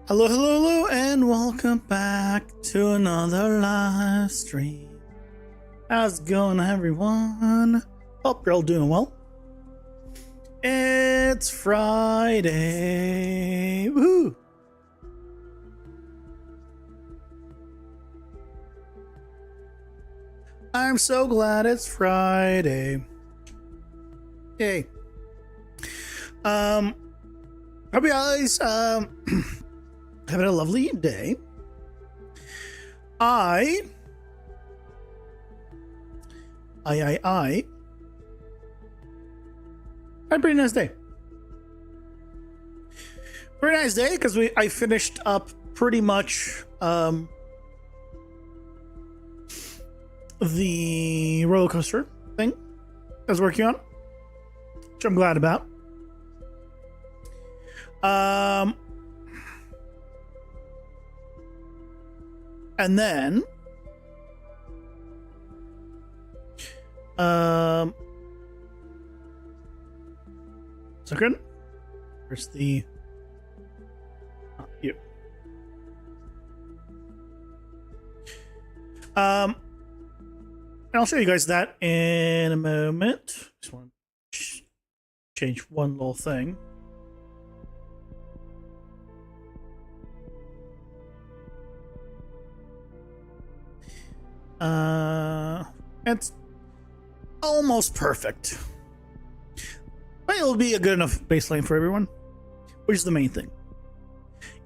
Hello, hello, hello, and welcome back to another live stream. How's it going, everyone? Hope you're all doing well. It's Friday. Woohoo! I'm so glad it's Friday. Yay. Hope you guys having a lovely day. I had a pretty nice day. Pretty nice day because I finished up pretty much the roller coaster thing I was working on, which I'm glad about. And then second, where's the you? And I'll show you guys that in a moment. Just want to change one little thing. It's almost perfect, but it'll be a good enough baseline for everyone, which is the main thing.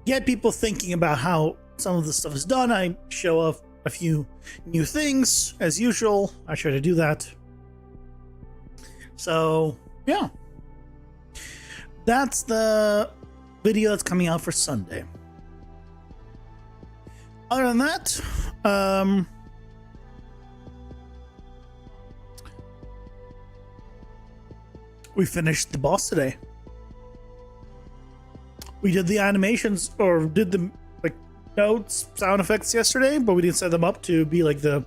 Get people thinking about how some of the stuff is done. I show off a few new things as usual. I try to do that. So yeah, that's the video that's coming out for Sunday. Other than that, we finished the boss today. We did the animations, or did the notes, sound effects yesterday, but we didn't set them up to be like the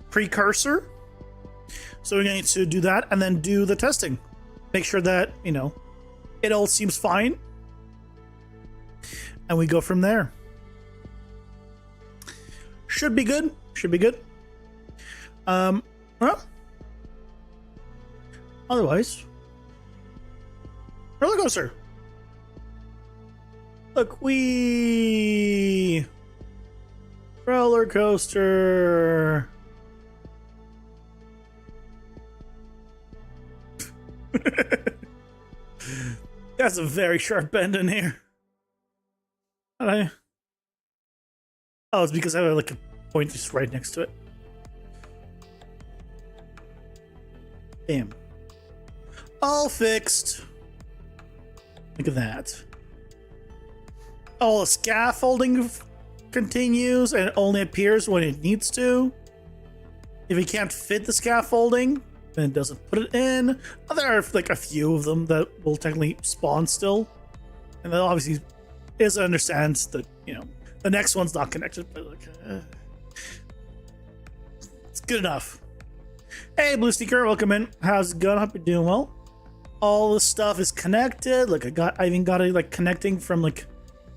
precursor. So we're going to do that and then do the testing. Make sure that, it all seems fine. And we go from there. Should be good. Should be good. Well, otherwise, roller coaster. Look, roller coaster. That's a very sharp bend in here. Oh, it's because I have a point just right next to it. Damn. All fixed. Look at that. All the scaffolding continues and it only appears when it needs to. If you can't fit the scaffolding, then it doesn't put it in. There are a few of them that will technically spawn still. And then obviously is understands that, the next one's not connected, but it's good enough. Hey, Blue Sneaker, welcome in. How's it going? Hope you're doing well. All this stuff is connected. I even got it connecting from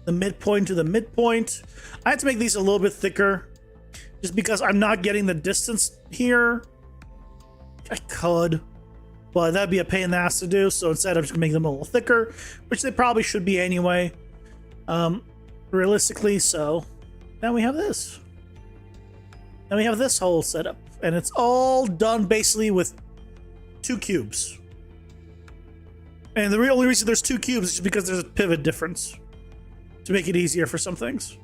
the midpoint to the midpoint. I had to make these a little bit thicker just because I'm not getting the distance here. I could, but that'd be a pain in the ass to do. So instead, I'm just gonna make them a little thicker, which they probably should be anyway, realistically. So now we have this. Now we have this whole setup, and it's all done basically with 2 cubes. And the only reason there's 2 cubes is just because there's a pivot difference to make it easier for some things.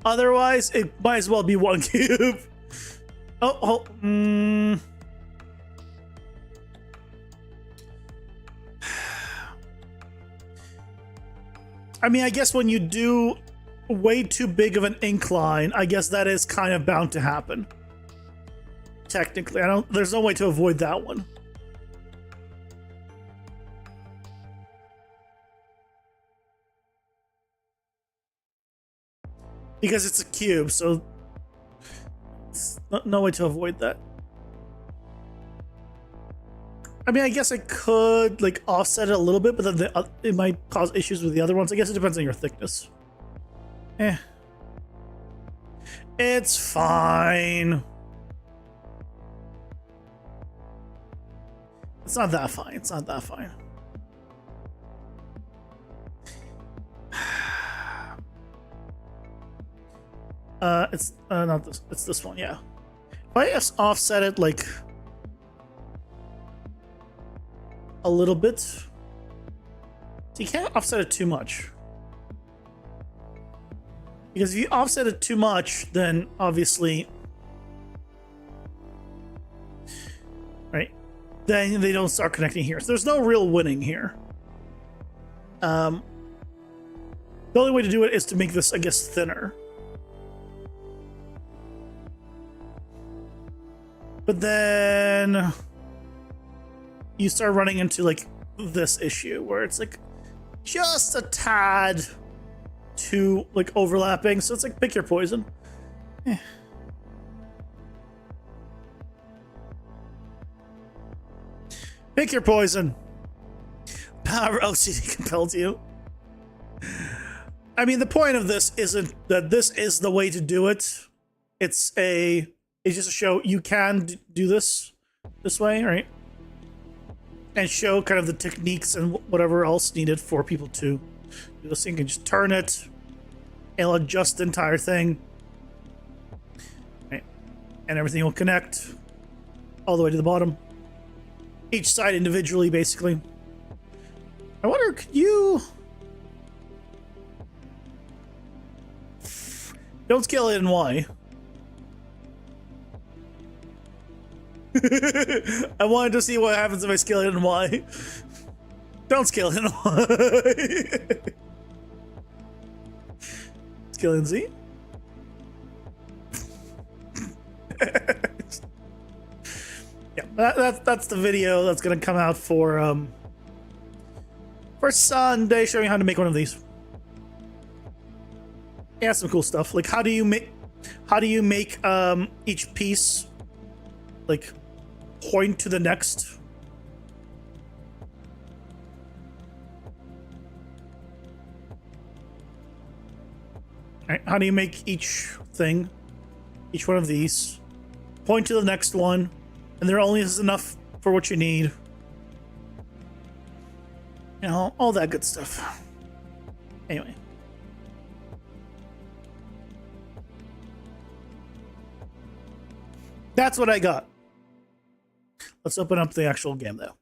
Otherwise, it might as well be 1 cube. I mean, I guess when you do way too big of an incline, I guess that is kind of bound to happen. Technically, there's no way to avoid that one. Because it's a cube, so no way to avoid that. I mean, I guess I could like offset it a little bit, but then it might cause issues with the other ones. I guess it depends on your thickness. It's fine. It's not that fine. It's not that fine. It's not this. It's this one, yeah. If I just offset it like a little bit, so you can't offset it too much. Because if you offset it too much, then obviously, right, then they don't start connecting here. So there's no real winning here. The only way to do it is to make this, I guess, thinner. But then you start running into like this issue where it's like just a tad too like overlapping, so it's like pick your poison. Pick your poison. Power OCD compels you. I mean, the point of this isn't that this is the way to do it. It's just to show you can do this way, right? And show kind of the techniques and whatever else needed for people to do this. You can just turn it, it'll adjust the entire thing, right? And everything will connect all the way to the bottom. Each side individually, basically. I wonder, could you... Don't scale it in Y. I wanted to see what happens if I scale it in Y. Don't scale it in Y. Scale in Z. Yeah, that's the video that's gonna come out for Sunday, showing how to make one of these. Yeah, some cool stuff. Like how do you make each piece like point to the next? Right, how do you make each one of these point to the next one, and there only is enough for what you need? You know, all that good stuff. Anyway. That's what I got. Let's open up the actual game, though.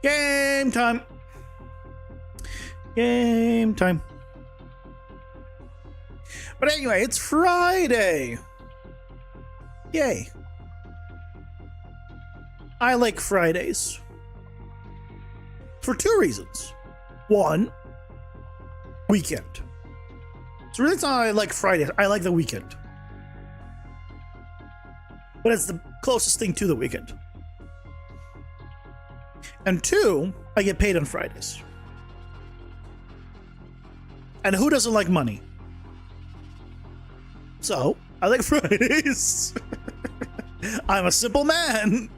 Game time. Game time. But anyway, it's Friday. Yay. I like Fridays. For two reasons. One, weekend. So really, it's not I like Fridays. I like the weekend. But it's the closest thing to the weekend. And two, I get paid on Fridays. And who doesn't like money? So, I like Fridays. I'm a simple man.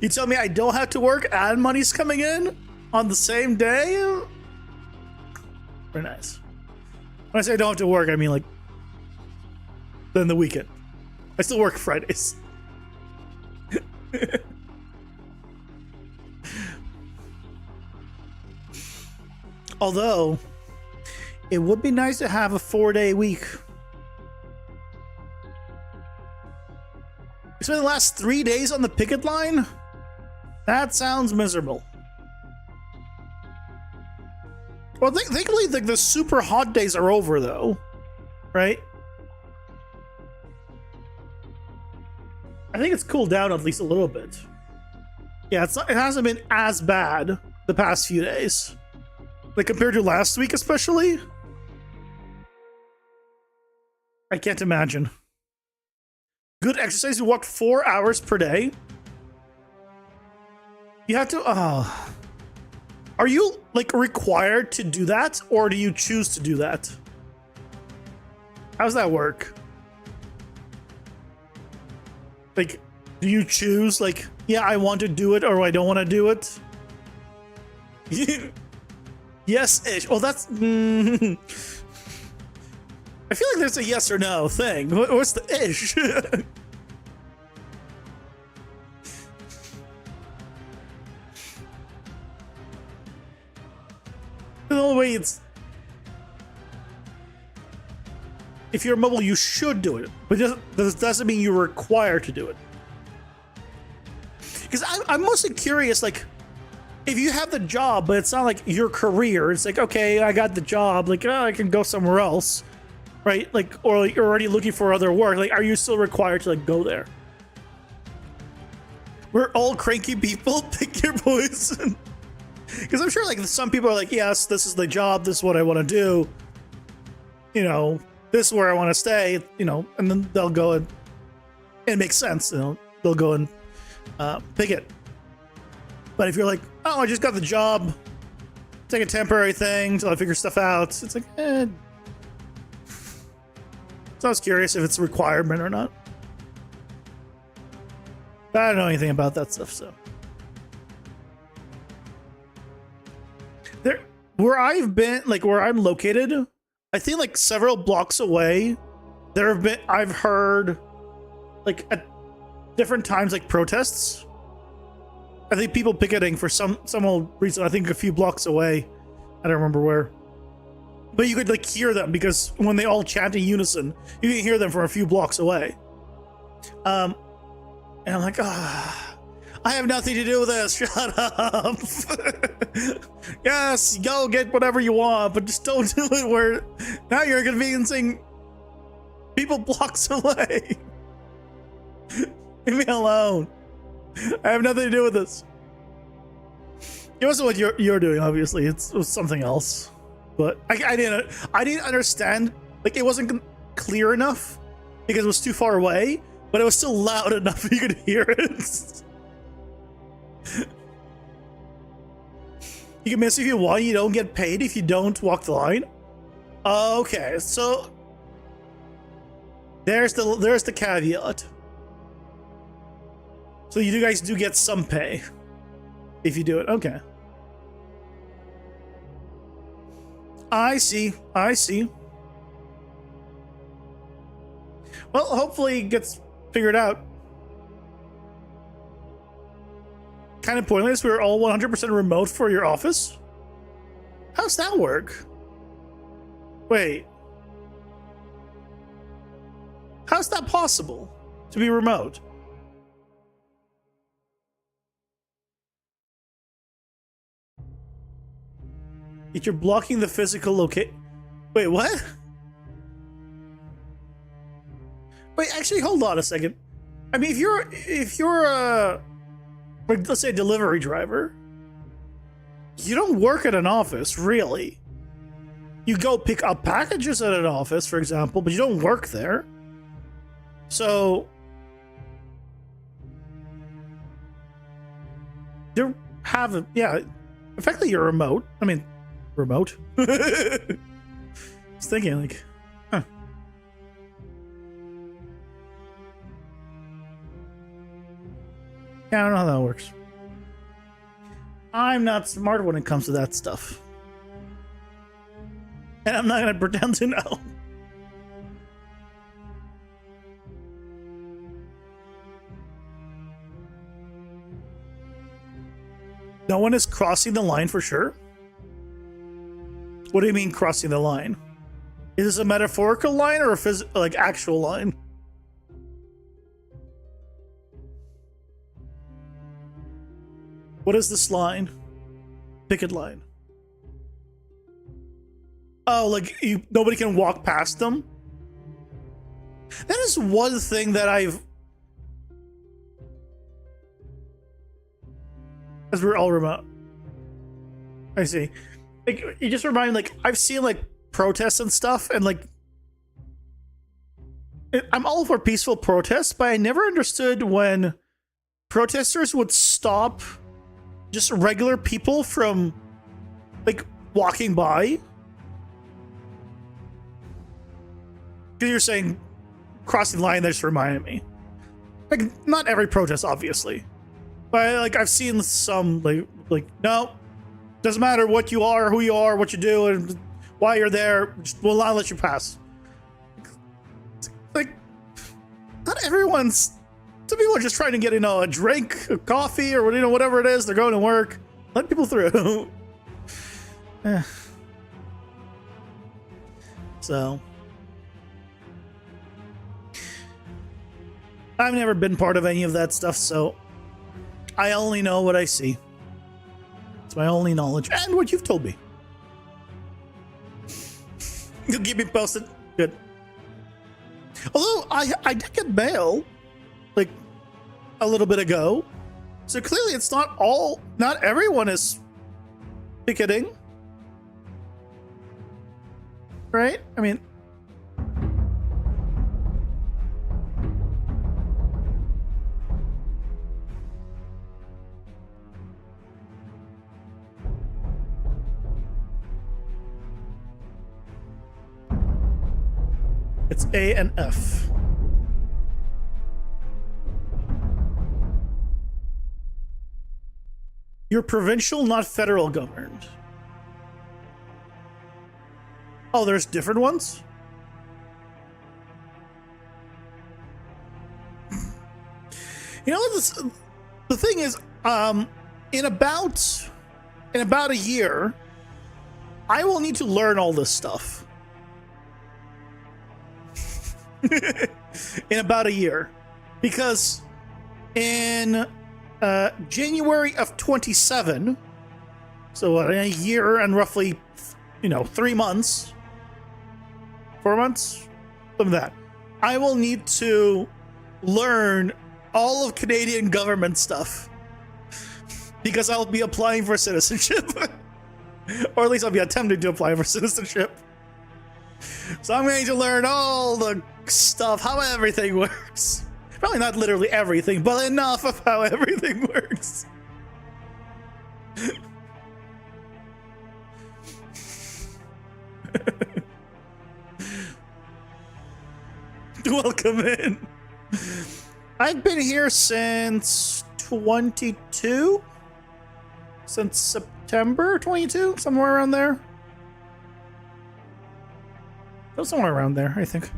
You tell me I don't have to work and money's coming in on the same day? Very nice. When I say I don't have to work, I mean like then the weekend. I still work Fridays. Although, it would be nice to have a 4-day week. You spent the last 3 days on the picket line? That sounds miserable. Well, thankfully, the super hot days are over, though. Right? I think it's cooled down at least a little bit. Yeah, it hasn't been as bad the past few days. Like, compared to last week, especially. I can't imagine. Good exercise. You walked 4 hours per day. You have to... Are you, like, required to do that? Or do you choose to do that? How does that work? Like, Do you choose like, yeah, I want to do it or I don't want to do it? Yes-ish. Well, that's... I feel like there's a yes or no thing. What's the ish? The only way it's... If you're mobile, you should do it. But this doesn't mean you're required to do it. Because I'm mostly curious, like, if you have the job, but it's not like your career, it's like, okay, I got the job, like, oh, I can go somewhere else, right? Like, or like, you're already looking for other work. Like, are you still required to, like, go there? We're all cranky people. Pick your poison. Because I'm sure, like, some people are like, yes, this is the job, this is what I want to do. You know, this is where I want to stay, you know, and then they'll go and it makes sense, you know, they'll go and pick it. But if you're like, oh, I just got the job, take a temporary thing until I figure stuff out, it's like, So I was curious if it's a requirement or not. But I don't know anything about that stuff, so. There, where I've been, like where I'm located, I think like several blocks away, I've heard like at different times like protests. I think people picketing for some old reason. I think a few blocks away. I don't remember where. But you could like hear them because when they all chant in unison, you can hear them from a few blocks away. And I'm like, I have nothing to do with this. Shut up. Yes, go get whatever you want, but just don't do it where now you're inconveniencing people blocks away. Leave me alone. I have nothing to do with this. It wasn't what you're doing, obviously. It was something else. But I didn't understand. Like, it wasn't clear enough because it was too far away, but it was still loud enough you could hear it. You can miss if you want. You don't get paid if you don't walk the line. Okay, so there's the caveat. So you guys do get some pay if you do it. Okay. I see. Well, hopefully it gets figured out. Kind of pointless. We're all 100% remote for your office. How's that work? Wait. How's that possible to be remote? If you're blocking the physical location. Wait, what? Wait, actually, hold on a second. I mean, if you're like, let's say a delivery driver, you don't work at an office, really. You go pick up packages at an office, for example, but you don't work there. So you have yeah, effectively you're remote. I mean, remote. I was thinking like, huh. Yeah, I don't know how that works. I'm not smart when it comes to that stuff. And I'm not gonna pretend to know. No one is crossing the line for sure? What do you mean crossing the line? Is this a metaphorical line or a like actual line? What is this line? Picket line. Oh, like nobody can walk past them? That is one thing that as we're all remote. I see. Like, you just remind me, like, I've seen like protests and stuff, and like I'm all for peaceful protests, but I never understood when protesters would stop just regular people from like walking by. Because you're saying crossing the line, that just reminded me. Like, not every protest, obviously. But, like, I've seen some, like, no, doesn't matter what you are, who you are, what you do, and why you're there, just will not let you pass. Like, not everyone's... Some people are just trying to get, a drink, a coffee, or, whatever it is. They're going to work. Let people through. So... I've never been part of any of that stuff, so I only know what I see. It's my only knowledge, and what you've told me. You'll keep me posted. Good. Although, I did get mail, like, a little bit ago. So clearly it's not everyone is picketing. Right? I mean... It's A and F. You're provincial, not federal governed. Oh, there's different ones? The thing is, in about a year, I will need to learn all this stuff. In about a year, because in January of 27, so in a year and roughly 3 months, 4 months, something like that, I will need to learn all of Canadian government stuff, because I'll be applying for citizenship. Or at least I'll be attempting to apply for citizenship. So I'm going to learn all the stuff, how everything works. Probably not literally everything, but enough of how everything works. Welcome in. I've been here since 22? Since September 22? Somewhere around there. Somewhere around there, I think.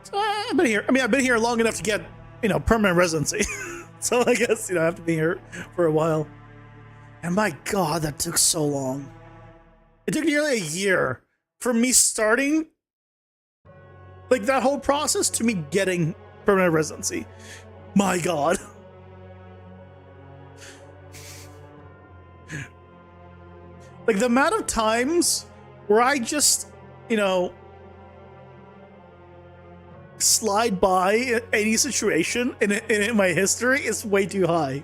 So I've been here. I've been here long enough to get, permanent residency. So I guess, I have to be here for a while. And my God, that took so long. It took nearly a year from me starting, like, that whole process to me getting permanent residency. My God. Like, the amount of times where I just, slide by any situation in my history is way too high.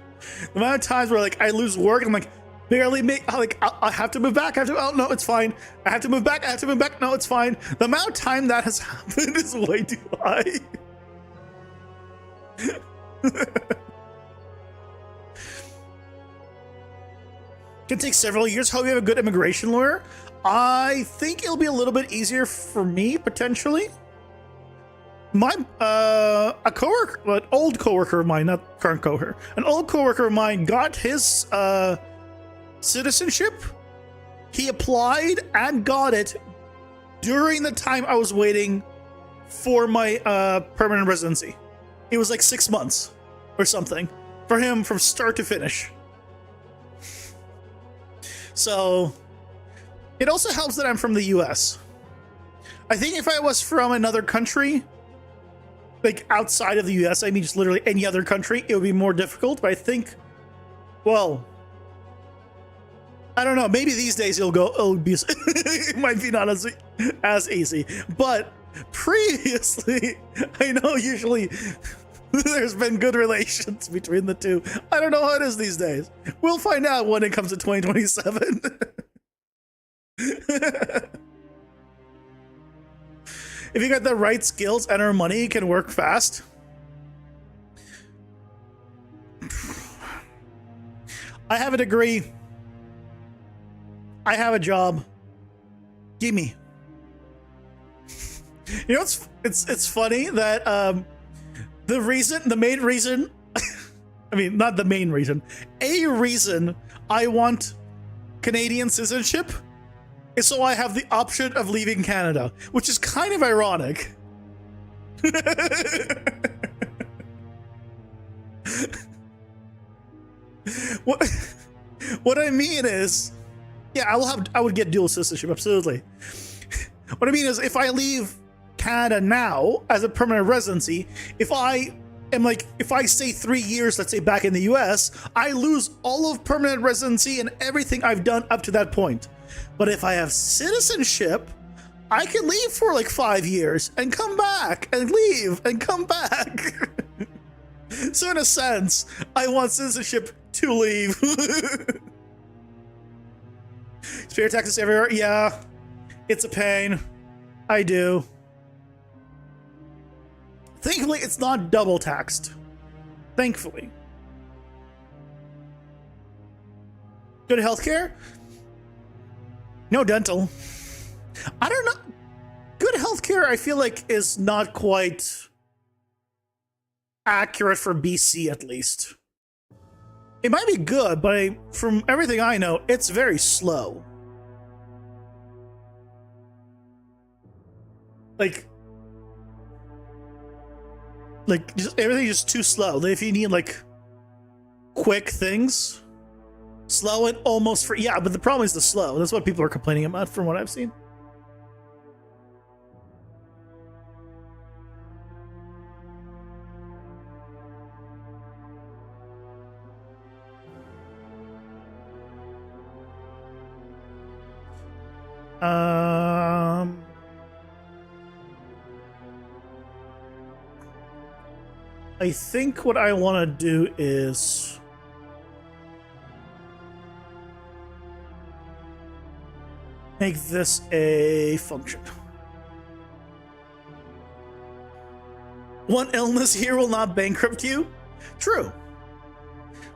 The amount of times where, like, I lose work, I'm like, barely make, like, I have to move back, oh, no, it's fine. I have to move back, no, it's fine. The amount of time that has happened is way too high. Can take several years. Hope you have a good immigration lawyer. I think it'll be a little bit easier for me, potentially. My a coworker, an old coworker of mine, not current coworker, an old coworker of mine got his citizenship. He applied and got it during the time I was waiting for my permanent residency. It was like 6 months or something for him from start to finish. So, it also helps that I'm from the US. I think if I was from another country, like outside of the US, I mean just literally any other country, it would be more difficult, but I think, well, I don't know, maybe these days it'll be, it might be not as easy, but previously, I know usually there's been good relations between the two. I don't know how it is these days. We'll find out when it comes to 2027. If you got the right skills and earn money, you can work fast. I have a degree. I have a job. Gimme. You know, it's funny that the main reason, I mean, not the main reason, a reason I want Canadian citizenship is so I have the option of leaving Canada, which is kind of ironic. What I mean is, yeah, I would get dual citizenship, absolutely. What I mean is, if I leave Canada now as a permanent residency, if I stay 3 years, let's say back in the US, I lose all of permanent residency and everything I've done up to that point. But if I have citizenship, I can leave for like 5 years and come back and leave and come back. So in a sense, I want citizenship to leave. Spare taxes everywhere? Yeah, it's a pain. I do. Thankfully, it's not double taxed. Thankfully. Good healthcare? No dental. I don't know. Good healthcare, I feel like, is not quite accurate for BC, at least. It might be good, but from everything I know, it's very slow. Like just everything's just too slow. If you need like quick things, slow and almost free. Yeah, but the problem is the slow. That's what people are complaining about from what I've seen. I think what I want to do is make this a function. One illness here will not bankrupt you. True.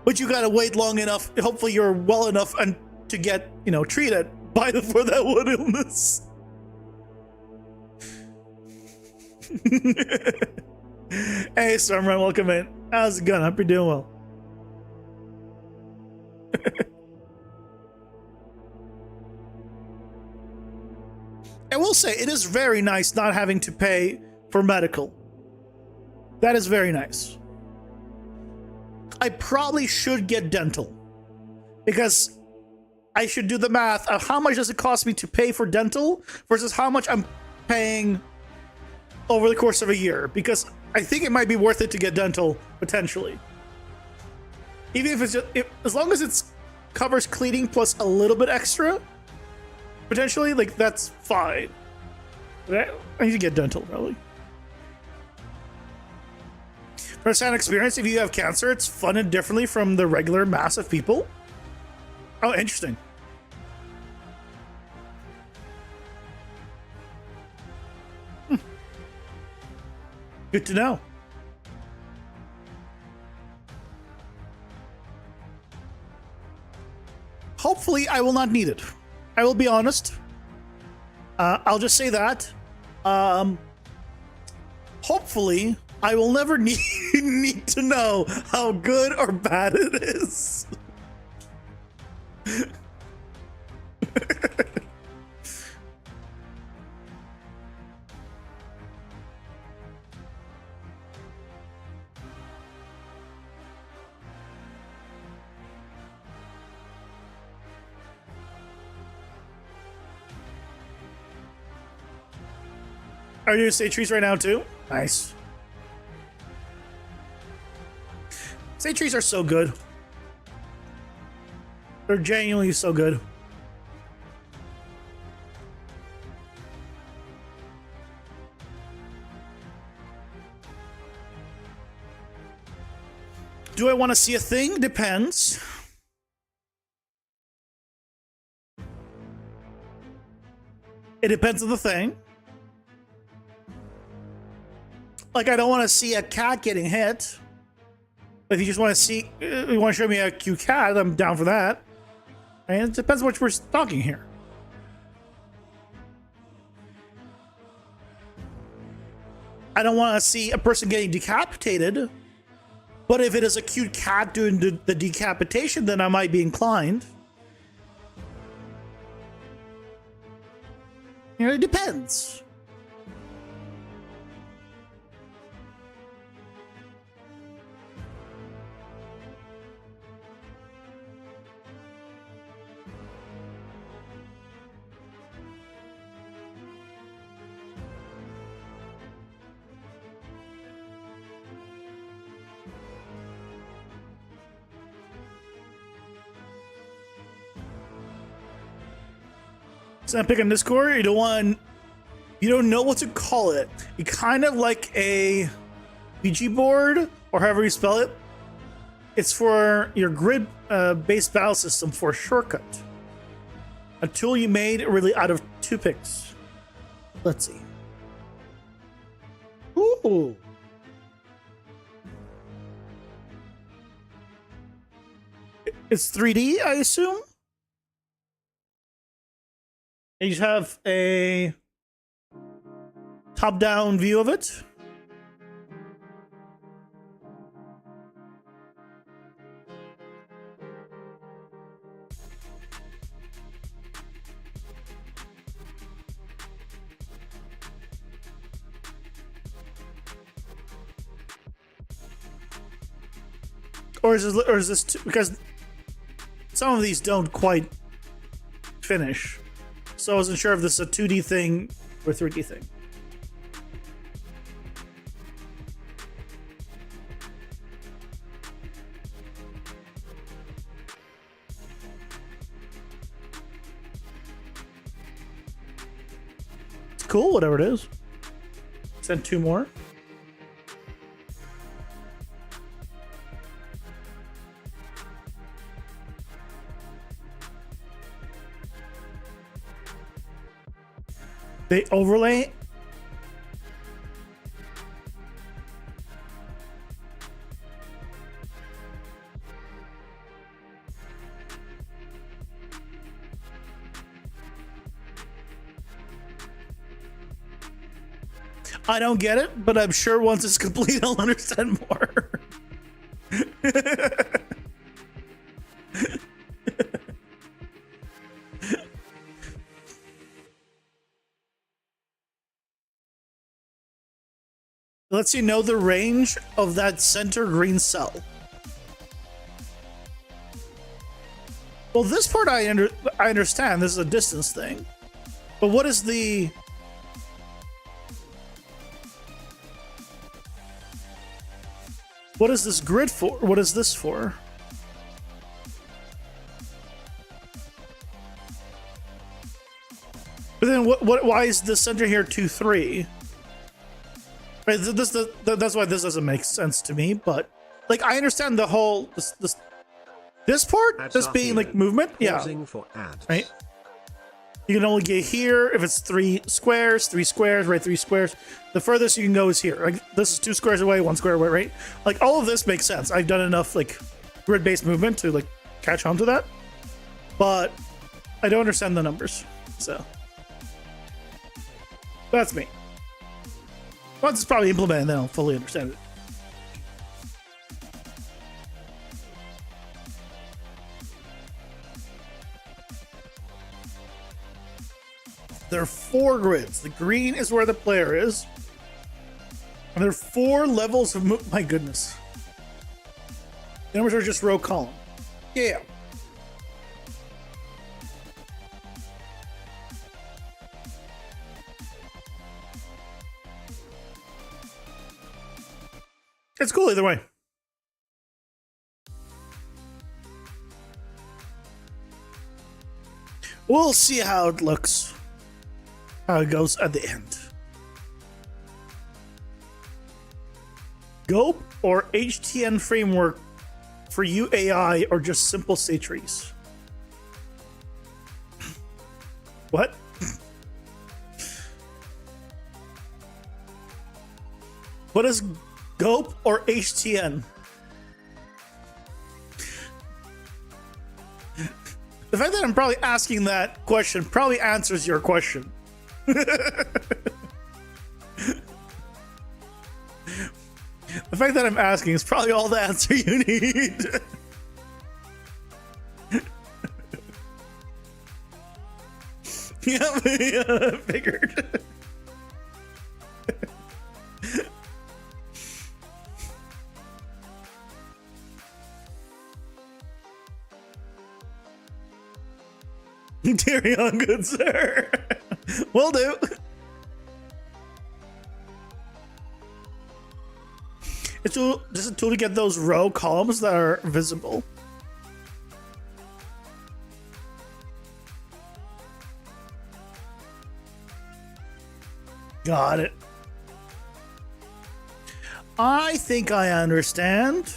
But you gotta wait long enough. Hopefully you're well enough and to get, treated for that one illness. Hey, Stormrun, welcome in. How's it going? Hope you're doing well. I will say, it is very nice not having to pay for medical. That is very nice. I probably should get dental, because I should do the math of how much does it cost me to pay for dental versus how much I'm paying over the course of a year, because I think it might be worth it to get dental potentially. Even if it's just, as long as it covers cleaning plus a little bit extra, potentially, like, that's fine. I need to get dental probably. First-hand experience, if you have cancer, it's funded differently from the regular mass of people. Oh, interesting. Good to know. Hopefully, I will not need it. I will be honest. I'll just say that. Hopefully, I will never need to know how good or bad it is. Are you sage trees right now too? Nice. Sage trees are so good. They're genuinely so good. Do I want to see a thing? Depends. It depends on the thing. Like, I don't want to see a cat getting hit. But if you just want to see, you want to show me a cute cat, I'm down for that. And it depends what we're talking here. I don't want to see a person getting decapitated. But if it is a cute cat doing the decapitation, then I might be inclined. You know, it depends. So I'm picking Discord. You don't know what to call it. You kind of like a Ouija board, or however you spell it. It's for your grid-based battle system for a shortcut. A tool you made really out of 2 picks. Let's see. Ooh. It's 3D, I assume. You have a top-down view of it. Or is this because some of these don't quite finish. So I wasn't sure if this is a 2D thing or 3D thing. It's cool, whatever it is. Send 2 more. They overlay. I don't get it, but I'm sure once it's complete, I'll understand more. Lets you know the range of that center green cell. Well, this part I understand. This is a distance thing. But what is the... What is this grid for? What is this for? But then why is the center here 2, 3? Right, that's why this doesn't make sense to me, but like I understand the whole this part, this being like movement, yeah, right. You can only get here if it's 3 squares, right? 3 squares. The furthest you can go is here. Like this is 2 squares away, 1 square away, right? Like all of this makes sense. I've done enough like grid-based movement to like catch on to that, but I don't understand the numbers, so that's me. Once it's probably implemented, then I'll fully understand it. There are 4 grids. The green is where the player is. And there are 4 levels of my goodness. The numbers are just row column. Yeah. It's cool either way. We'll see how it looks. How it goes at the end. Gope or HTN framework for UAI or just simple state trees? What? What is Gope or HTN? The fact that I'm probably asking that question probably answers your question. The fact that I'm asking is probably all the answer you need. Yeah, figured. Carry on, good sir. Will do. It's just a tool to get those row columns that are visible. Got it. I think I understand.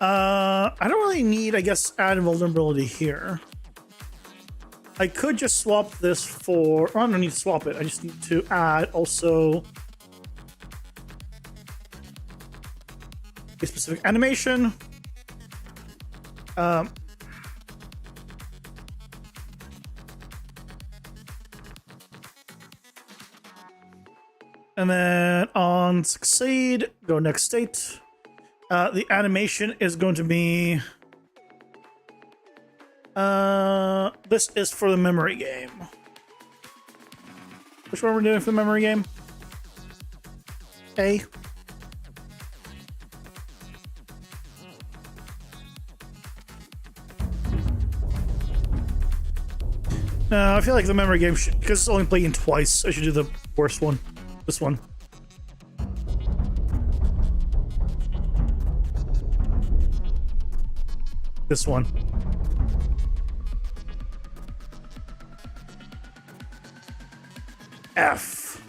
I don't really need, I guess, add vulnerability here. I could just swap this for, oh, I don't need to swap it. I just need to add also a specific animation. And then on succeed, go next state. The animation is going to be, this is for the memory game. Which one we're doing for the memory game? A. No, I feel like the memory game should, because it's only playing twice, I should do the worst one. This one. This one. F.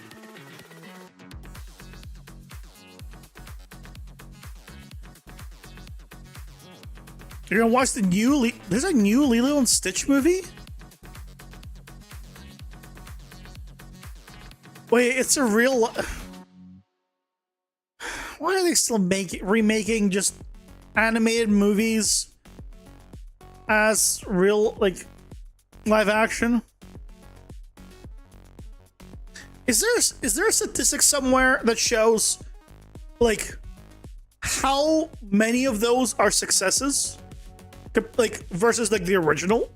You're gonna watch the new there's a new Lilo and Stitch movie? Wait, it's a real why are they still remaking just animated movies as real, like, live action? Is there a statistic somewhere that shows, like, how many of those are successes, like, versus, like, the original?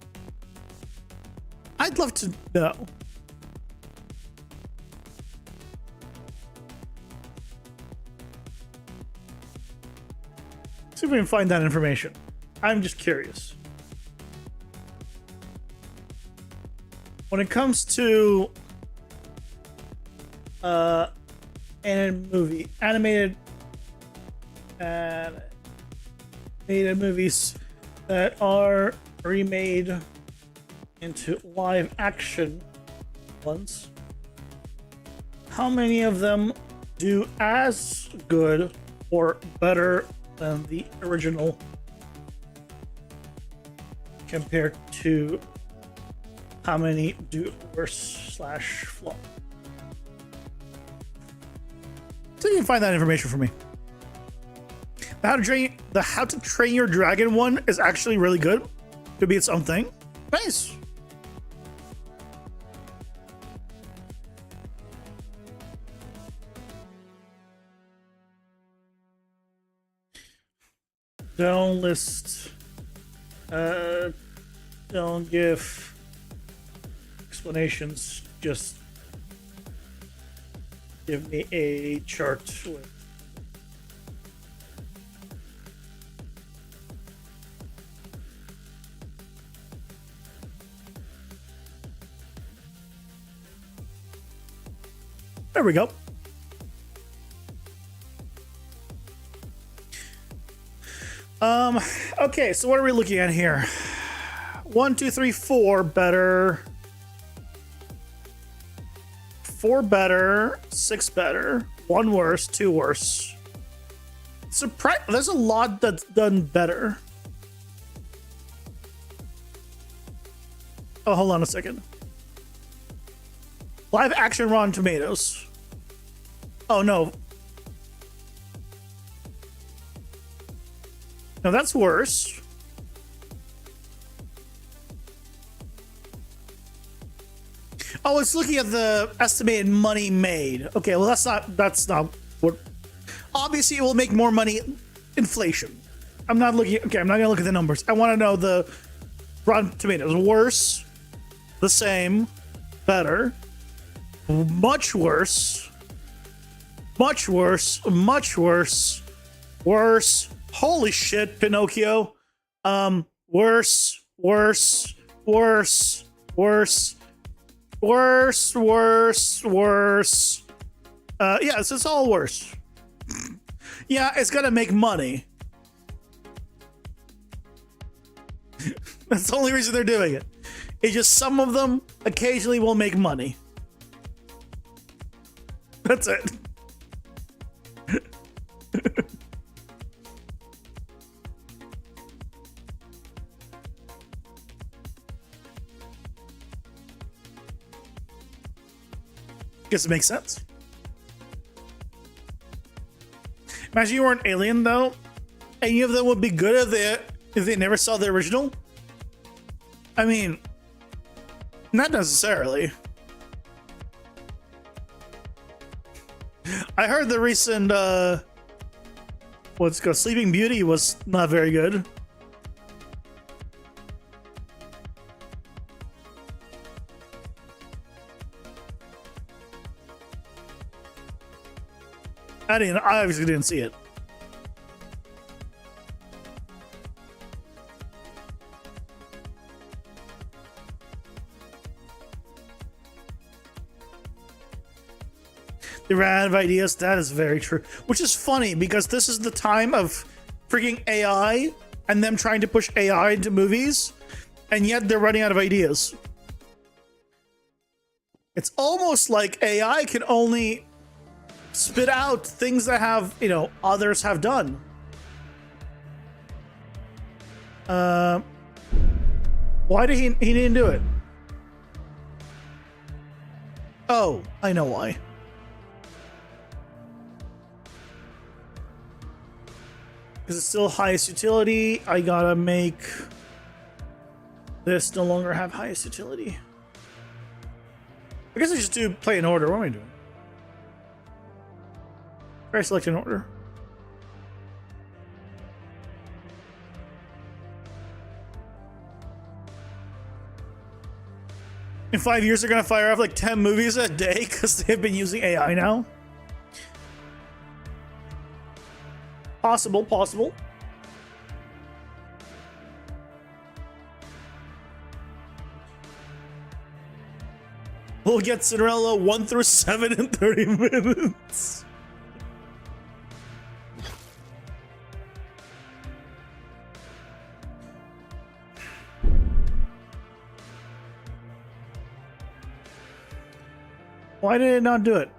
I'd love to know. See if we can find that information. I'm just curious. When it comes to animated movies that are remade into live action ones, how many of them do as good or better than the original compared to how many do worse / flop? So you can find that information for me. The How to Train Your Dragon one is actually really good. Could be its own thing. Nice. Don't list. Don't give explanations, just give me a chart with there we go. Okay, so what are we looking at here? 1, 2, 3, 4 better. 4 better, 6 better, 1 worse, 2 worse. There's a lot that's done better. Oh, hold on a second. Live action Rotten Tomatoes. Oh, no. No, that's worse. Oh, it's looking at the estimated money made. Okay, well that's not what. Obviously, it will make more money. Inflation. I'm not looking. Okay, I'm not gonna look at the numbers. I want to know the Rotten Tomatoes. Worse, the same, better, much worse, much worse, much worse, worse. Holy shit, Pinocchio. Worse, worse, worse, worse, worse, worse, worse. Yes, it's all worse. Yeah, it's gonna make money. That's the only reason they're doing it. It's just some of them occasionally will make money. That's it. Guess it makes sense. Imagine you were an alien though. Any of them would be good if they never saw the original. I mean, not necessarily. I heard the recent what's it called, Sleeping Beauty was not very good. I obviously didn't see it. They ran out of ideas. That is very true. Which is funny because this is the time of freaking AI and them trying to push AI into movies, and yet they're running out of ideas. It's almost like AI can only spit out things that have, others have done. Why did he didn't do it? Oh, I know why. Because it's still highest utility. I gotta make this no longer have highest utility. I guess I just do play in order. What am I doing? Try select an order. In 5 years, they're gonna fire off like 10 movies a day because they've been using AI now. Possible. We'll get Cinderella 1 through 7 in 30 minutes. Why did it not do it?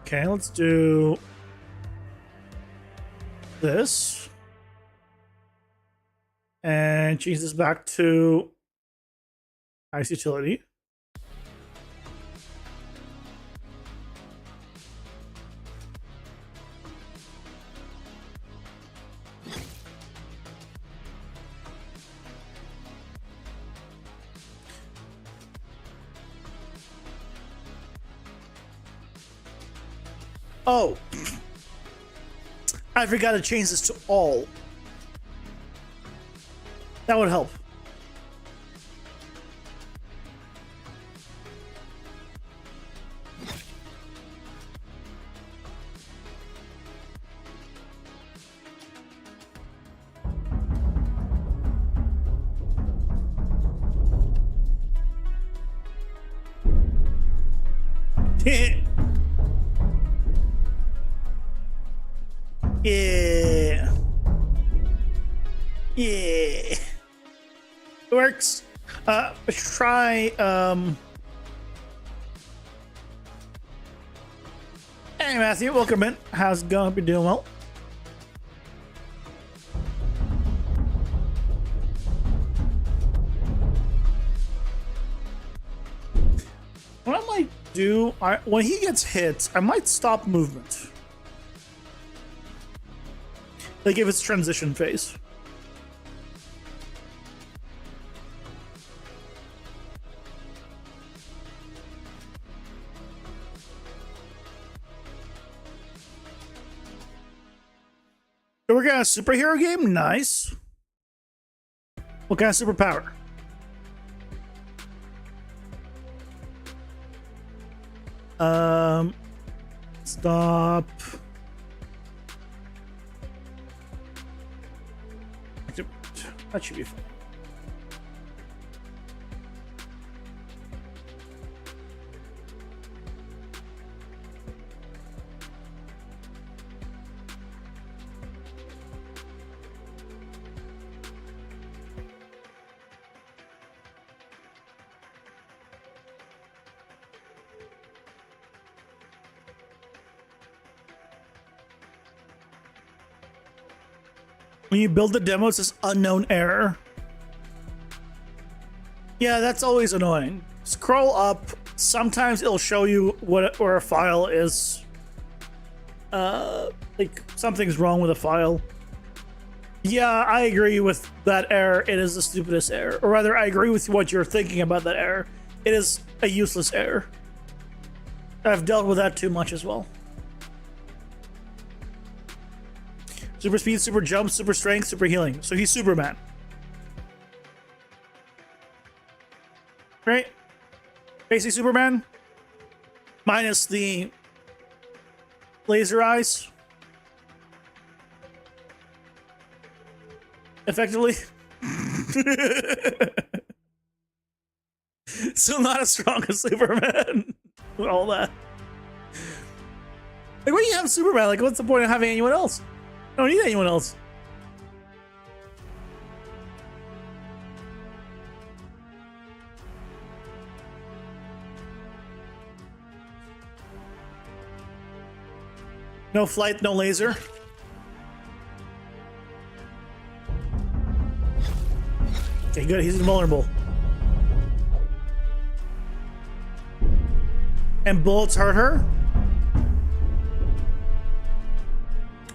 Okay, let's do this and change this back to highest utility. Oh, I forgot to change this to all. That would help. Yeah. Yeah. It works. Let's try, Hey Matthew, welcome in. How's it going? Hope you're doing well. What I might do, when he gets hit, I might stop movement. Like if it's transition phase. So we're getting a superhero game? Nice. What kind of superpower? Stop. That should be fun. When you build the demo, it says unknown error. Yeah, that's always annoying. Scroll up. Sometimes it'll show you where a file is. Like something's wrong with a file. Yeah, I agree with that error. It is the stupidest error. Or rather, I agree with what you're thinking about that error. It is a useless error. I've dealt with that too much as well. Super speed, super jump, super strength, super healing. So he's Superman. Right? Basically Superman. Minus the laser eyes. Effectively. Still not as strong as Superman. With all that. Like, when you have Superman, like, what's the point of having anyone else? I don't need anyone else. No flight, no laser. Okay, good. He's invulnerable. And bullets hurt her?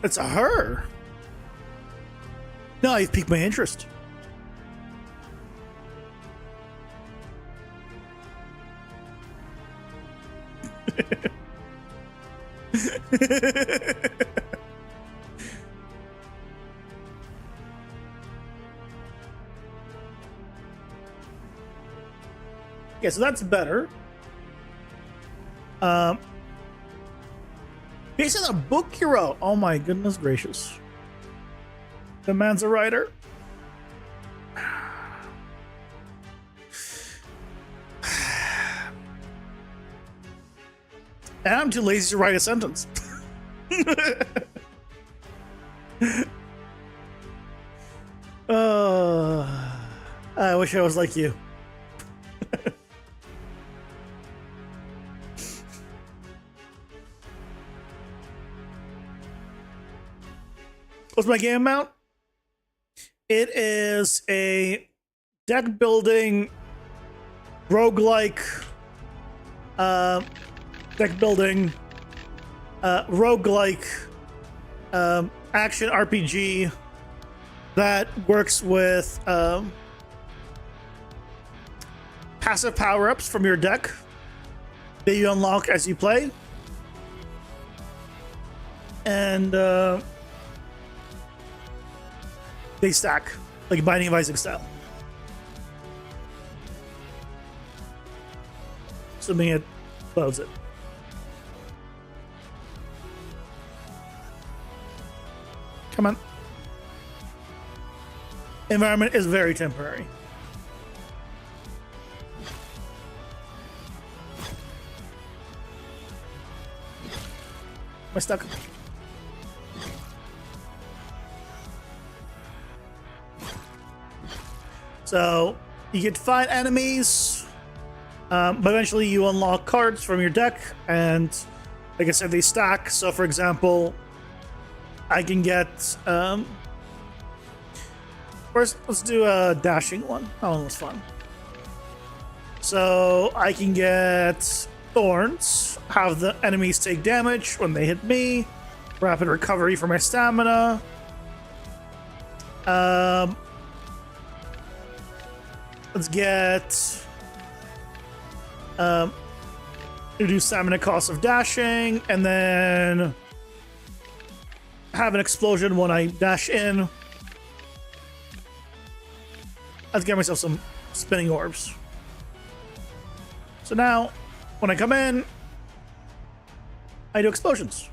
It's a her. No, you've piqued my interest. Okay, so that's better. Based on a book you wrote. Oh my goodness gracious. The man's a writer. And I'm too lazy to write a sentence. I wish I was like you. What's my game amount? It is a deck building roguelike roguelike action RPG that works with passive power-ups from your deck that you unlock as you play. And they stack, like Binding of Isaac style. Assuming it loads it. Come on. Environment is very temporary. Am I stuck? So you get to fight enemies, but eventually you unlock cards from your deck, and like I said, they stack. So for example, I can get first, let's do a dashing one. That one was fun. So I can get thorns, have the enemies take damage when they hit me, rapid recovery for my stamina, Let's get reduce stamina cost of dashing, and then have an explosion when I dash in. Let's get myself some spinning orbs. So now, when I come in, I do explosions.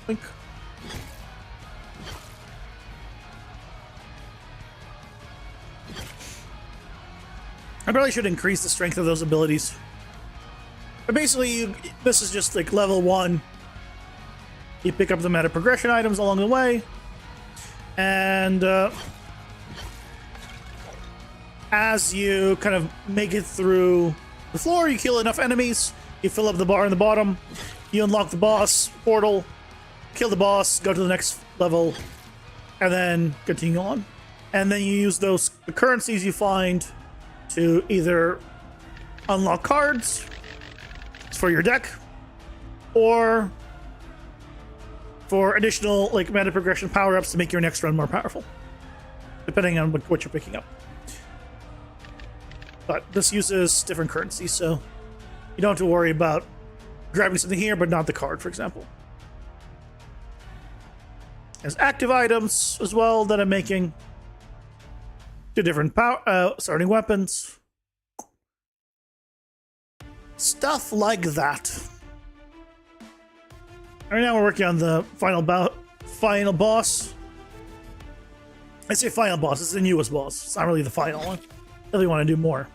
Blink. I probably should increase the strength of those abilities. But basically, this is just like level 1. You pick up the meta progression items along the way. And as you kind of make it through the floor, you kill enough enemies, you fill up the bar in the bottom, you unlock the boss portal, kill the boss, go to the next level, and then continue on. And then you use the currencies you find to either unlock cards for your deck, or for additional like meta progression power-ups to make your next run more powerful, depending on what you're picking up. But this uses different currencies, so you don't have to worry about grabbing something here but not the card, for example. There's active items as well that I'm making. 2 different starting weapons. Stuff like that. Right now we're working on the final boss. I say final boss, it's the newest boss. It's not really the final one. I really want to do more.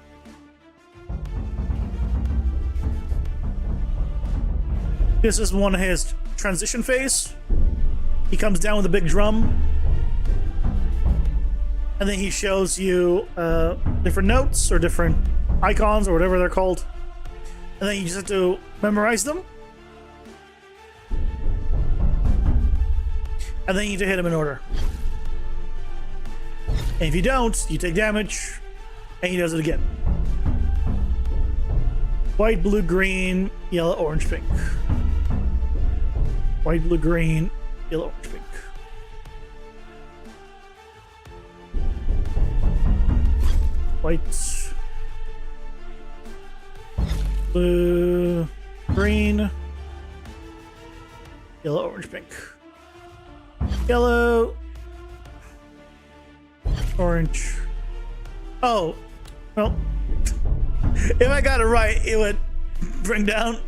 This is one of his transition phase. He comes down with a big drum. And then he shows you different notes or different icons or whatever they're called. And then you just have to memorize them. And then you need to hit them in order. And if you don't, you take damage. And he does it again. White, blue, green, yellow, orange, pink. White, blue, green, yellow, orange, pink. White, blue, green, yellow, orange, pink. Yellow, orange. Oh, well, if I got it right, it would bring down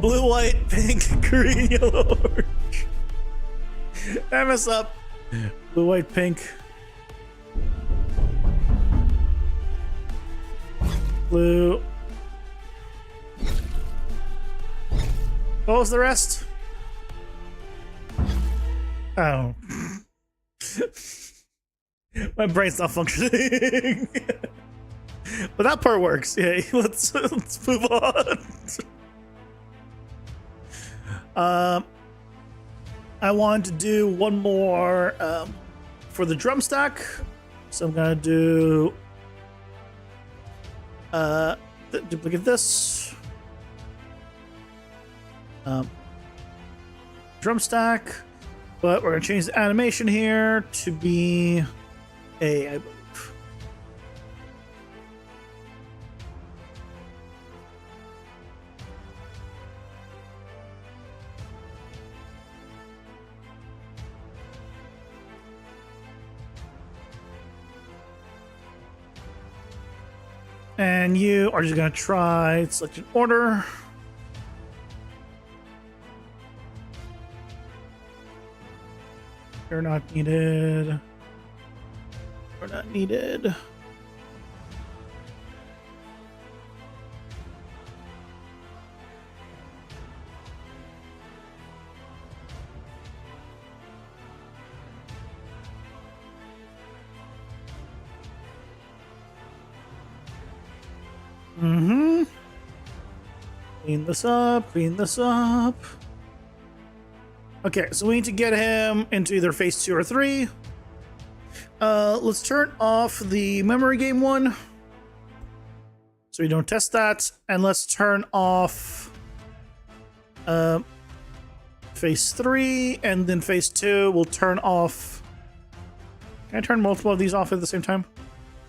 blue, white, pink, green, yellow, orange. I mess up. Blue, white, pink. Blue. What was the rest? Oh. My brain's not functioning. But that part works. Yeah, let's move on. I want to do one more for the drum stack. So I'm gonna do duplicate this. Drum stack, but we're gonna change the animation here to be A, I believe. And you are just gonna try select an order. You're not needed. You're not needed. Clean this up, clean this up. Okay, so we need to get him into either phase 2 or 3. Let's turn off the memory game one, so we don't test that, and let's turn off phase 3, and then phase 2 we'll turn off. Can I turn multiple of these off at the same time?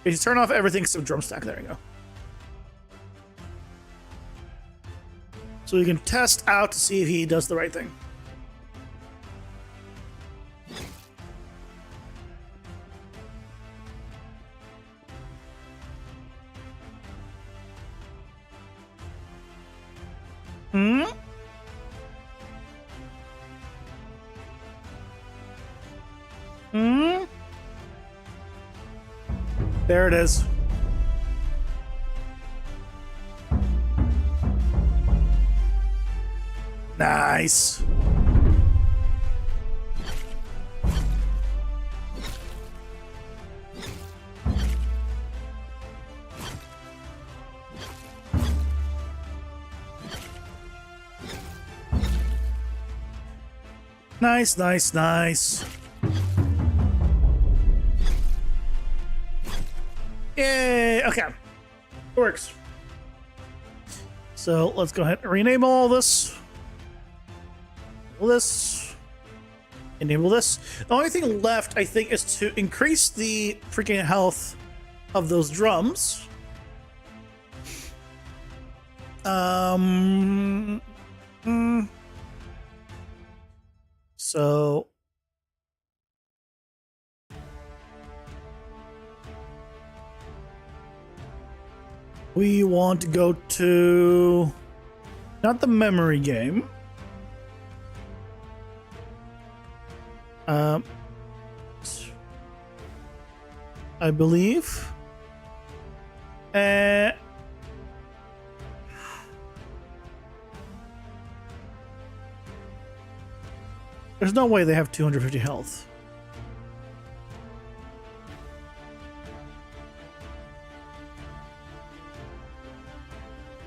Okay, you turn off everything except drum stack. There you go. So we can test out to see if he does the right thing. Hmm? Hmm? There it is. Nice. Nice, nice, nice. Yay! Okay. It works. So let's go ahead and rename all this. Enable this. Enable this. The only thing left, I think, is to increase the freaking health of those drums. So we want to go to not the memory game. I believe. There's no way they have 250 health.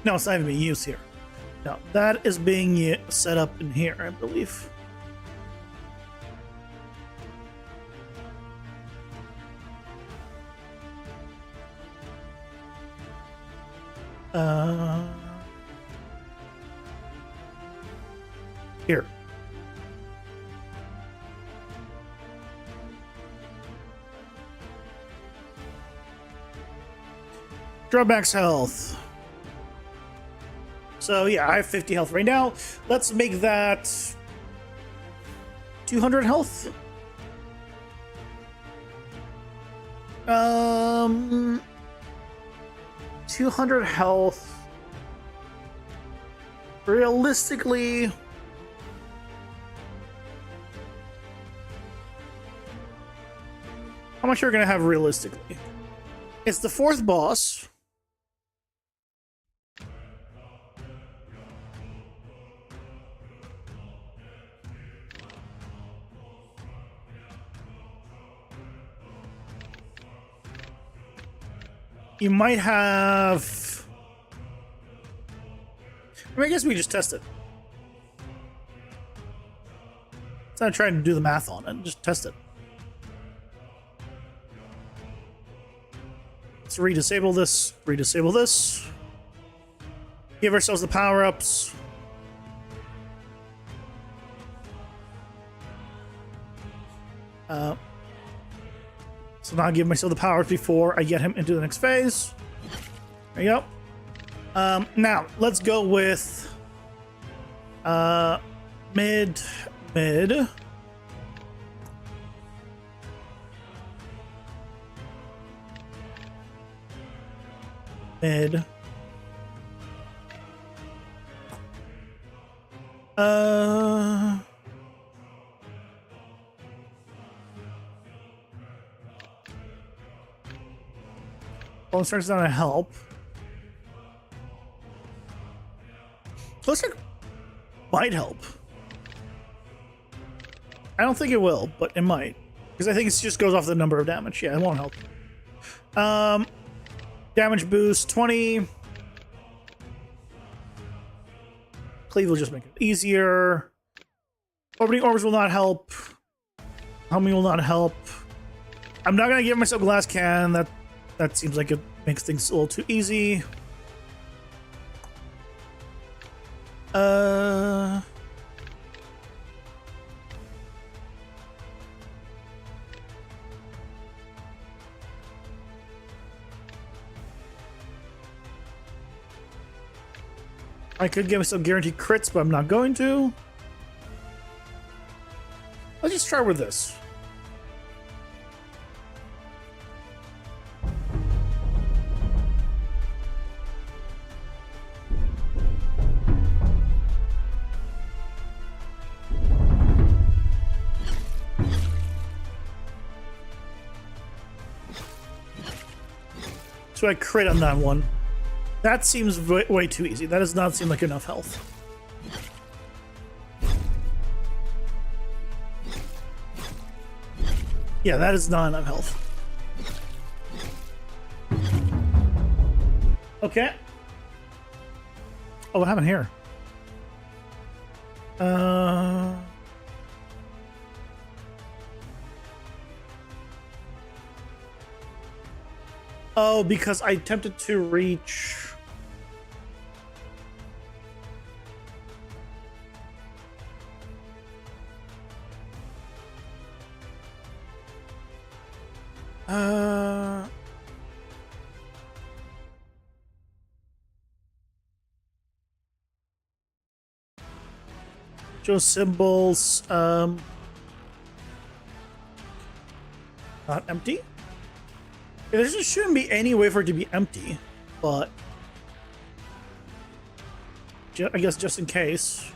No, it's not even being used here. No, that is being set up in here, I believe. Here. Drawbacks health. So yeah, I have 50 health right now. Let's make that 200 health. 200 health. Realistically, how much are we gonna have realistically? It's the 4th boss. You might have... I guess we just test it. It's not trying to do the math on it, just test it. Let's redisable this, redisable this. Give ourselves the power-ups. So now I'll give myself the powers before I get him into the next phase. There you go. Now, let's go with mid. Mid. Well, starts down to help. Looks like might help. I don't think it will, but it might. Because I think it just goes off the number of damage. Yeah, it won't help. Damage boost 20. Cleave will just make it easier. Orbiting orbs will not help. Homing will not help. I'm not gonna give myself glass cannon. That seems like it makes things a little too easy. I could give myself guaranteed crits, but I'm not going to. Let's just try with this. So I crit on that one. That seems way too easy. That does not seem like enough health. Yeah, that is not enough health. Okay. Oh, what happened here? Oh, because I attempted to reach... Show symbols, not empty? There just shouldn't be any way for it to be empty, but I guess just in case.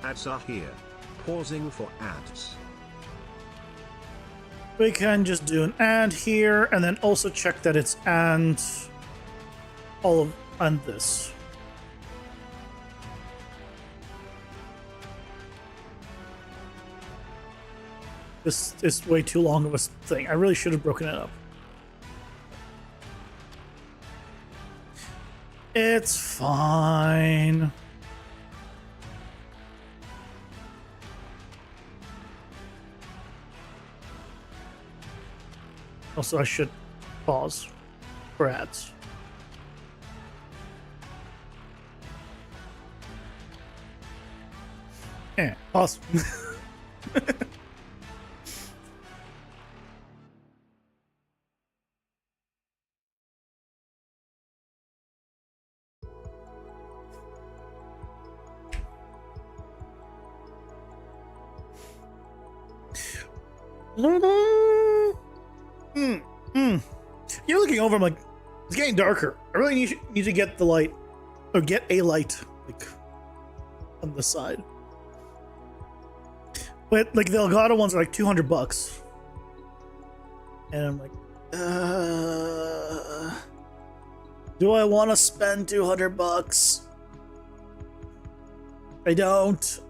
Ads are here. Pausing for ads. We can just do an and here, and then also check that it's and all of and this. This is way too long of a thing. I really should have broken it up. It's fine. Also, I should pause for ads. Yeah, pause. You're looking over, I'm like, it's getting darker. I really need to get the light, or get a light, like, on the side. But, like, the Elgato ones are like $200. And I'm like, do I want to spend $200? I don't.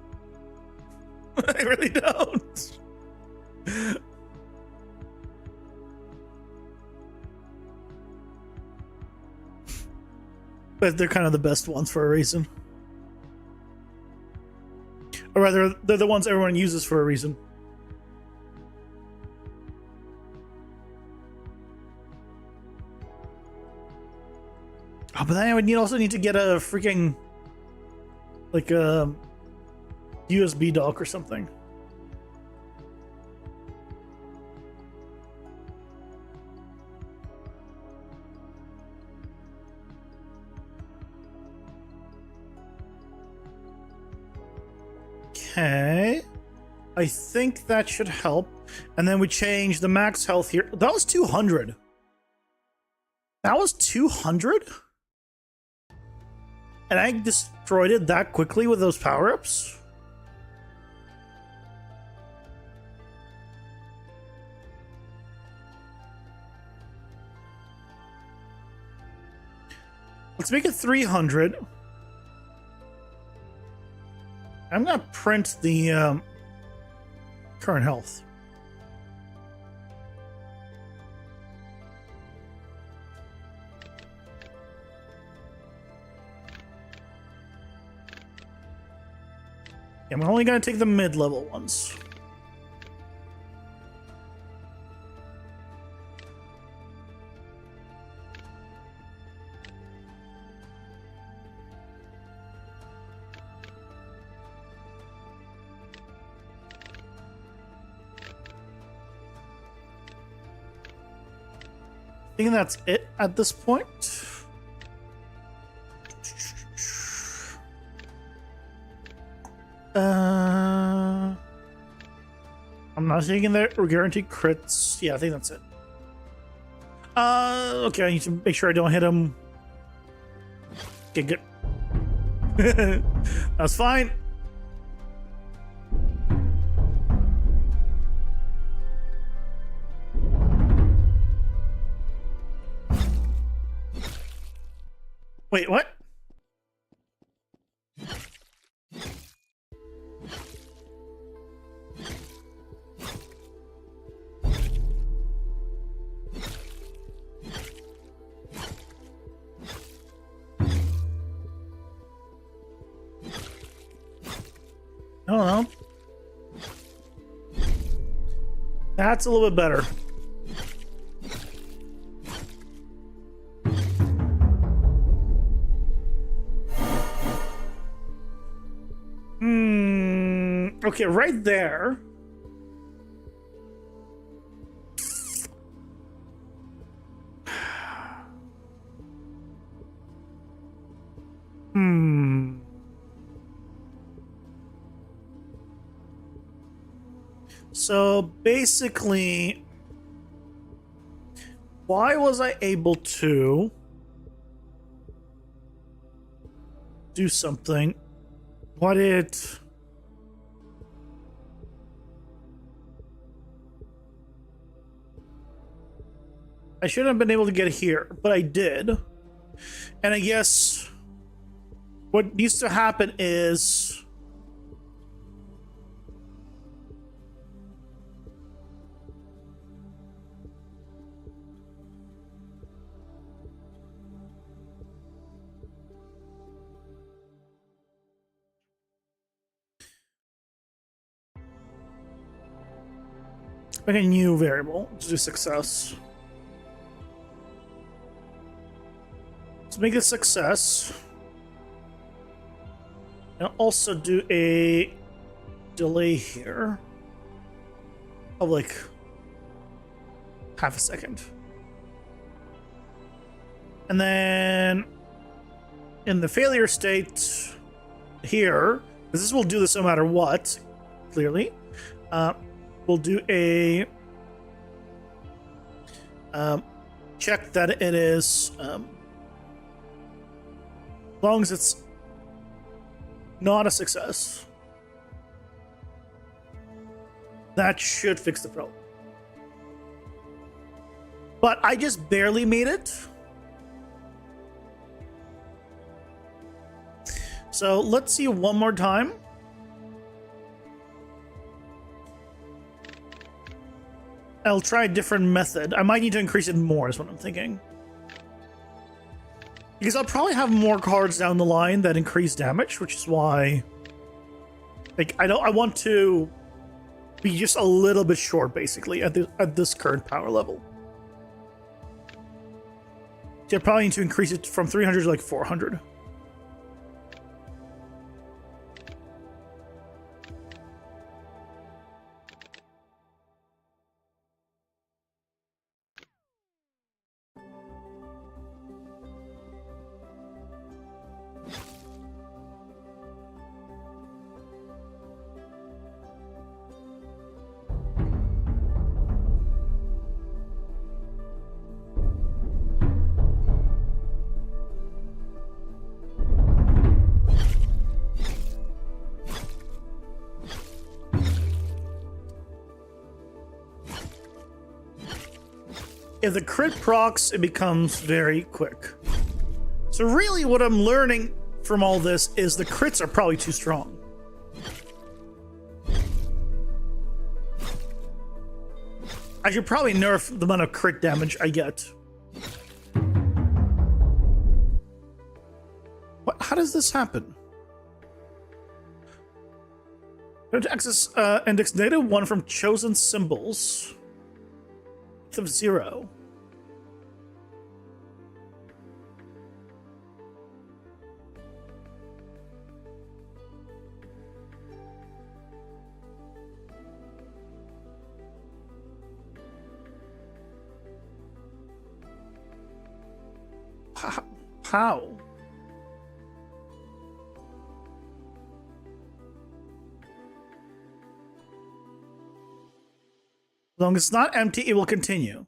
I really don't. But they're kind of the best ones for a reason. Or rather, they're the ones everyone uses for a reason. Oh, but then I would also need to get a freaking, like a USB dock or something. Okay, I think that should help. And then we change the max health here. That was 200. That was 200? And I destroyed it that quickly with those power-ups? Let's make it 300. I'm gonna print the current health. I'm only gonna take the mid-level ones. I think that's it at this point. I'm not taking that. We're guaranteed crits. Yeah, I think that's it. Okay, I need to make sure I don't hit him. Okay, good. That's fine. Wait, what? I don't know. That's a little bit better. Okay, right there. So basically, why was I able to do something? What it... I shouldn't have been able to get here, but I did. And I guess what needs to happen is... make a new variable to do success. Let's make it success. And also do a delay here of like half a second. And then in the failure state here, because this will do this no matter what, clearly, we'll do a check that it is, as long as it's not a success, that should fix the problem. But I just barely made it. So let's see one more time. I'll try a different method. I might need to increase it more is what I'm thinking. Because I'll probably have more cards down the line that increase damage, which is why, like, I want to be just a little bit short, basically, at this current power level. So I probably need to increase it from 300 to like 400. If the crit procs, it becomes very quick. So So really what I'm learning from all this is the crits are probably too strong. I should probably nerf the amount of crit damage I get. What? How does this happen? To access index -1 from chosen symbols. Of 0. How? As long as it's not empty, it will continue.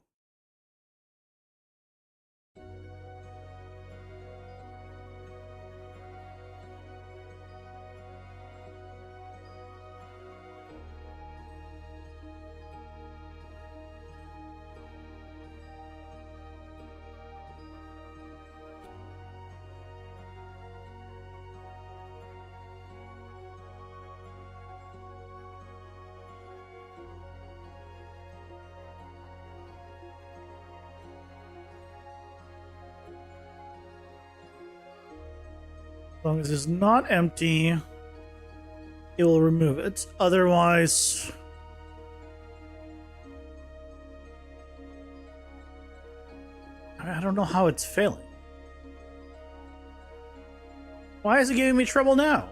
As long as it's not empty, it will remove it. Otherwise, I don't know how it's failing. Why is it giving me trouble now?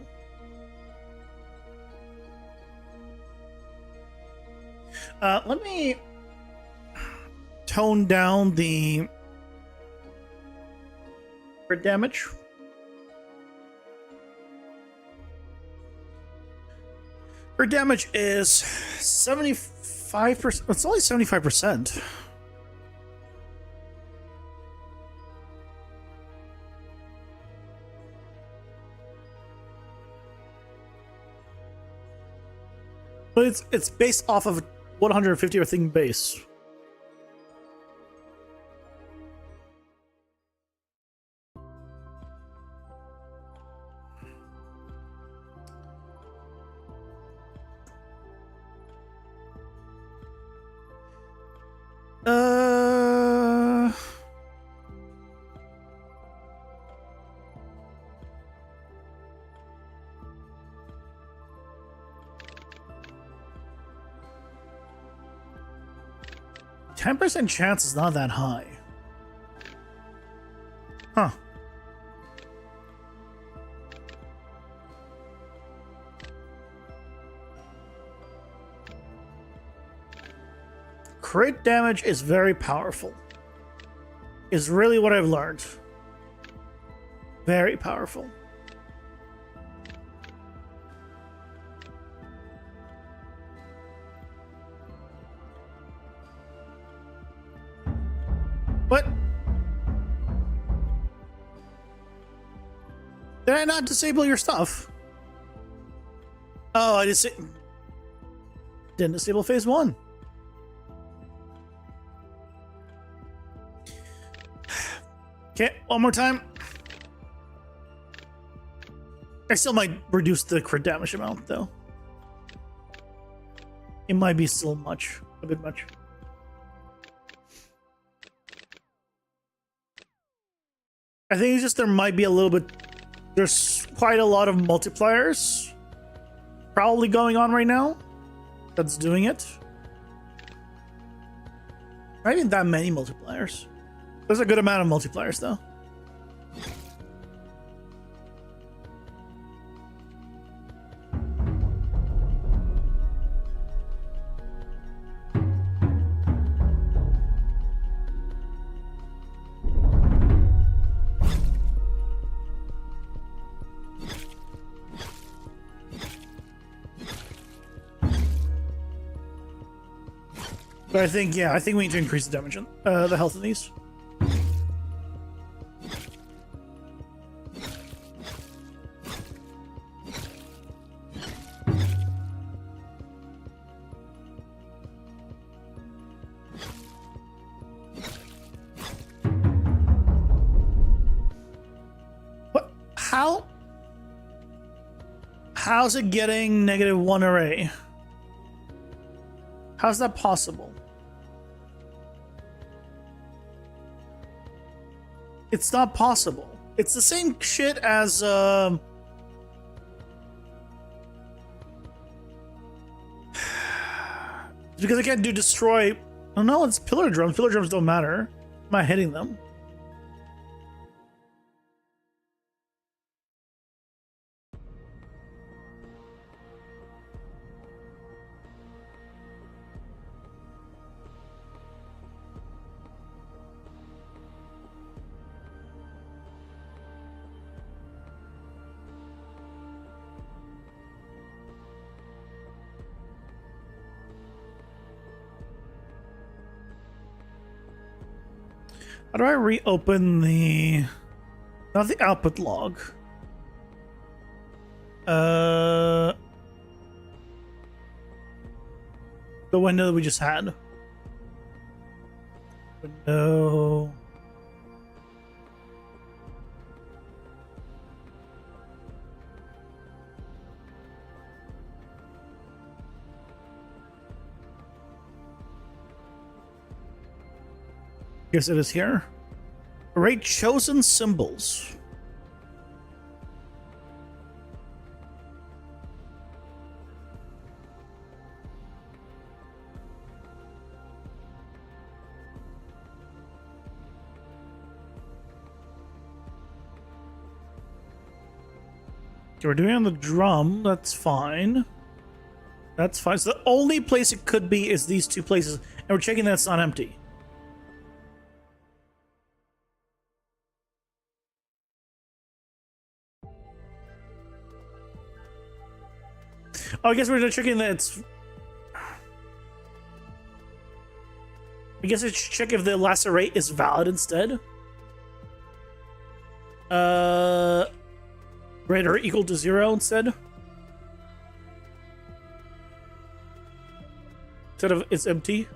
Let me tone down the crit damage. Her damage is 75%. It's only 75%. But it's based off of 150 or thing base. Uh 10% chance is not that high. Huh. Crit damage is very powerful. Is really what I've learned. Very powerful. What? Did I not disable your stuff? Oh, I just didn't disable phase 1. Okay, one more time. I still might reduce the crit damage amount, though. It might be still much, a bit much. I think it's just there might be a little bit. There's quite a lot of multipliers probably going on right now that's doing it. Not even that many multipliers. There's a good amount of multipliers, though. But I think, yeah, I think we need to increase the damage, the health of these. How's it getting -1 array? How's that possible? It's not possible. It's the same shit as because I can't do destroy. Oh no, it's pillar drums. Pillar drums don't matter. I'm not hitting them. How do I reopen the... Not the output log. The window that we just had. Window... Guess it is here. Array chosen symbols. Okay, we're doing it on the drum. That's fine. That's fine. So the only place it could be is these two places, and we're checking that it's not empty. Oh, I guess we're checking that it's... I guess I should check if the last array is valid instead. Greater or equal to 0 instead. Instead of it's empty.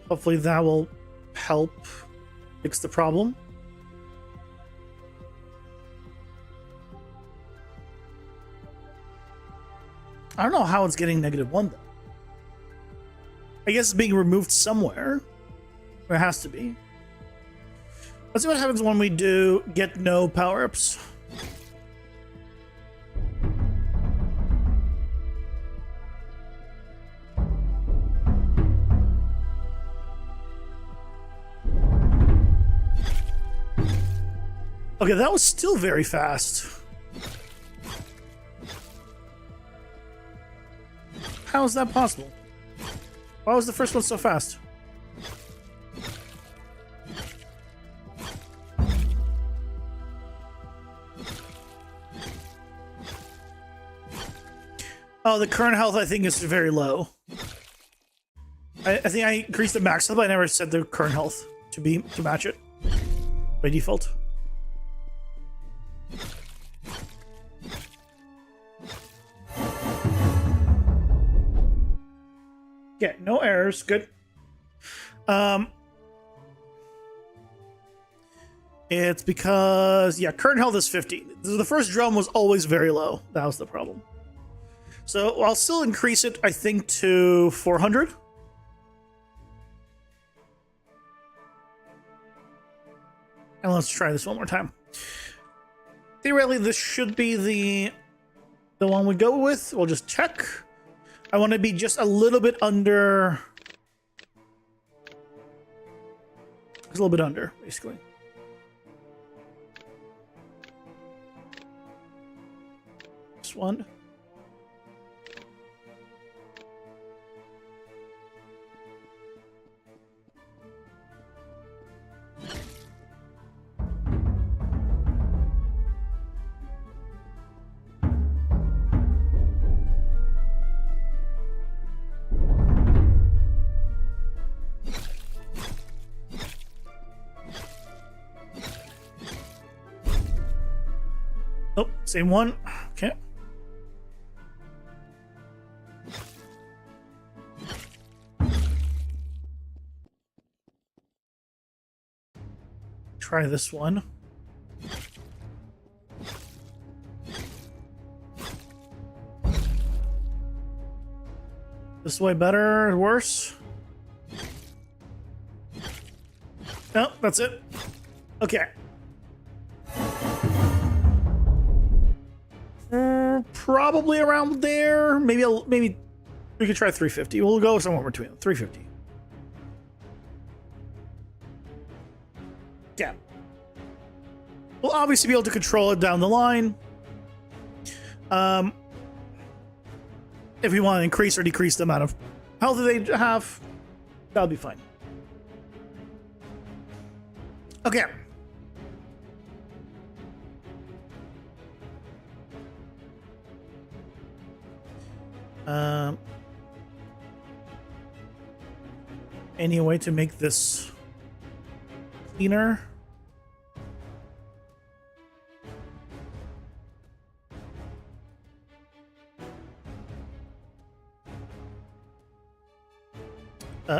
Hopefully that will help fix the problem. I don't know how it's getting -1 though. I guess it's being removed somewhere. There has to be. Let's see what happens when we do get no power-ups. Okay, that was still very fast. How is that possible? Why was the first one so fast? Oh, the current health I think is very low. I think I increased the max health, but I never set the current health to match it by default. Yeah, no errors. Good. It's because, yeah, current health is 50. The first drum was always very low. That was the problem. So I'll still increase it, I think, to 400. And let's try this one more time. Theoretically, this should be the one we go with. We'll just check. I want to be just a little bit under. Just a little bit under, basically. This one. Oh, same one. Okay. Try this one. This way better or worse? No, that's it. Okay. Probably around there. Maybe we could try 350. We'll go somewhere between 350. Yeah. We'll obviously be able to control it down the line. If we want to increase or decrease the amount of health that they have, that'll be fine. Okay. Any way to make this cleaner?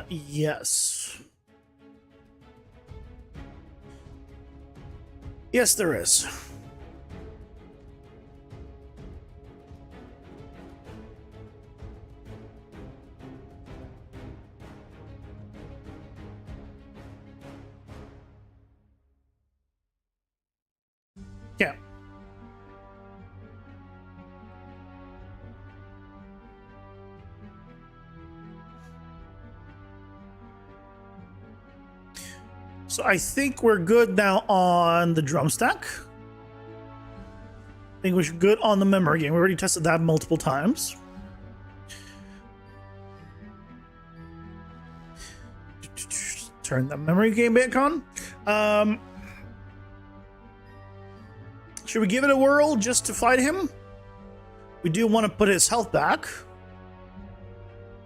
Yes. Yes, there is. Yeah. So I think we're good now on the drum stack. I think we're good on the memory game. We already tested that multiple times. Turn the memory game back on. Should we give it a whirl just to fight him? We do want to put his health back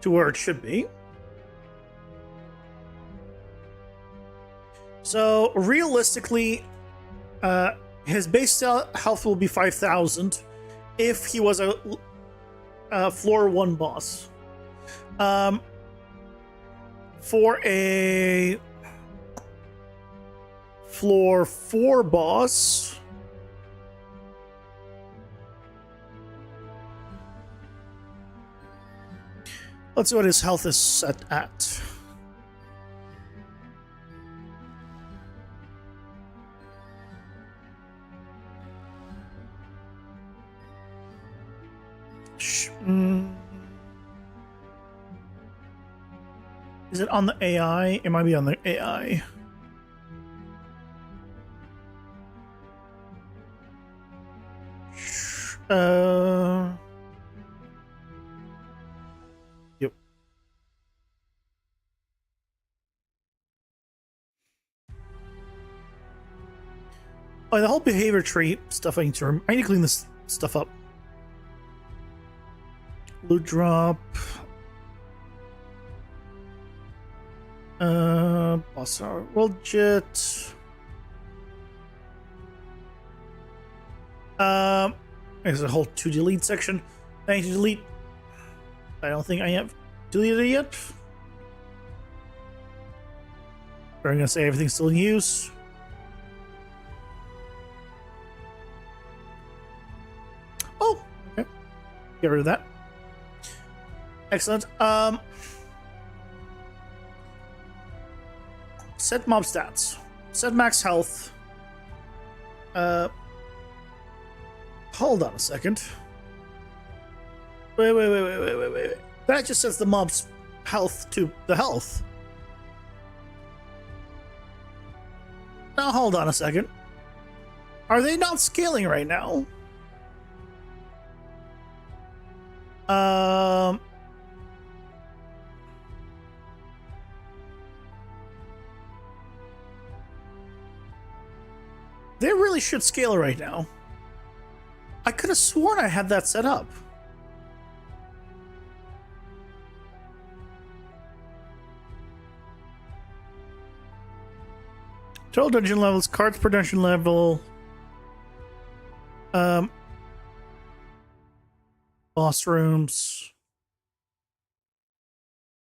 to where it should be. So realistically, his base health will be 5,000 if he was a floor 1 boss. For a floor 4 boss, let's see what his health is set at. Is it on the AI? It might be on the AI. Yep. Oh, the whole behavior tree stuff. I need to clean this stuff up. Loot drop. Boss hour. World jet. There's a whole to delete section. I need to delete. I don't think I have deleted it yet. We're gonna say everything's still in use. Oh, okay. Get rid of that. Excellent. Set mob stats. Set max health. Hold on a second. Wait. That just sets the mob's health to the health. Now hold on a second. Are they not scaling right now? They really should scale right now. I could have sworn I had that set up. Total dungeon levels, cards per dungeon level. Um, boss rooms.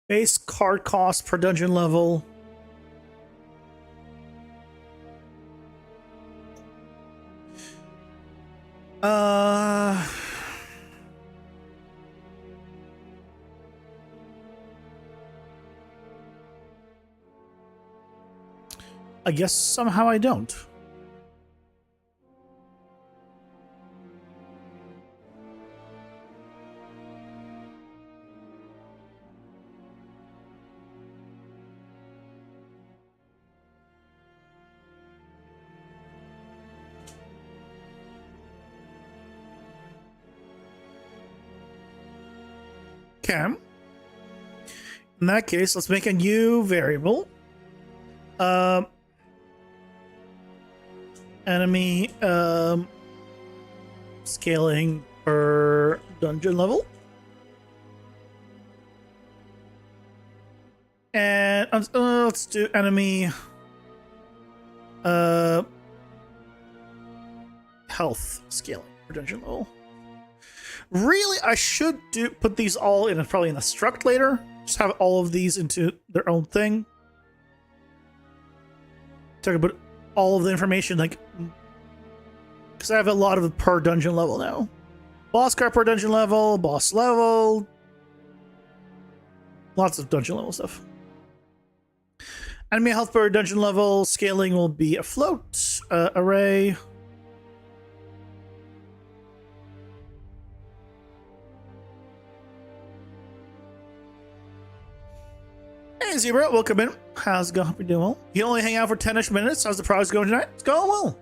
Base card cost per dungeon level. I guess somehow I don't. Okay. In that case, let's make a new variable. Enemy scaling per dungeon level. And let's do enemy health scaling per dungeon level. Really, I should put these all in probably in the struct later. Just have all of these into their own thing. Talk about all of the information, like, because I have a lot of per dungeon level now. Boss card per dungeon level, boss level, lots of dungeon level stuff. Enemy health per dungeon level scaling will be a float array. Hey Zebra, welcome in. How's it going? Hope you're doing well. You only hang out for 10-ish minutes. How's the progress going tonight? It's going well.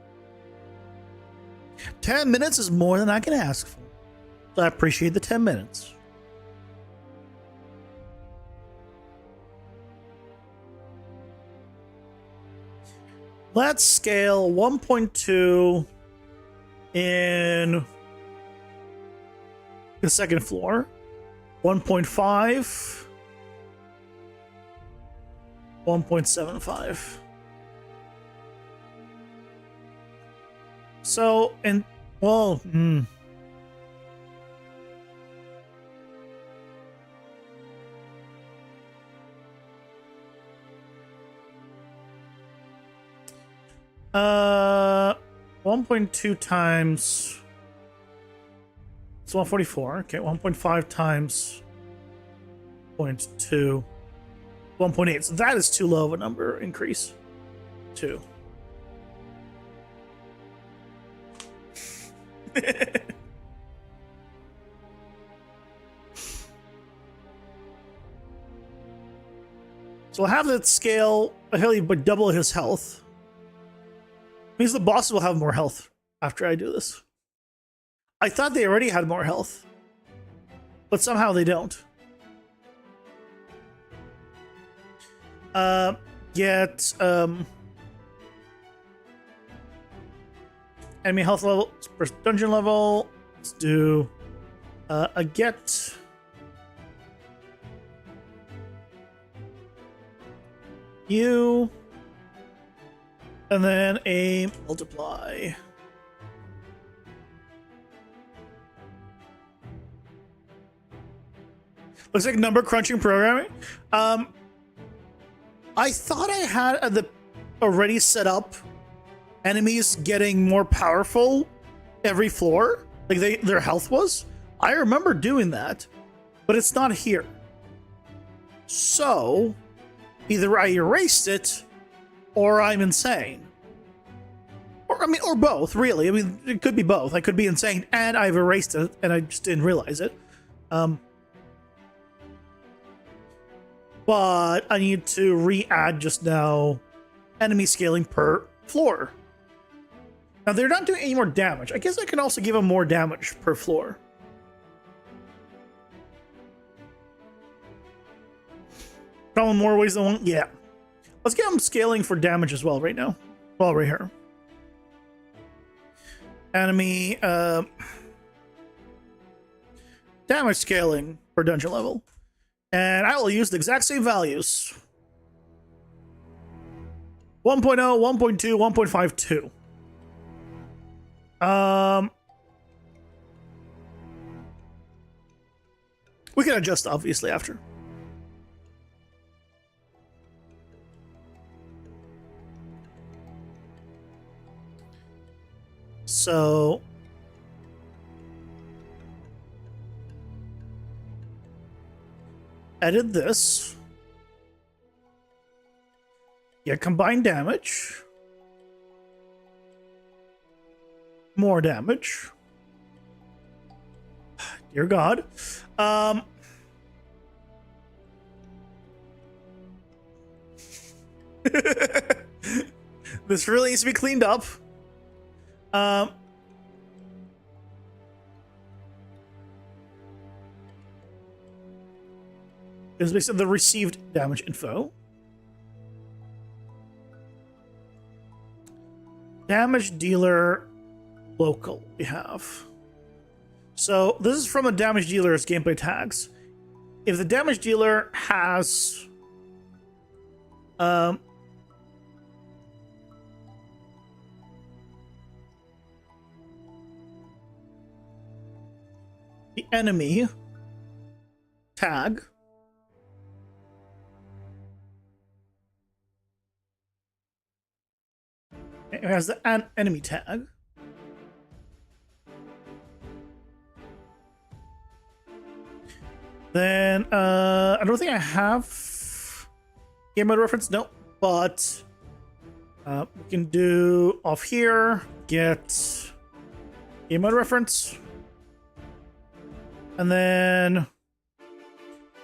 10 minutes is more than I can ask for. So I appreciate the 10 minutes. Let's scale 1.2 in the second floor. 1.5. 1.75. So, and well, uh, 1.2 times. It's 144. Okay, 1.5 times 0.2. 1.8. So that is too low of a number increase. 2. So I'll have that scale but double his health. Means the bosses will have more health after I do this. I thought they already had more health, but somehow they don't. Get enemy health level per dungeon level. Let's do a get you, and then a multiply. Looks like number crunching programming. I thought I had already set up enemies getting more powerful every floor, like their health was. I remember doing that, but it's not here. So either I erased it or I'm insane. Or both, really. I mean, it could be both. I could be insane and I've erased it and I just didn't realize it. But I need to re-add just now enemy scaling per floor. Now they're not doing any more damage. I guess I can also give them more damage per floor. Probably more ways than one. Yeah. Let's get them scaling for damage as well right now. Well, right here. Enemy damage scaling per dungeon level. And I will use the exact same values. 1.0, 1.2, 1.52. can adjust obviously after. So edit this. Get combined damage. More damage. Dear God. This really needs to be cleaned up. Is based on the received damage info. Damage dealer local we have. So this is from a damage dealer's gameplay tags. If the damage dealer has the enemy tag, it has the enemy tag. Then I don't think I have game mode reference. Nope, but we can do off here, get game mode reference, and then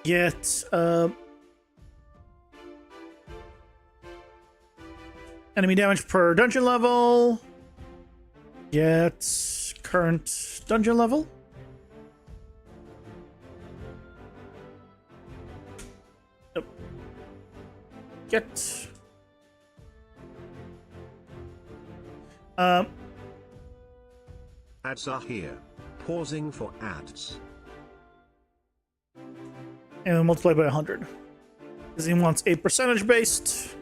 get enemy damage per dungeon level, get current dungeon level. Get Ads are here. Pausing for ads. And then multiply by 100. Because he wants a percentage based.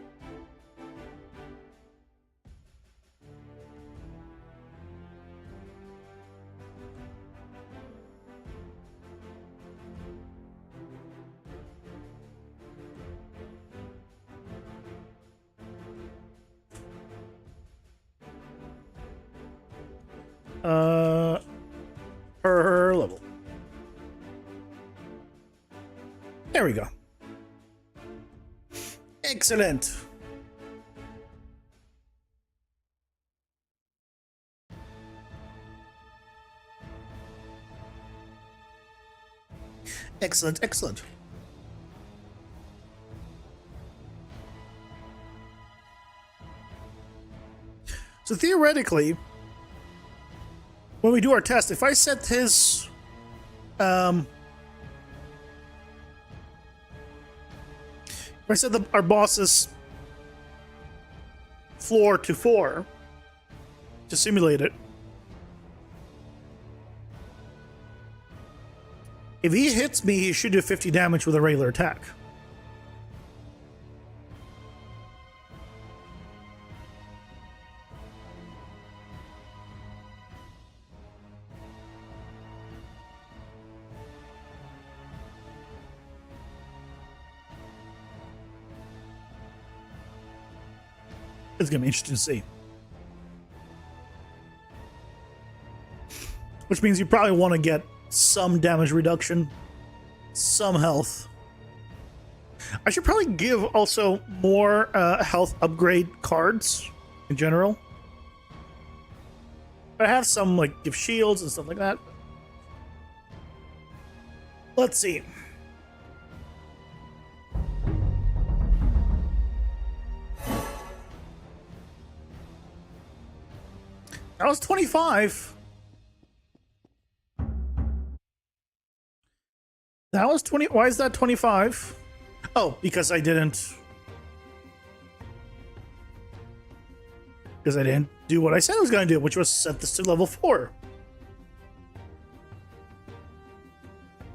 Per level. There we go. Excellent. Excellent, excellent. So theoretically, when we do our test, if I set his if I set our boss's floor to 4 to simulate it, if he hits me, he should do 50 damage with a regular attack. It's gonna be interesting to see. Which means you probably want to get some damage reduction, some health. I should probably give also more health upgrade cards in general. I have some like give shields and stuff like that. Let's see. That was 25. That was 20. Why is that 25? Oh, because I didn't. Because I didn't do what I said I was going to do, which was set this to level 4.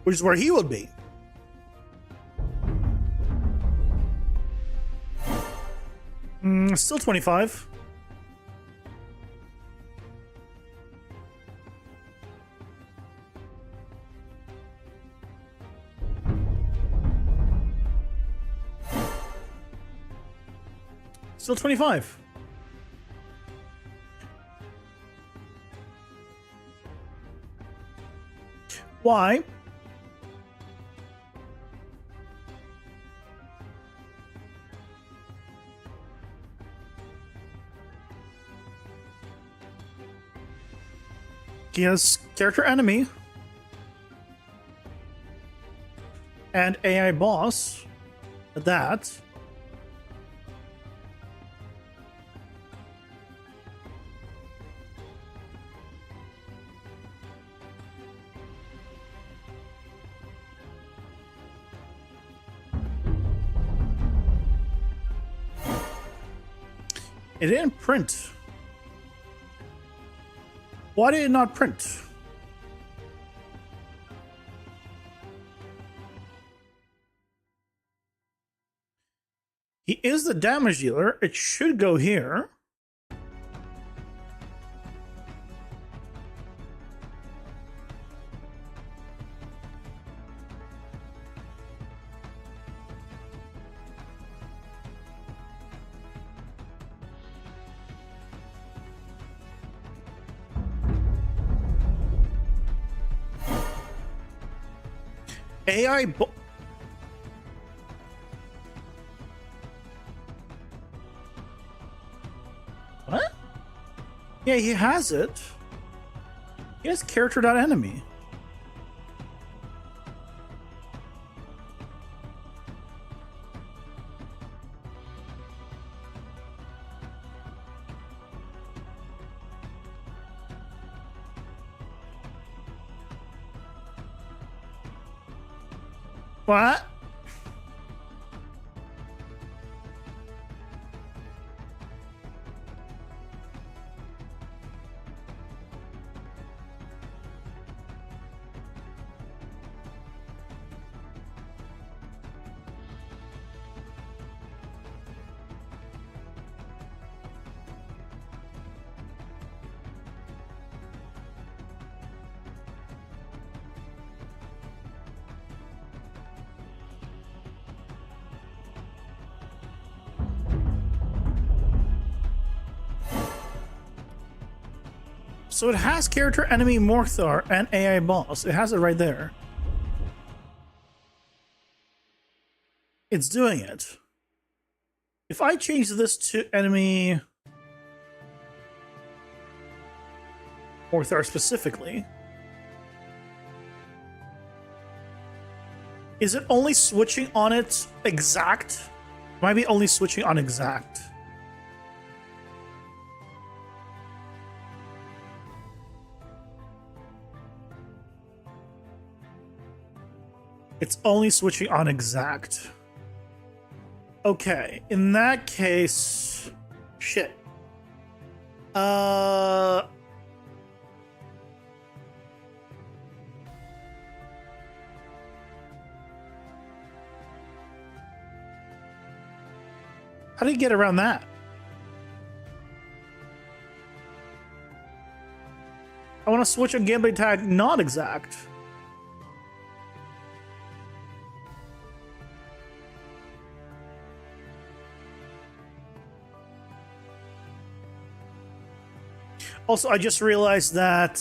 Which is where he would be. Still 25. Still 25. Why? He has character enemy and AI boss. That. It didn't print. Why did it not print? He is the damage dealer. It should go here. AI What? Yeah, he has it. He has character.enemy. What? So it has character enemy Morthar and AI boss. It has it right there. It's doing it. If I change this to enemy Morthar specifically, is it only switching on its exact? Might be only switching on exact. It's only switching on exact. Okay, in that case, shit. How do you get around that? I want to switch a gameplay tag not exact. Also, I just realized that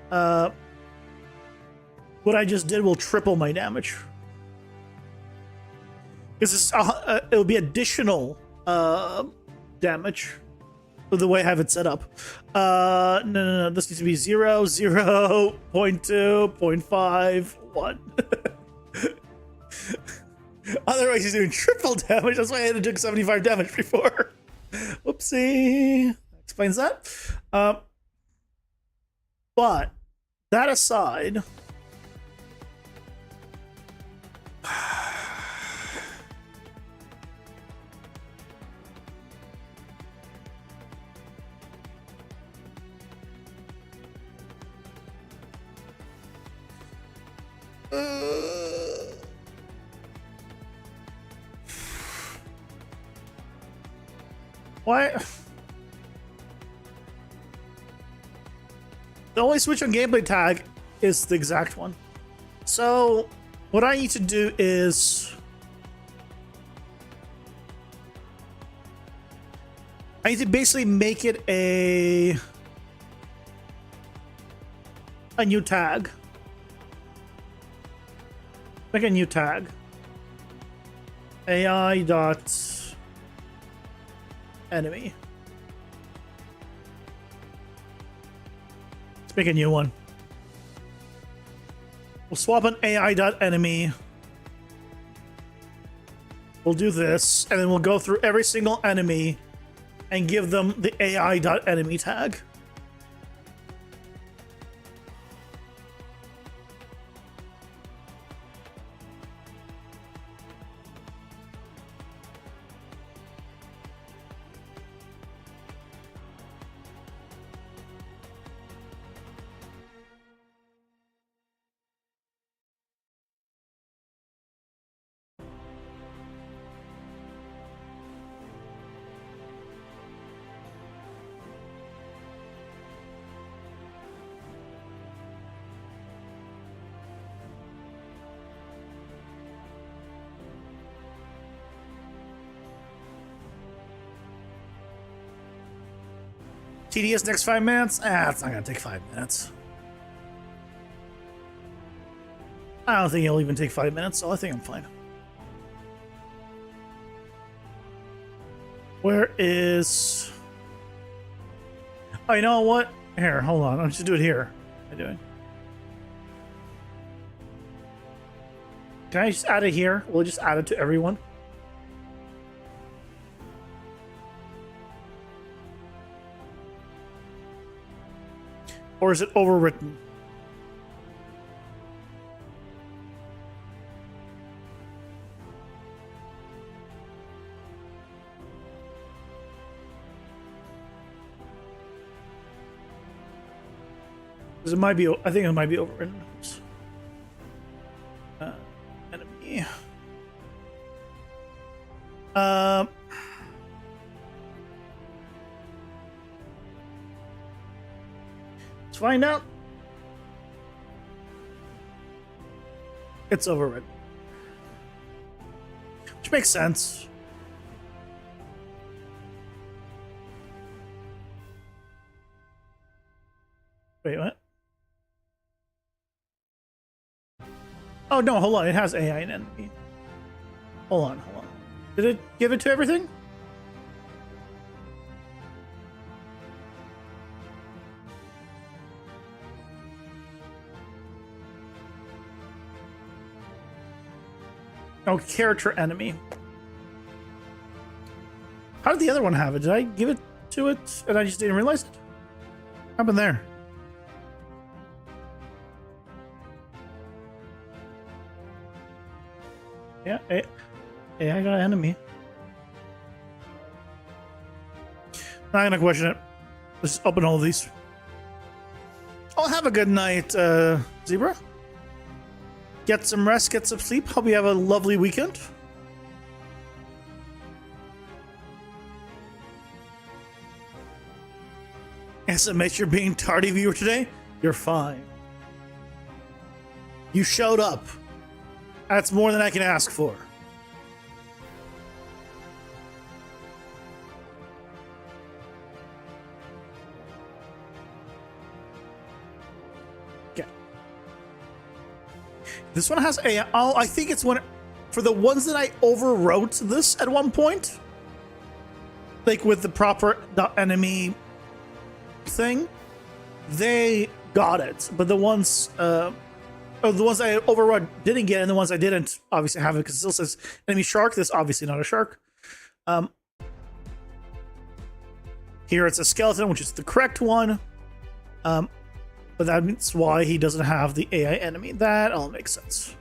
what I just did will triple my damage. Because it'll be additional damage with the way I have it set up. No. This needs to be 0, 0, 0.2, 0.5, 1. Otherwise, he's doing triple damage. That's why I had to do 75 damage before. Whoopsie. Explains that. But that aside, why? The only switch on gameplay tag is the exact one. So what I need to do is I need to basically make it a new tag. Make a new tag. AI dot enemy. Let's make a new one. We'll swap an AI dot enemy. We'll do this, and then we'll go through every single enemy and give them the AI dot enemy tag. TDS next 5 minutes? It's not gonna take 5 minutes. I don't think it'll even take 5 minutes, so I think I'm fine. Where is... Oh, you know what? Here, hold on. I'll just do it here. What am I doing? Can I just add it here? We'll just add it to everyone. Or is it overwritten? Because it might be, I think it might be overwritten. Enemy. Let's find out. It's overwritten. Which makes sense. Wait, what? Oh, no, hold on. It has AI and enemy. Hold on. Did it give it to everything? Oh, character enemy. How did the other one have it? Did I give it to it and I just didn't realize it? What happened there? Yeah, I got an enemy. Not gonna question it. Let's just open all of these. Oh, have a good night, Zebra. Get some rest, get some sleep. Hope you have a lovely weekend. SMS, you're being tardy, viewer, today? You're fine. You showed up. That's more than I can ask for. Okay. This one has a... Oh, I think it's one... For the ones that I overwrote this at one point, like with the proper enemy thing, they got it. But the ones... Oh, the ones I overrode didn't get, and the ones I didn't obviously have it because it still says enemy shark. This is obviously not a shark. Here it's a skeleton, which is the correct one. But that's why he doesn't have the AI enemy. That all makes sense.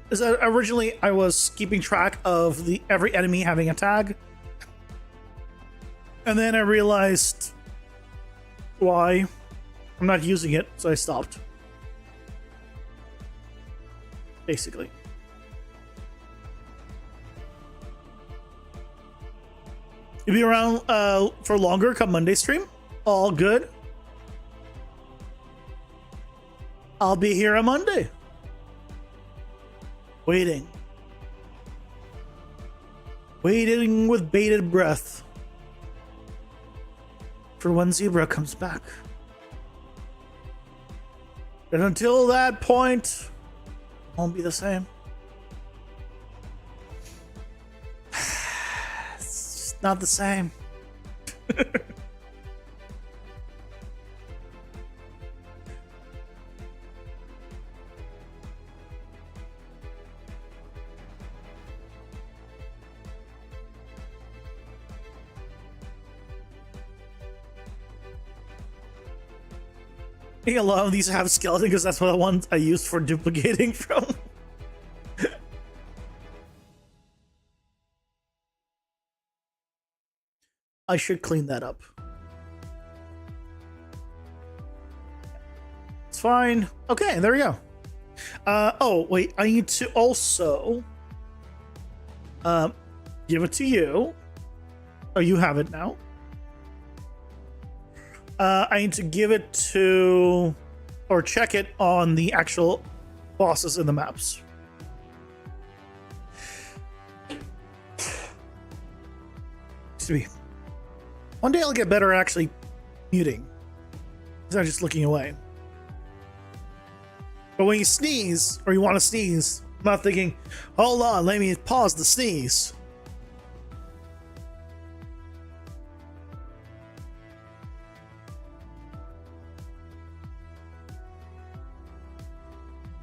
Is that originally I was keeping track of every enemy having a tag, and then I realized why. I'm not using it, so I stopped. Basically. You'll be around for longer come Monday stream. All good. I'll be here on Monday. Waiting. Waiting with bated breath for when Zebra comes back. And until that point, it won't be the same. It's just not the same. I think a lot of these have skeleton because that's what the ones I used for duplicating from. I should clean that up. It's fine. Okay, there we go. Oh, wait, I need to also give it to you. Oh, you have it now. I need to give it to, or check it on the actual bosses in the maps. Excuse me. One day I'll get better at actually muting. Instead of just looking away. But when you sneeze, or you want to sneeze, I'm not thinking, hold on, let me pause the sneeze.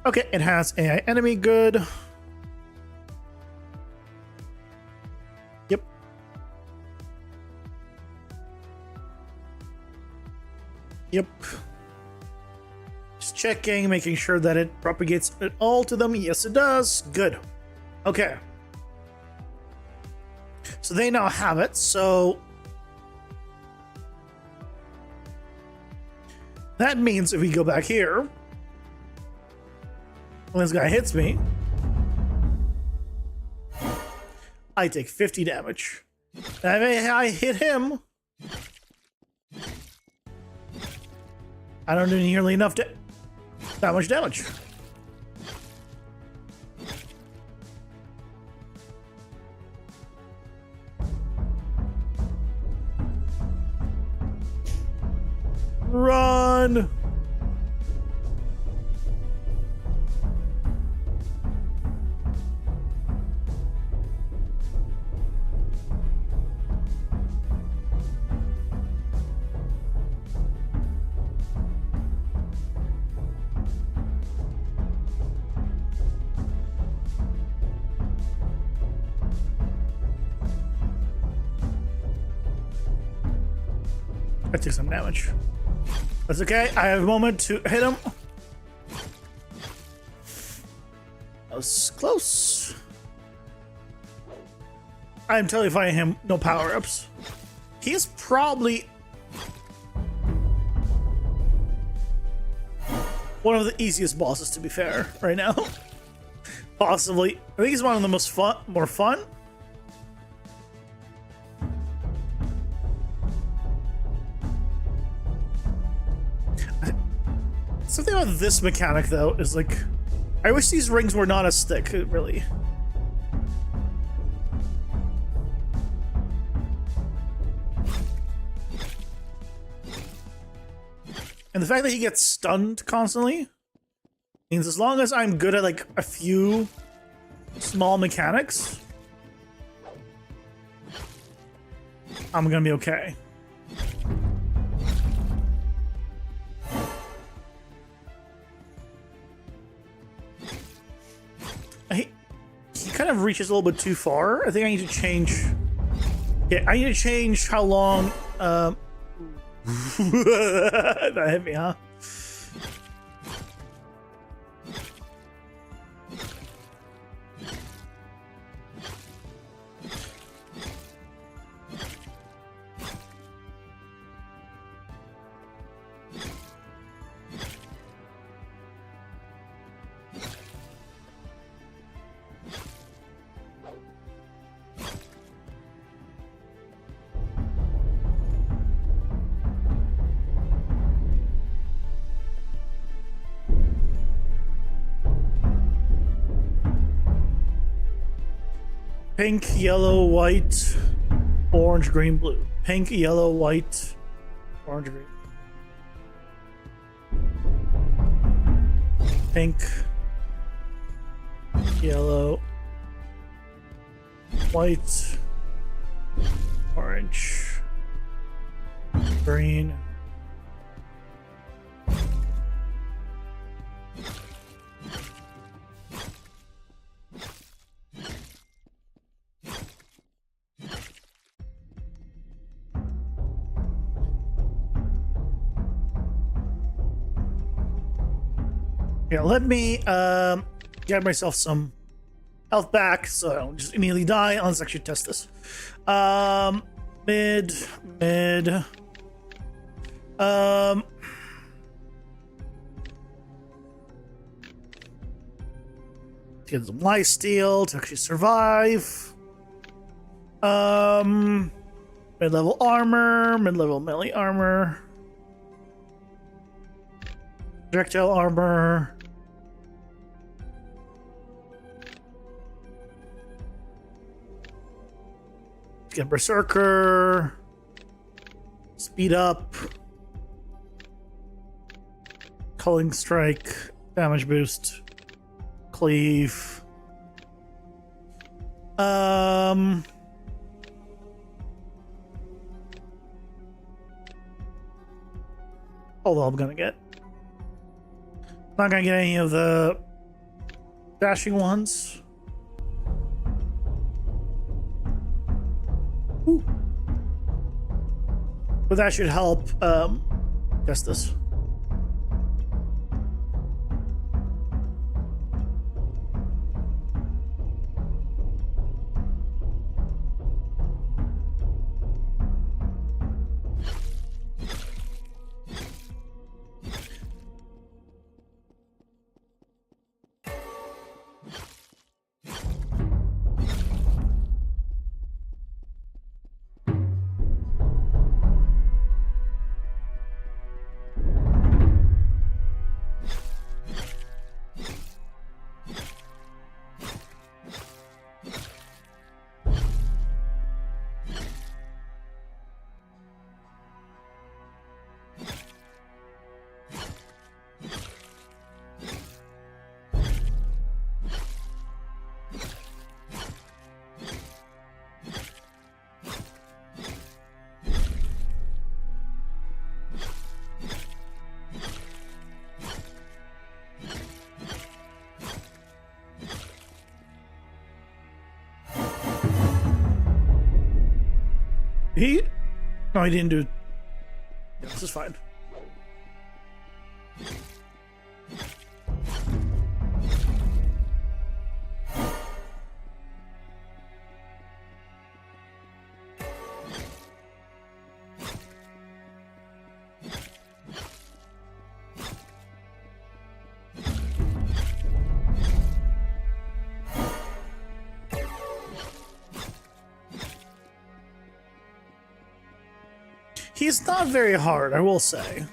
Okay, it has AI enemy, good. Yep. Yep. Just checking, making sure that it propagates it all to them. Yes, it does. Good. Okay. So they now have it, so that means if we go back here, when this guy hits me, I take 50 damage. And if I hit him, I don't do nearly enough that much damage. Run! I took some damage. That's okay. I have a moment to hit him. That was close. I'm totally finding him no power-ups. He's probably one of the easiest bosses, to be fair, right now. Possibly. I think he's one of the most more fun. Something about this mechanic, though, is like, I wish these rings were not a stick, really. And the fact that he gets stunned constantly means as long as I'm good at like a few small mechanics, I'm gonna be okay. He kind of reaches a little bit too far. I think I need to change. Yeah, I need to change how long. That hit me, huh? Pink, yellow, white, orange, green, blue. Pink, yellow, white, orange, green. Pink, yellow, white, orange, green. Yeah, let me get myself some health back so I don't just immediately die. Let's actually test this. Mid. Get some lifesteal to actually survive. Mid-level armor, mid-level melee armor. Projectile armor. Get Berserker. Speed up. Culling Strike. Damage boost. Cleave. Although I'm gonna get. Not gonna get any of the dashing ones. Ooh. But that should help test this. No, he didn't do. Yeah, this is fine. He's not very hard, I will say.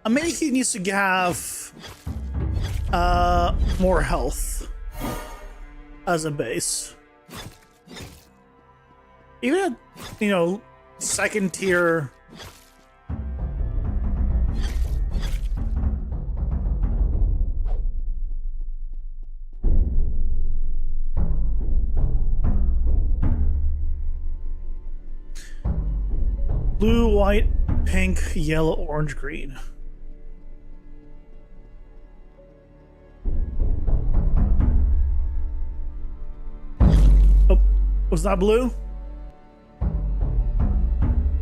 Maybe he needs to have more health as a base. Even at, second tier. Blue, white, pink, yellow, orange, green. Oh, was that blue?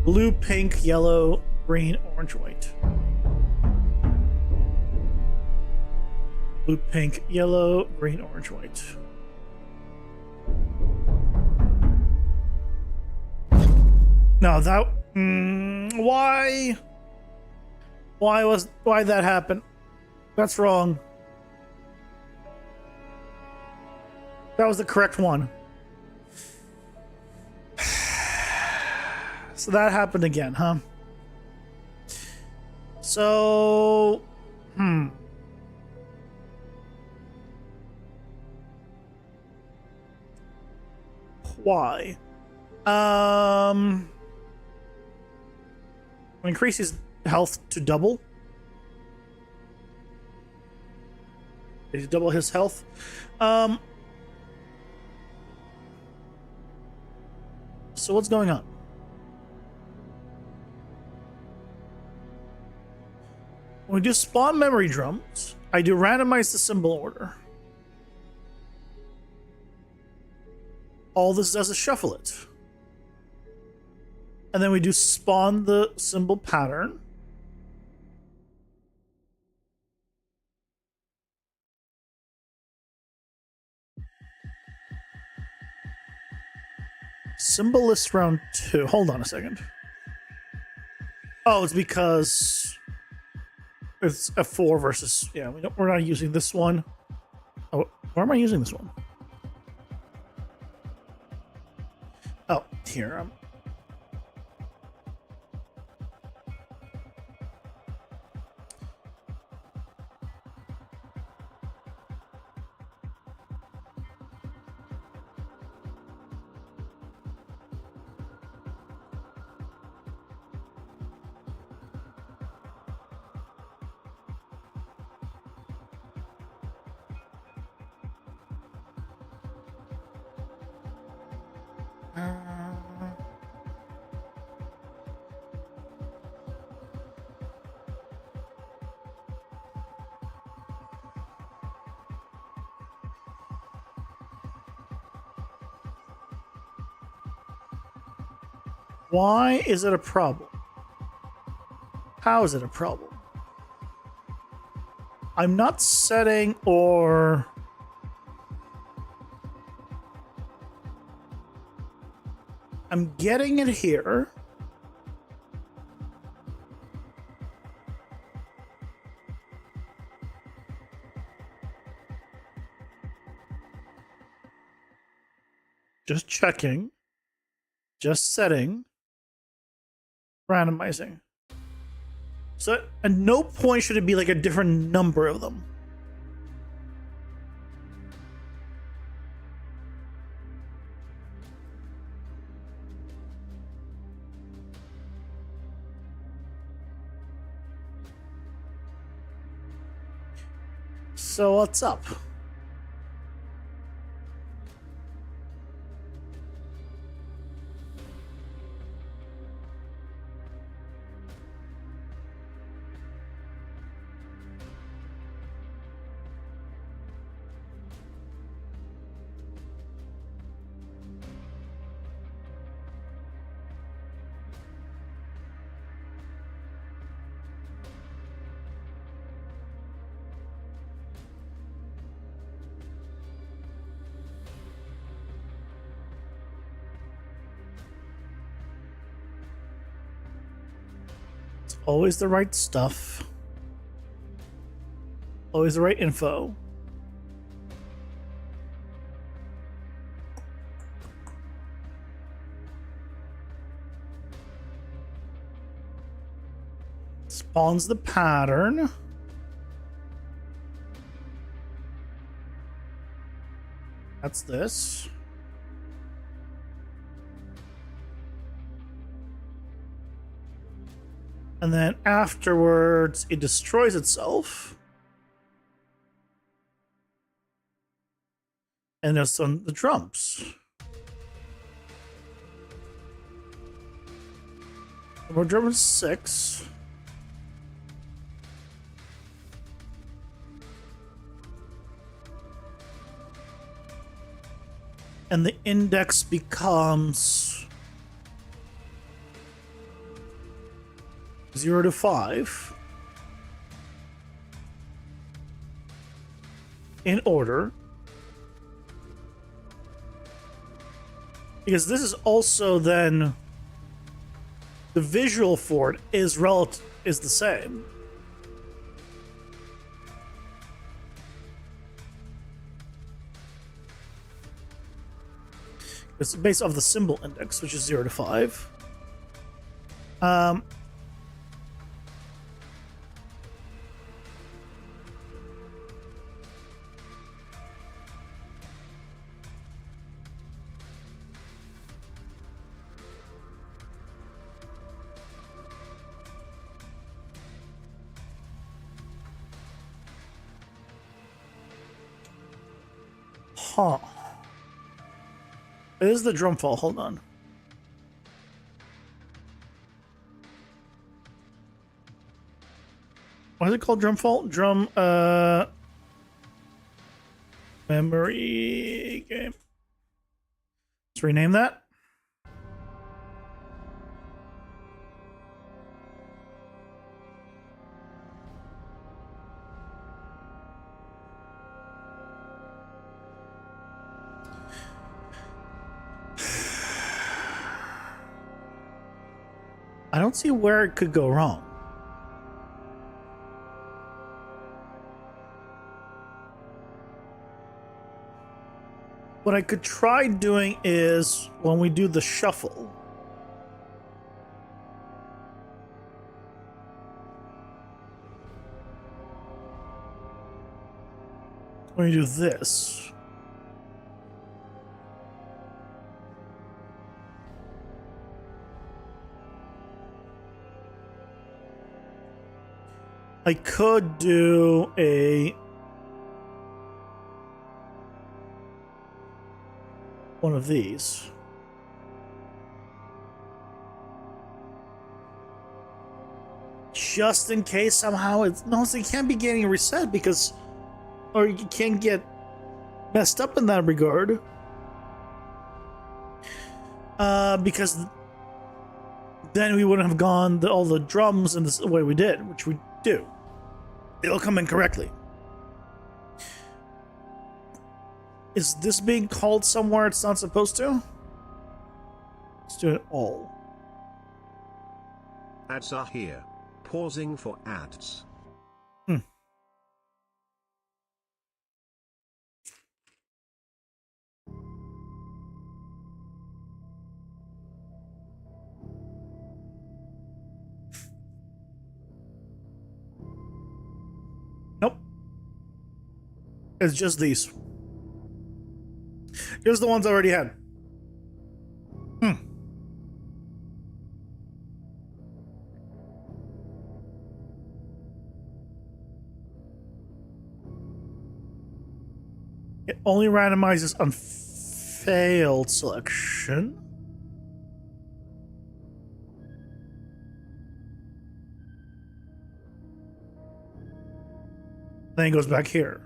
Blue, pink, yellow, green, orange, white. Blue, pink, yellow, green, orange, white. No, that. Why? Why that happened? That's wrong. That was the correct one. So that happened again, huh? So, Why? Increase his health to double. Did he double his health? So what's going on? When we do spawn memory drums, I do randomize the symbol order. All this does is shuffle it. And then we do spawn the symbol pattern. Symbol list round 2. Hold on a second. Oh, it's because it's a 4 versus... Yeah, we're not using this one. Oh, why am I using this one? Oh, here. Why is it a problem? How is it a problem? I'm not setting or... I'm getting it here. Just checking. Just setting. Randomizing. So at no point should it be like a different number of them. So what's up? Always the right stuff. Always the right info. Spawns the pattern. That's this. And then afterwards, it destroys itself. And it's on the drums. We're drumming 6. And the index becomes 0 to 5 in order, because this is also then the visual for it is the same. It's based off the symbol index, which is 0 to 5. Huh. It is the drum fall. Hold on. What is it called? Drum fall? Drum, memory game. Let's rename that. I don't see where it could go wrong. What I could try doing is when we do the shuffle, when we do this, I could do a one of these. Just in case somehow it's no, so you can't be getting reset because, or you can't get messed up in that regard. Because then we wouldn't have gone all the drums in the way we did, which we do. It'll come in correctly. Is this being called somewhere it's not supposed to? Let's do it all. Ads are here. Pausing for ads. Nope. It's just these. Here's the ones I already had. It only randomizes on failed selection. Then it goes back here.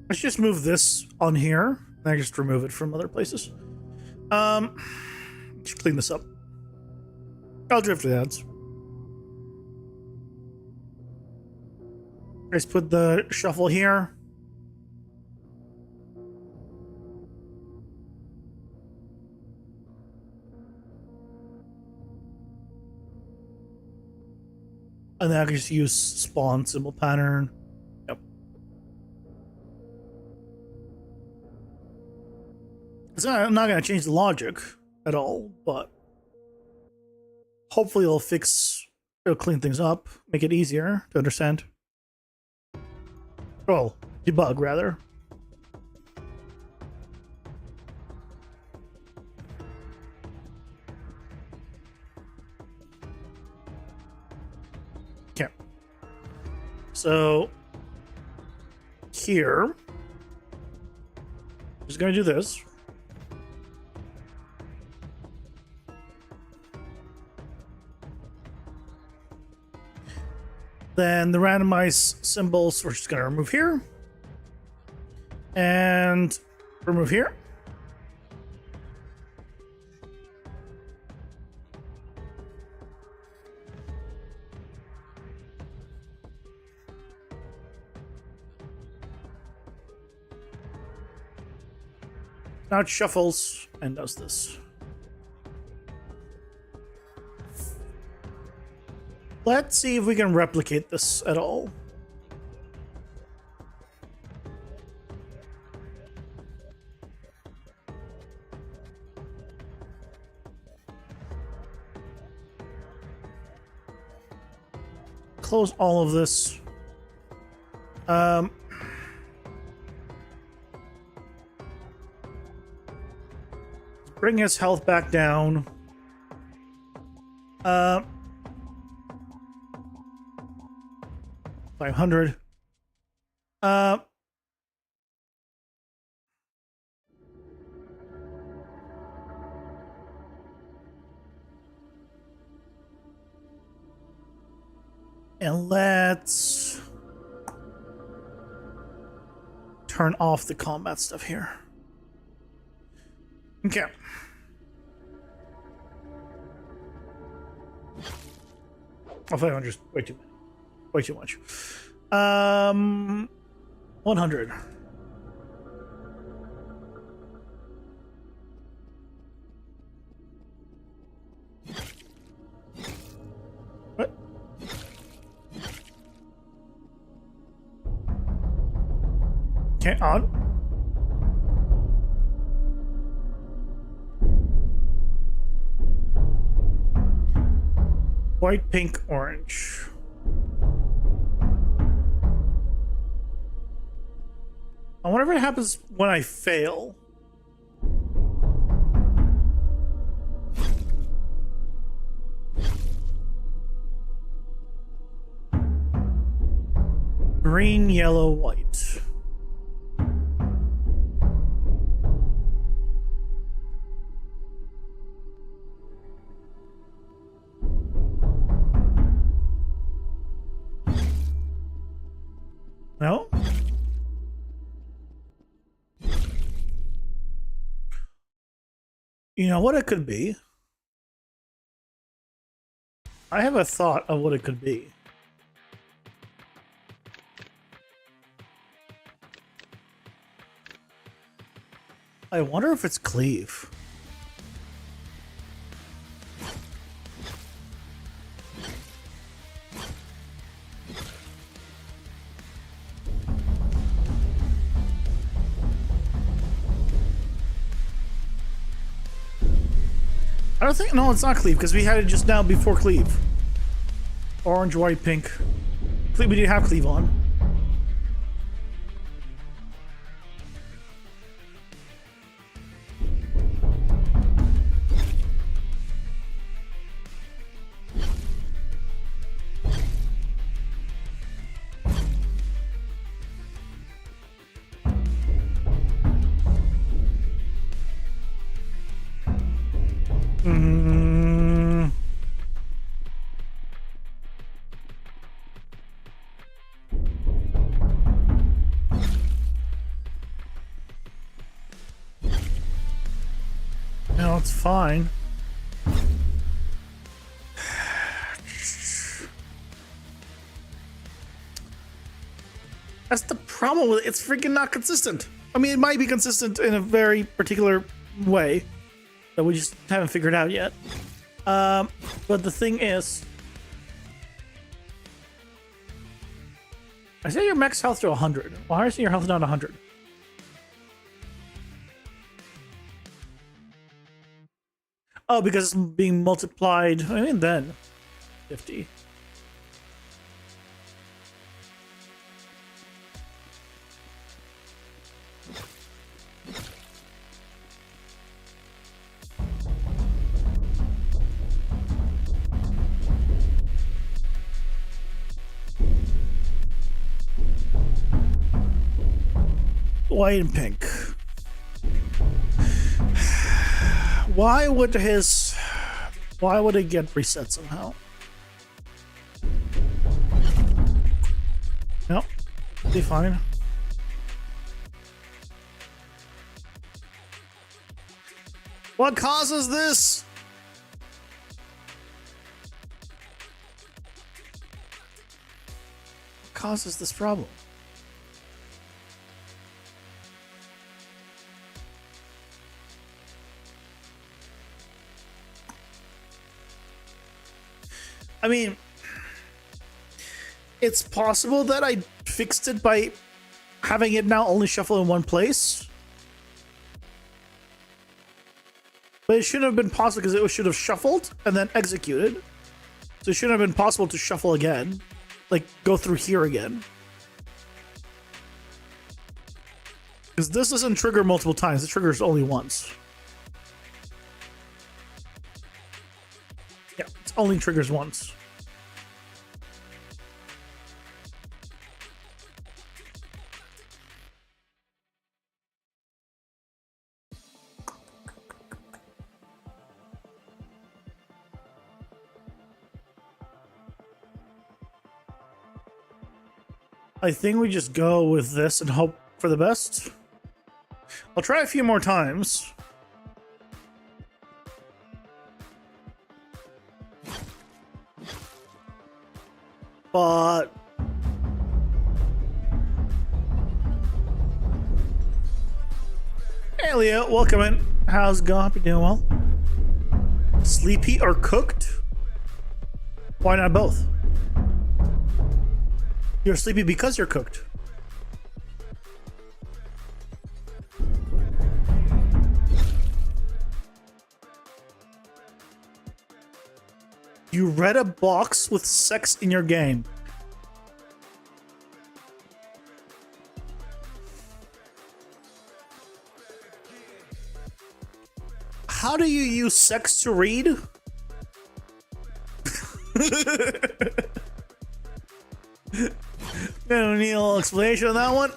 Let's just move this on here. I just remove it from other places. Just clean this up. I'll drift the ads. Let's put the shuffle here. And then I can just use spawn symbol pattern. Yep. I'm not going to change the logic at all, but hopefully it'll clean things up, make it easier to understand. Oh, debug rather. Okay. So here, I'm just going to do this. Then the randomized symbols, we're just going to remove here. And remove here. Now it shuffles and does this. Let's see if we can replicate this at all. Close all of this. Bring his health back down. Uh, 500. And let's turn off the combat stuff here. Okay. Oh, 500 is way too many. Way too much. 100. What? Okay, on. White, pink, orange. I wonder if it happens when I fail. Green, yellow, white. No? You know what it could be? I have a thought of what it could be. I wonder if it's cleave. I don't think, no, it's not cleave, because we had it just now before cleave. Orange, white, pink. We didn't have cleave on. No, it's fine. That's the problem with it. It's freaking not consistent. I mean, it might be consistent in a very particular way that we just haven't figured out yet. But the thing is, I say your max health to 100. Why are you seeing your health down to 100? Oh, because it's being multiplied. I mean, then 50. White and pink. Why would it get reset somehow? Nope. Be fine. What causes this? What causes this problem? I mean, it's possible that I fixed it by having it now only shuffle in one place. But it shouldn't have been possible because it should have shuffled and then executed. So it shouldn't have been possible to shuffle again. Like, go through here again. Because this doesn't trigger multiple times. It triggers only once. Yeah, it's only triggers once. I think we just go with this and hope for the best. I'll try a few more times. But hey Leo, welcome in. How's it going? Hope you're doing well. Sleepy or cooked? Why not both? You're sleepy because you're cooked. You read a box with sex in your game. How do you use sex to read? Don't need a little explanation on that one.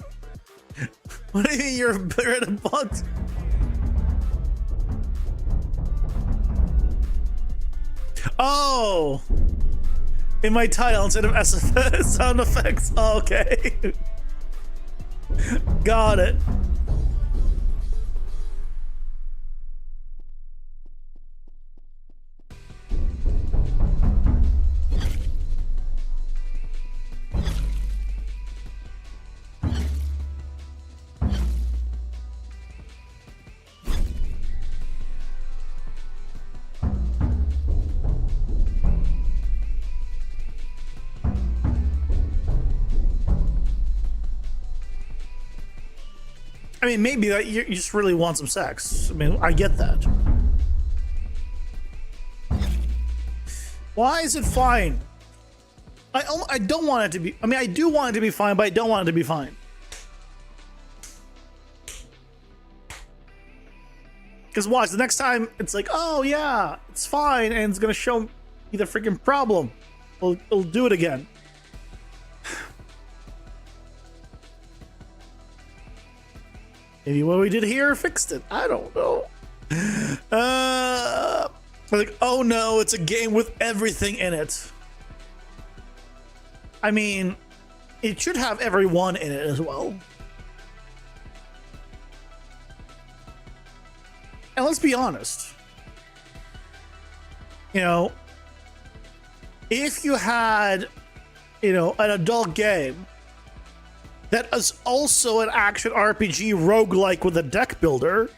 What do you mean you're read a box? Oh, in my title instead of SFX sound effects. Oh, okay, got it. I mean, maybe that you just really want some sex. I mean, I get that. Why is it fine? I don't want it to be. I mean, I do want it to be fine, but I don't want it to be fine. Because watch, the next time it's like, oh yeah, it's fine, and it's gonna show me the freaking problem. It'll do it again. Maybe what we did here fixed it. I don't know. Like, oh no, it's a game with everything in it. I mean, it should have everyone in it as well. And let's be honest. You know, if you had, you know, an adult game that is also an action RPG roguelike with a deck builder,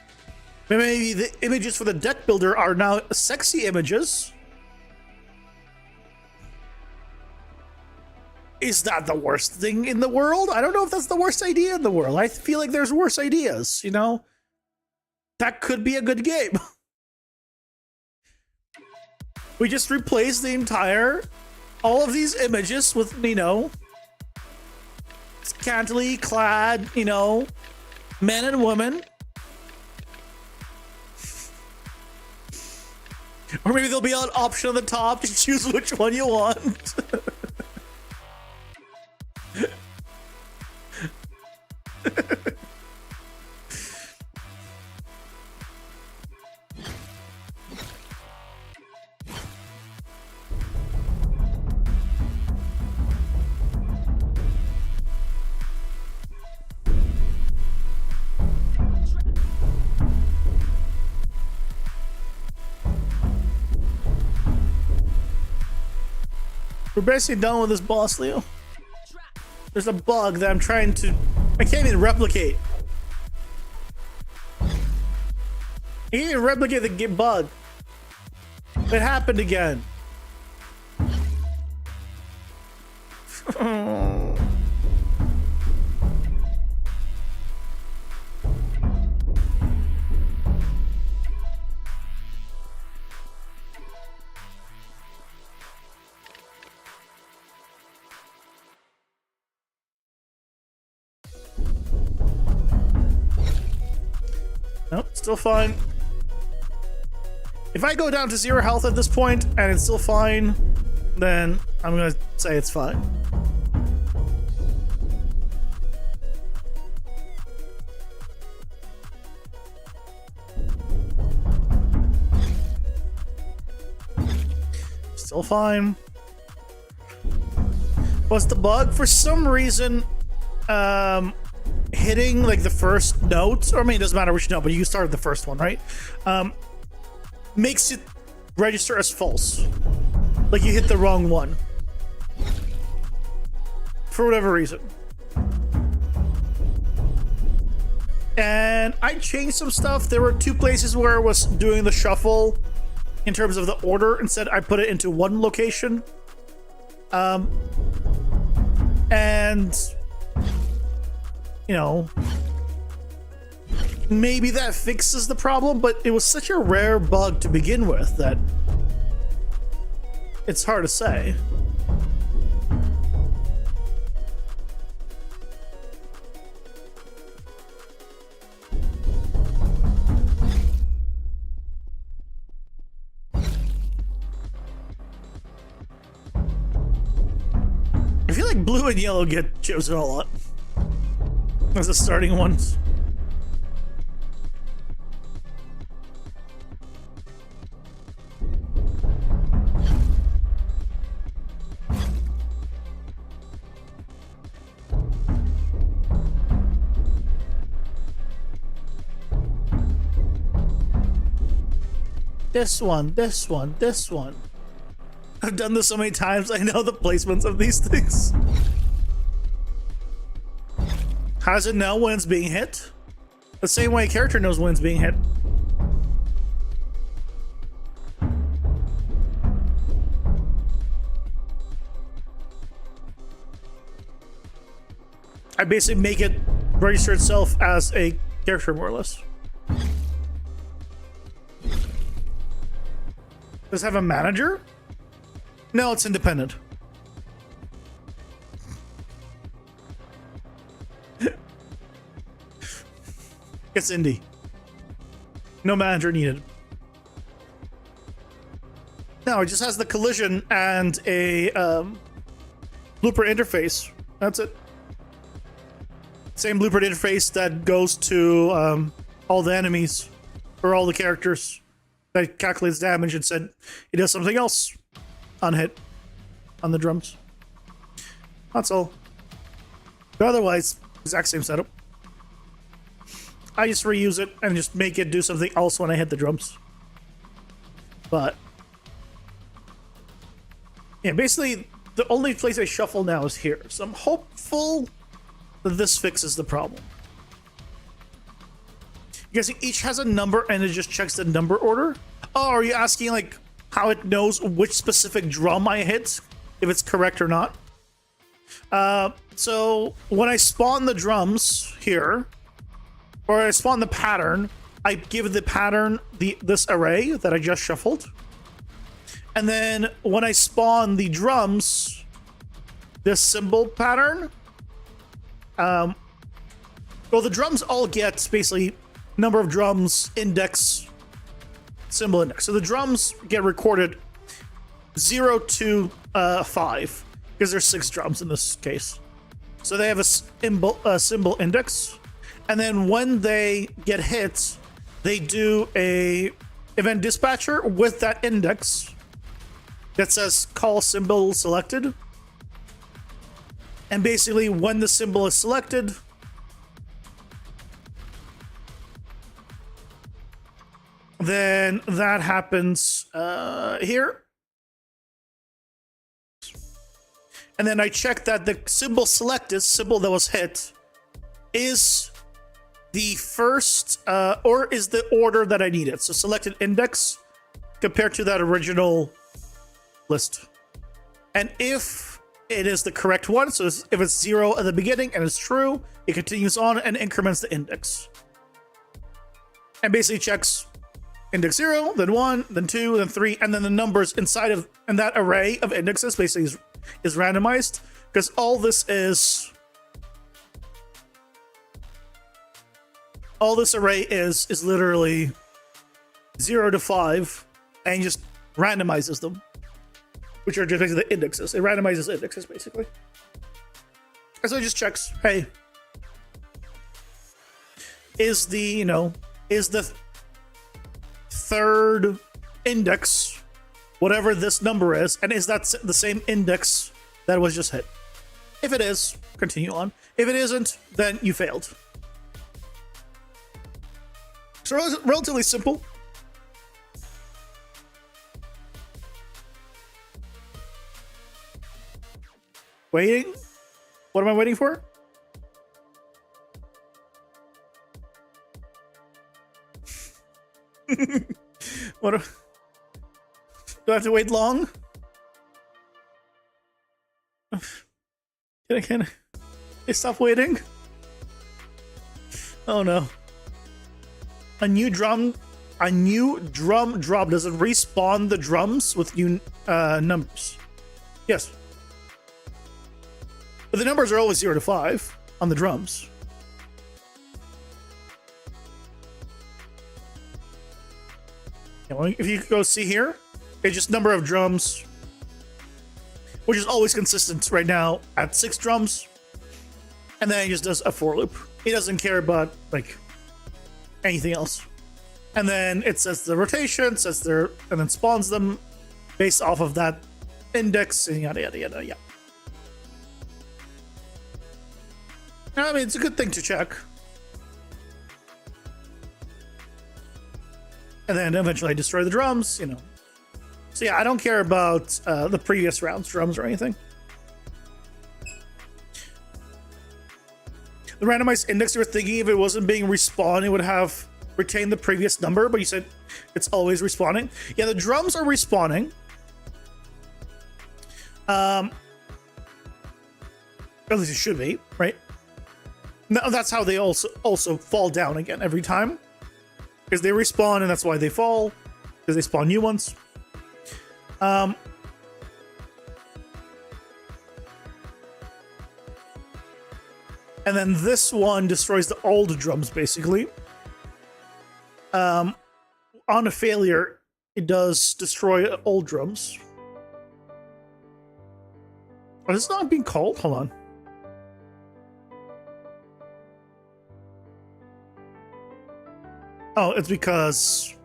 maybe the images for the deck builder are now sexy images. Is that the worst thing in the world? I don't know if that's the worst idea in the world. I feel like there's worse ideas, you know? That could be a good game. We just replace the entire, all of these images with, you know, scantily clad, you know, men and women. Or maybe there'll be an option on the top to choose which one you want. We're basically done with this boss, Leo. There's a bug that I'm trying to... I can't even replicate. I can't even replicate the bug. It happened again. Nope, still fine. If I go down to 0 health at this point and it's still fine, then I'm gonna say it's fine. Still fine. What's the bug? For some reason, hitting like the first note, or I mean, it doesn't matter which note, but you started the first one, right? Makes it register as false. Like you hit the wrong one. For whatever reason. And I changed some stuff. There were 2 places where it was doing the shuffle in terms of the order. Instead, I put it into one location. And, you know, maybe that fixes the problem, but it was such a rare bug to begin with that it's hard to say. I feel like blue and yellow get chosen a lot as the starting ones. This one, this one, this one. I've done this so many times, I know the placements of these things. How does it know when it's being hit? The same way a character knows when it's being hit. I basically make it register itself as a character, more or less. Does it have a manager? No, it's independent. It's indie. No manager needed. No, it just has the collision and a blueprint interface. That's it. Same blueprint interface that goes to all the enemies or all the characters that calculates damage and said it does something else on hit on the drums. That's all. But otherwise, exact same setup. I just reuse it and just make it do something else when I hit the drums. But yeah, basically the only place I shuffle now is here. So I'm hopeful that this fixes the problem. You guys, each has a number and it just checks the number order. Oh, are you asking like how it knows which specific drum I hit, if it's correct or not? So when I spawn the drums here, or I spawn the pattern, I give the pattern this array that I just shuffled. And then when I spawn the drums, this symbol pattern, well, the drums all get basically number of drums, index, symbol index. So the drums get recorded 0 to 5 because there's 6 drums in this case. So they have a symbol index, and then when they get hit, they do a event dispatcher with that index that says call symbol selected. And basically when the symbol is selected, then that happens here. And then I check that the symbol selected, symbol that was hit, is the first, or is the order that I needed. So selected index compared to that original list. And if it is the correct one, so if it's 0 at the beginning and it's true, it continues on and increments the index. And basically checks index 0, then 1, then 2, then 3, and then the numbers inside of and that array of indexes basically is randomized, because all this array is literally 0 to 5 and it just randomizes them, which are just basically the indexes. It randomizes indexes basically. And so it just checks, hey, is the third index whatever this number is, and is that the same index that was just hit? If it is, continue on. If it isn't, then you failed. So relatively simple. Waiting? What am I waiting for? What? Do I have to wait long? Can I stop waiting? Oh no. A new drum drop. Does it respawn the drums with new numbers? Yes. But the numbers are always 0 to 5 on the drums. If you go see here, it's just number of drums, which is always consistent right now at 6 drums. And then it just does a for loop. It doesn't care about like anything else. And then it sets the rotation, and then spawns them based off of that index, and yada yada yada. Yeah. I mean, it's a good thing to check. And then eventually destroy the drums, So yeah, I don't care about the previous round's drums or anything. The randomized index, you were thinking if it wasn't being respawned, it would have retained the previous number, but you said it's always respawning. Yeah, the drums are respawning. At least it should be, right? No, that's how they also fall down again every time. Because they respawn, and that's why they fall. Because they spawn new ones. And then this one destroys the old drums, basically. On a failure, it does destroy old drums. Oh, it's not being called? Hold on. Oh, it's because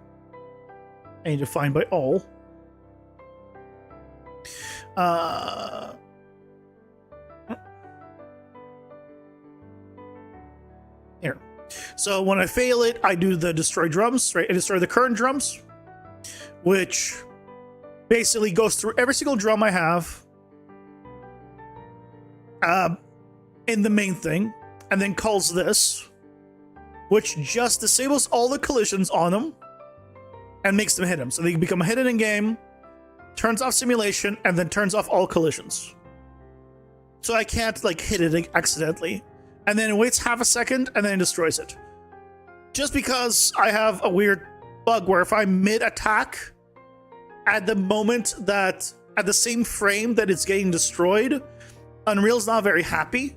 I need to find by all. Here. So when I fail it, I do the destroy drums, right? I destroy the current drums, which basically goes through every single drum I have in the main thing, and then calls this, which just disables all the collisions on them and makes them hit them. So they become hidden in game, turns off simulation, and then turns off all collisions. So I can't like hit it accidentally. And then it waits half a second and then it destroys it. Just because I have a weird bug where if I'm mid-attack, at the moment that, at the same frame that it's getting destroyed, Unreal's not very happy.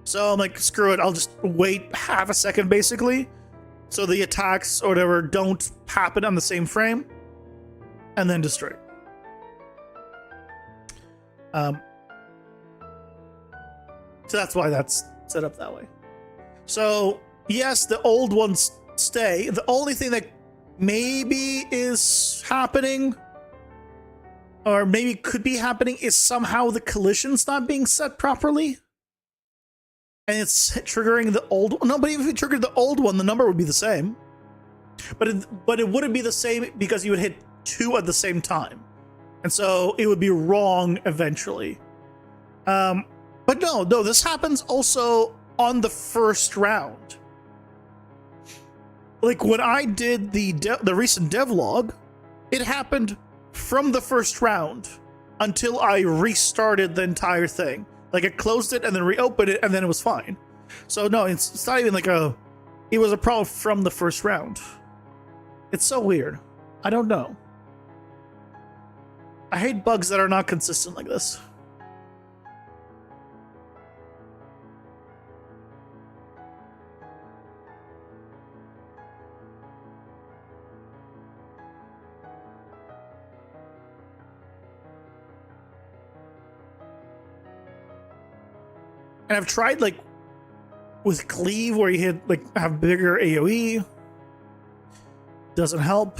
So I'm like, screw it, I'll just wait half a second basically, so the attacks or whatever don't happen on the same frame, and then destroy. So that's why that's set up that way. So yes, the old ones stay. The only thing that maybe is happening, or maybe could be happening, is somehow the collision's not being set properly. And it's triggering the old one. No, but even if it triggered the old one, the number would be the same. But it wouldn't be the same because you would hit 2 at the same time. And so it would be wrong eventually. But no, this happens also on the first round. Like when I did the recent devlog, it happened from the first round until I restarted the entire thing. Like I closed it and then reopened it and then it was fine. So no, it's not even like it was a problem from the first round. It's so weird. I don't know. I hate bugs that are not consistent like this. And I've tried like with cleave where you hit like have bigger AoE. Doesn't help.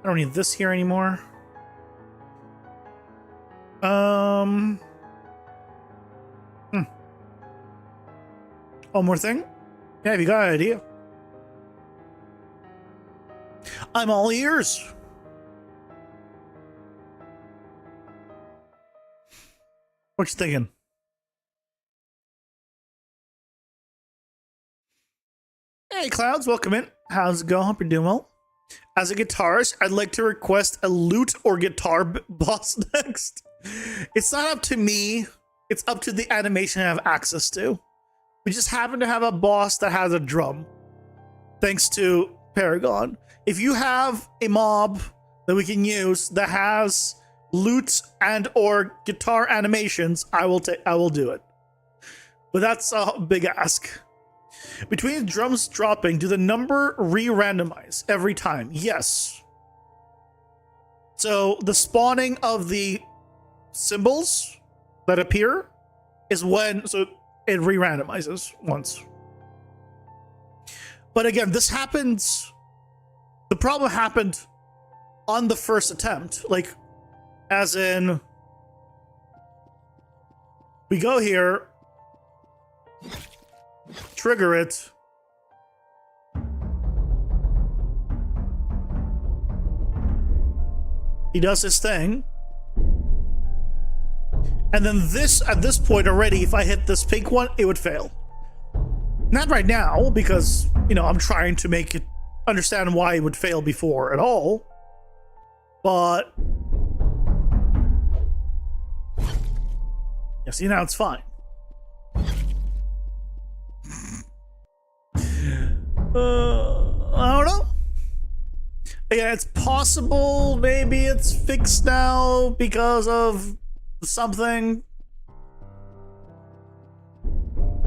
I don't need this here anymore. One more thing. Yeah, have you got an idea? I'm all ears. What you thinking? Hey, Clouds, welcome in. How's it going? Hope you're doing well. As a guitarist, I'd like to request a lute or guitar boss next. It's not up to me. It's up to the animation I have access to. We just happen to have a boss that has a drum. Thanks to Paragon. If you have a mob that we can use that has lute and or guitar animations, I will do it. But that's a big ask. Between drums dropping, do the number re-randomize every time? Yes. So the spawning of the symbols that appear is when it re-randomizes once. But again, this happens. The problem happened on the first attempt, like as in we go here, trigger it, he does his thing, and then this, at this point already, if I hit this pink one, it would fail. Not right now, because, you know, I'm trying to make it understand why it would fail before at all, but yeah, see, now it's fine. I don't know. Yeah, it's possible maybe it's fixed now because of something.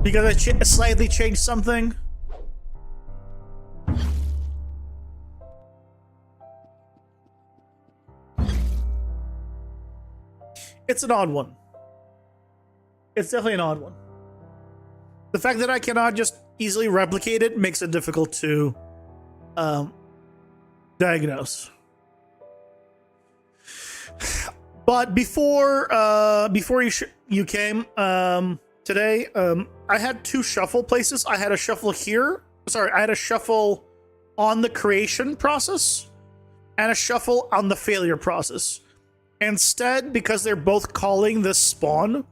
Because I slightly changed something. It's an odd one. It's definitely an odd one. The fact that I cannot just easily replicate it makes it difficult to diagnose. But before you came today, I had two shuffle places. I had a shuffle here. Sorry, I had a shuffle on the creation process and a shuffle on the failure process. Instead, because they're both calling this spawn,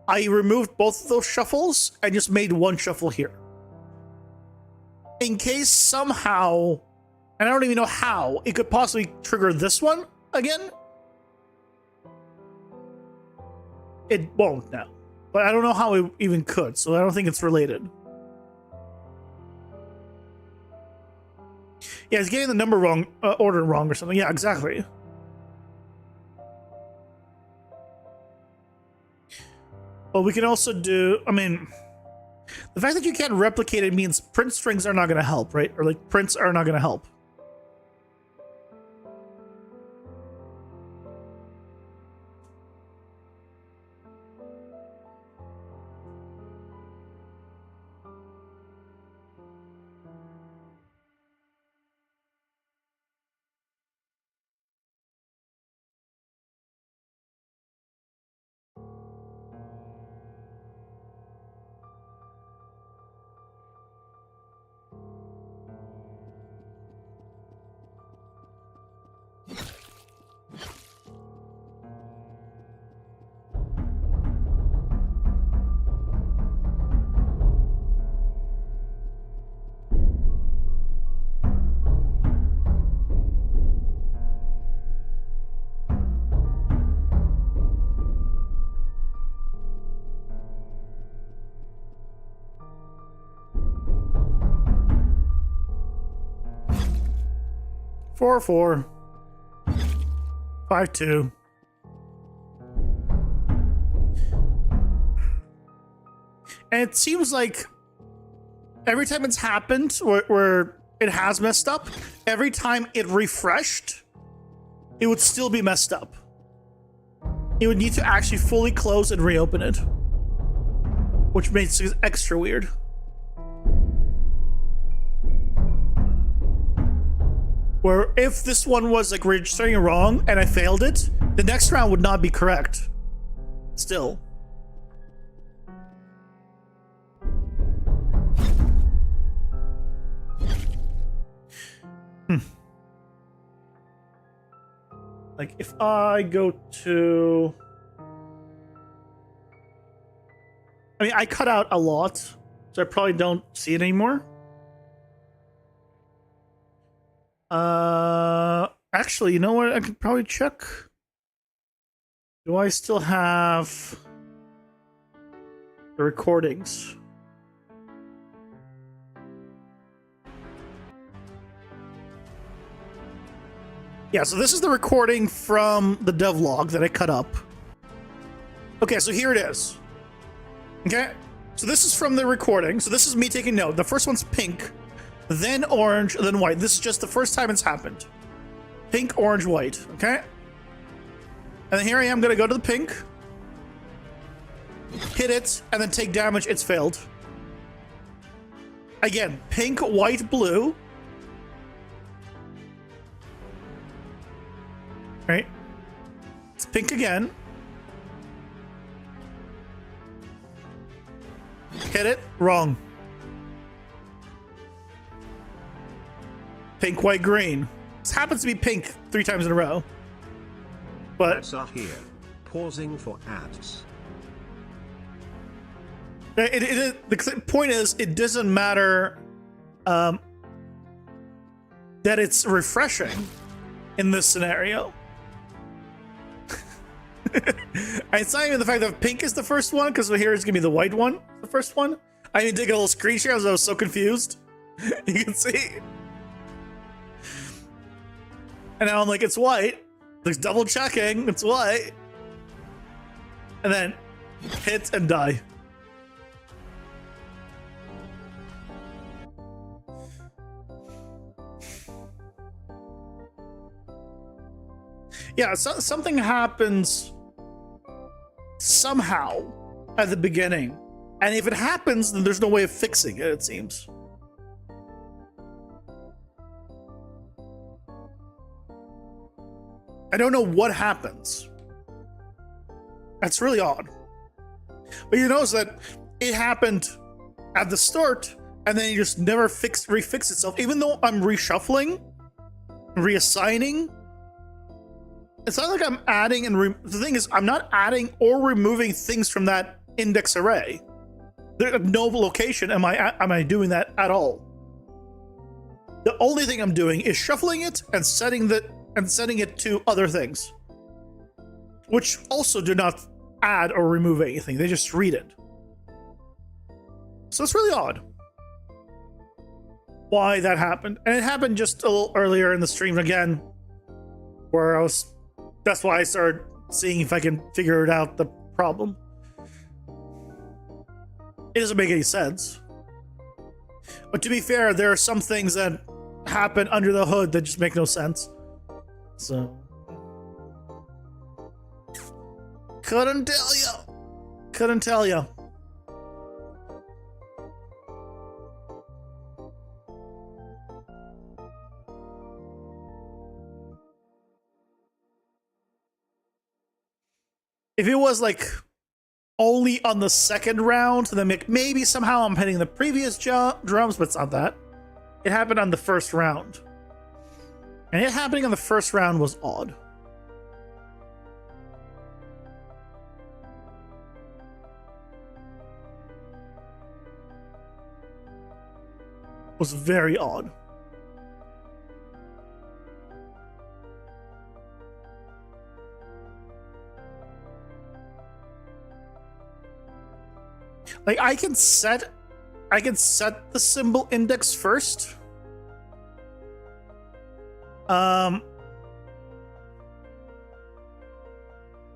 I removed both of those shuffles and just made one shuffle here. In case somehow, and I don't even know how, it could possibly trigger this one again. It won't now. But I don't know how it even could, so I don't think it's related. Yeah, it's getting the number wrong, order wrong or something. Yeah, exactly. But we can also do, I mean, the fact that you can't replicate it means print strings are not going to help, right? Or like prints are not going to help. Four, 4, 5, 2. And it seems like every time it's happened where it has messed up, every time it refreshed, it would still be messed up. You would need to actually fully close and reopen it, which makes it extra weird. Where if this one was like registering wrong and I failed it, the next round would not be correct. Still. Like if I go to... I mean, I cut out a lot, so I probably don't see it anymore. Actually, you know what? I could probably check. Do I still have the recordings? Yeah, so this is the recording from the devlog that I cut up. Okay, so here it is. Okay, so this is from the recording. So this is me taking note. The first one's pink, then orange, then white. This is just the first time it's happened. Pink, orange, white, okay? And then here I am gonna go to the pink, hit it, and then take damage, it's failed. Again, pink, white, blue. Right? It's pink again. Hit it, wrong. Pink, white, green. This happens to be pink 3 times in a row. But Ads are here. Pausing for ads. the point is, it doesn't matter that it's refreshing in this scenario. It's not even the fact that pink is the first one, because here is gonna be the white one, the first one. I even did a little screen share as I was so confused. You can see. And now I'm like, it's white. Like double checking, it's white. And then hit and die. Yeah, so something happens somehow at the beginning. And if it happens, then there's no way of fixing it, it seems. I don't know what happens. That's really odd. But you notice that it happened at the start, and then it just never refixed itself. Even though I'm reshuffling, reassigning, it's not like I'm adding and the thing is, I'm not adding or removing things from that index array. There's no location am I doing that at all. The only thing I'm doing is shuffling it and setting it to other things, which also do not add or remove anything. They just read it. So it's really odd why that happened. And it happened just a little earlier in the stream again, where that's why I started seeing if I can figure it out, the problem. It doesn't make any sense. But to be fair, there are some things that happen under the hood that just make no sense. So couldn't tell you. If it was like only on the second round, then maybe somehow I'm hitting the previous drums, but it's not that. It happened on the first round. And it happening on the first round was odd. It was very odd. Like I can set the symbol index first. And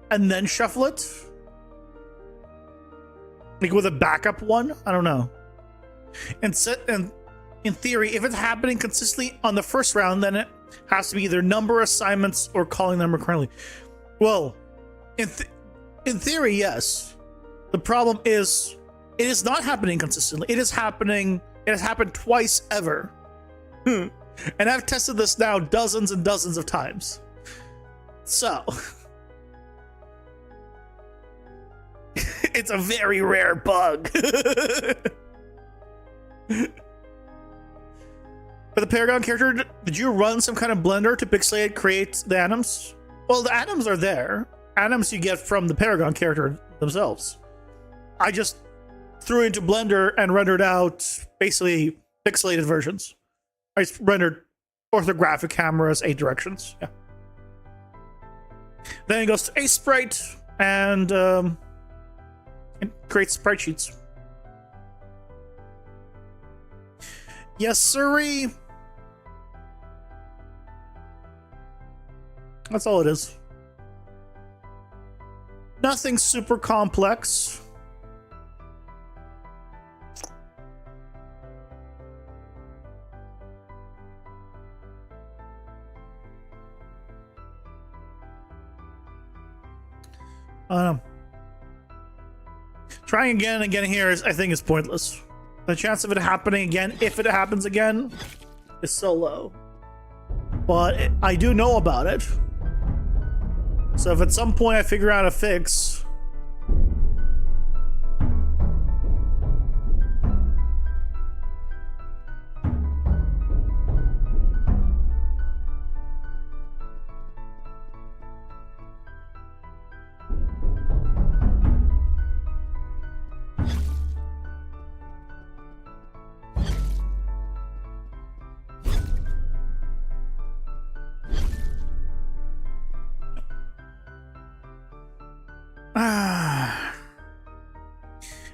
then shuffle it. Like with a backup one? I don't know. And in theory, if it's happening consistently on the first round, then Has to be either number assignments or calling them recurrently. Well, in theory, yes. The problem is it is not happening consistently. It has happened twice ever. And I've tested this now dozens and dozens of times. So it's a very rare bug. For the Paragon character, did you run some kind of blender to pixelate create the atoms? Well, the atoms are there. Atoms you get from the Paragon character themselves. I just threw it into Blender and rendered out basically pixelated versions. I just rendered orthographic cameras, 8 directions. Yeah. Then it goes to a sprite and it creates sprite sheets. Yes, sirree. That's all it is. Nothing super complex. Trying again and again here I think is pointless. The chance of it happening again, if it happens again, is so low. But I do know about it. So if at some point I figure out a fix,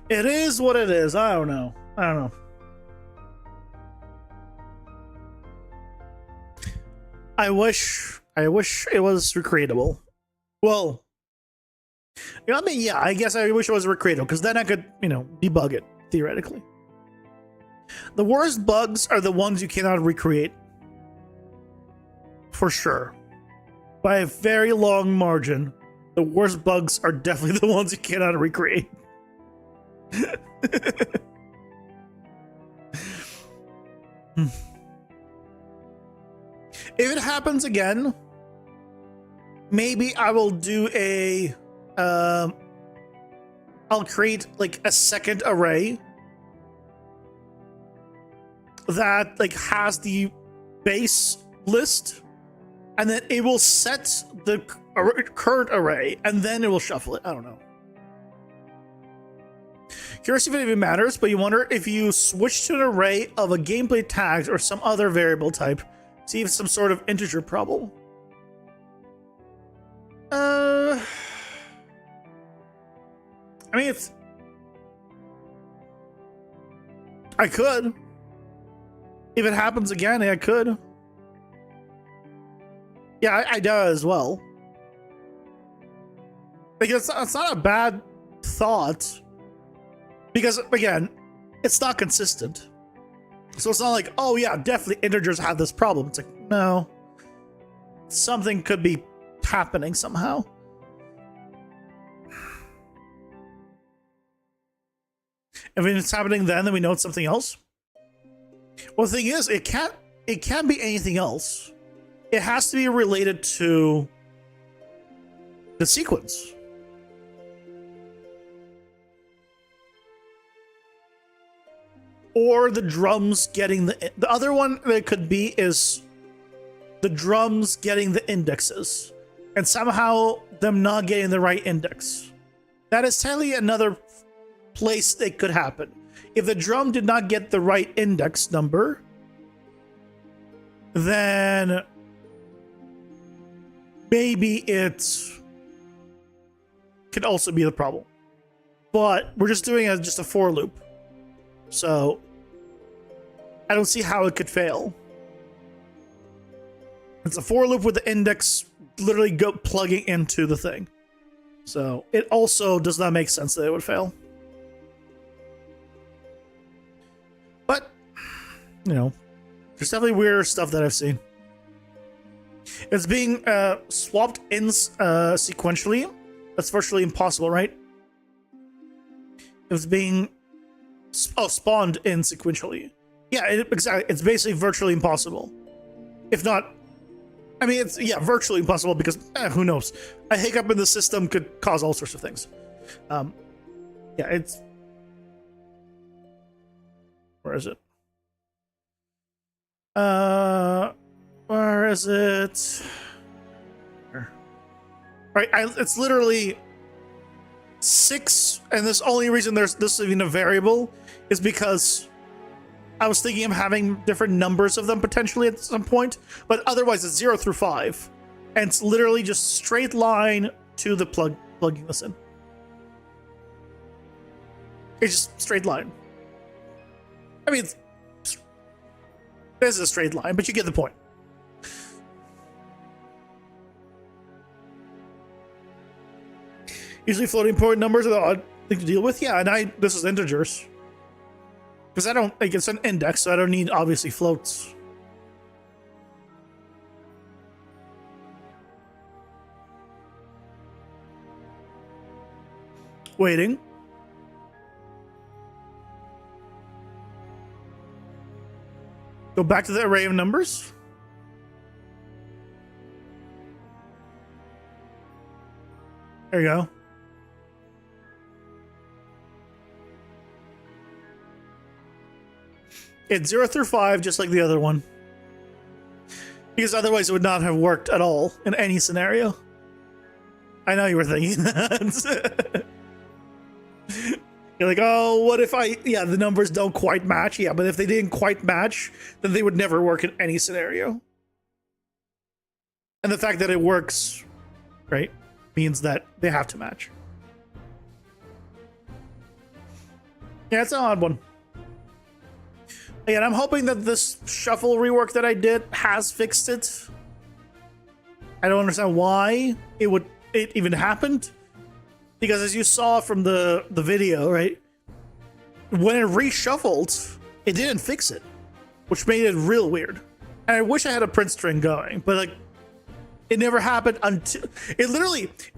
it is what it is. I don't know. I wish it was recreatable. Well, I mean, yeah, I guess I wish it was recreatable because then I could, debug it theoretically. The worst bugs are the ones you cannot recreate. For sure. By a very long margin, the worst bugs are definitely the ones you cannot recreate. If it happens again, maybe I will do I'll create like a second array that like has the base list, and then it will set the current array, and then it will shuffle it. I don't know. Curious if it even matters, but you wonder if you switch to an array of a gameplay tags or some other variable type, see if it's some sort of integer problem. I mean, I could. If it happens again, I could. Yeah, I do as well. Because it's not a bad thought. Because, again, it's not consistent. So it's not like, oh yeah, definitely integers have this problem. It's like, no. Something could be happening somehow. If it's happening then we know it's something else. Well, the thing is, it can't be anything else. It has to be related to the sequence. Or the drums getting the other one that it could be is the drums getting the indexes and somehow them not getting the right index. That is technically another place it could happen. If the drum did not get the right index number, then maybe it could also be the problem. But we're just doing just a for loop. So I don't see how it could fail. It's a for loop with the index literally plugging into the thing. So it also does not make sense that it would fail. But, there's definitely weird stuff that I've seen. It's being swapped in sequentially. That's virtually impossible, right? It's being spawned in sequentially. Yeah, exactly. It's basically virtually impossible. If not, I mean, it's virtually impossible because who knows? A hiccup in the system could cause all sorts of things. Yeah, it's. Where is it? Where is it? Right, it's literally 6, and this only reason this is even a variable is because I was thinking of having different numbers of them potentially at some point, but otherwise it's 0 through 5, and it's literally just straight line to the plugging this in. It's just straight line. I mean, this is a straight line, but you get the point. Usually floating point numbers are the odd thing to deal with. Yeah, and this is integers. Because I don't, like, it's an index, so I don't need, obviously, floats. Waiting. Go back to the array of numbers. There you go. It's 0 through 5, just like the other one. Because otherwise it would not have worked at all in any scenario. I know you were thinking that. You're like, oh, what if the numbers don't quite match? Yeah, but if they didn't quite match, then they would never work in any scenario. And the fact that it works, right, means that they have to match. Yeah, it's an odd one. And I'm hoping that this shuffle rework that I did has fixed it. I don't understand why it even happened. Because as you saw from the video, right? When it reshuffled, it didn't fix it. Which made it real weird. And I wish I had a print string going, but like it never happened until it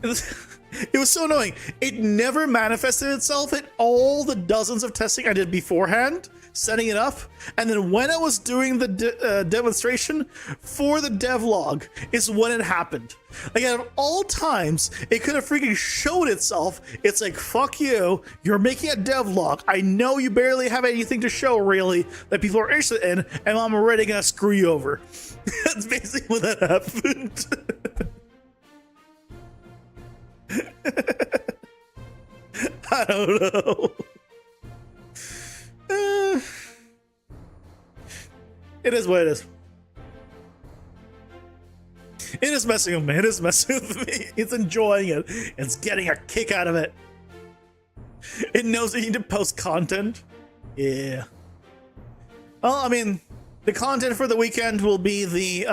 was so annoying. It never manifested itself in all the dozens of testing I did beforehand, setting it up, and then when I was doing the demonstration for the devlog is when it happened. Like, out of all times it could have freaking showed itself. It's like, fuck you, you're making a devlog, I know you barely have anything to show really that people are interested in, and I'm already gonna screw you over. That's basically what that happened. I don't know. It is what it is. It is messing with me. It is messing with me. It's enjoying it. It's getting a kick out of it. It knows that you need to post content. Yeah. Well, I mean, the content for the weekend will be the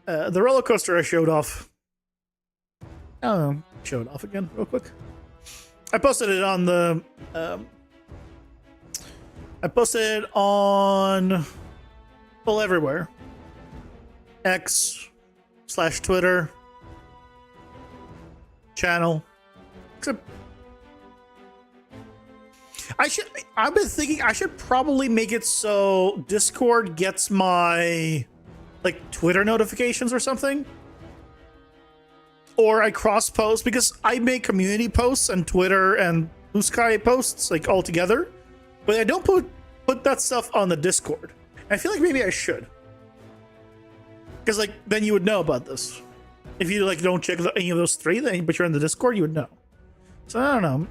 roller coaster I showed off. Oh, show it off again real quick. I posted it on the well, everywhere. X/Twitter channel. Except I've been thinking I should probably make it so Discord gets my like Twitter notifications or something. Or I cross post, because I make community posts and Twitter and Blue Sky posts like all together, but I don't put that stuff on the Discord. I feel like maybe I should, because like then you would know about this. If you like don't check any of those three, then but you're in the Discord, you would know. So I don't know.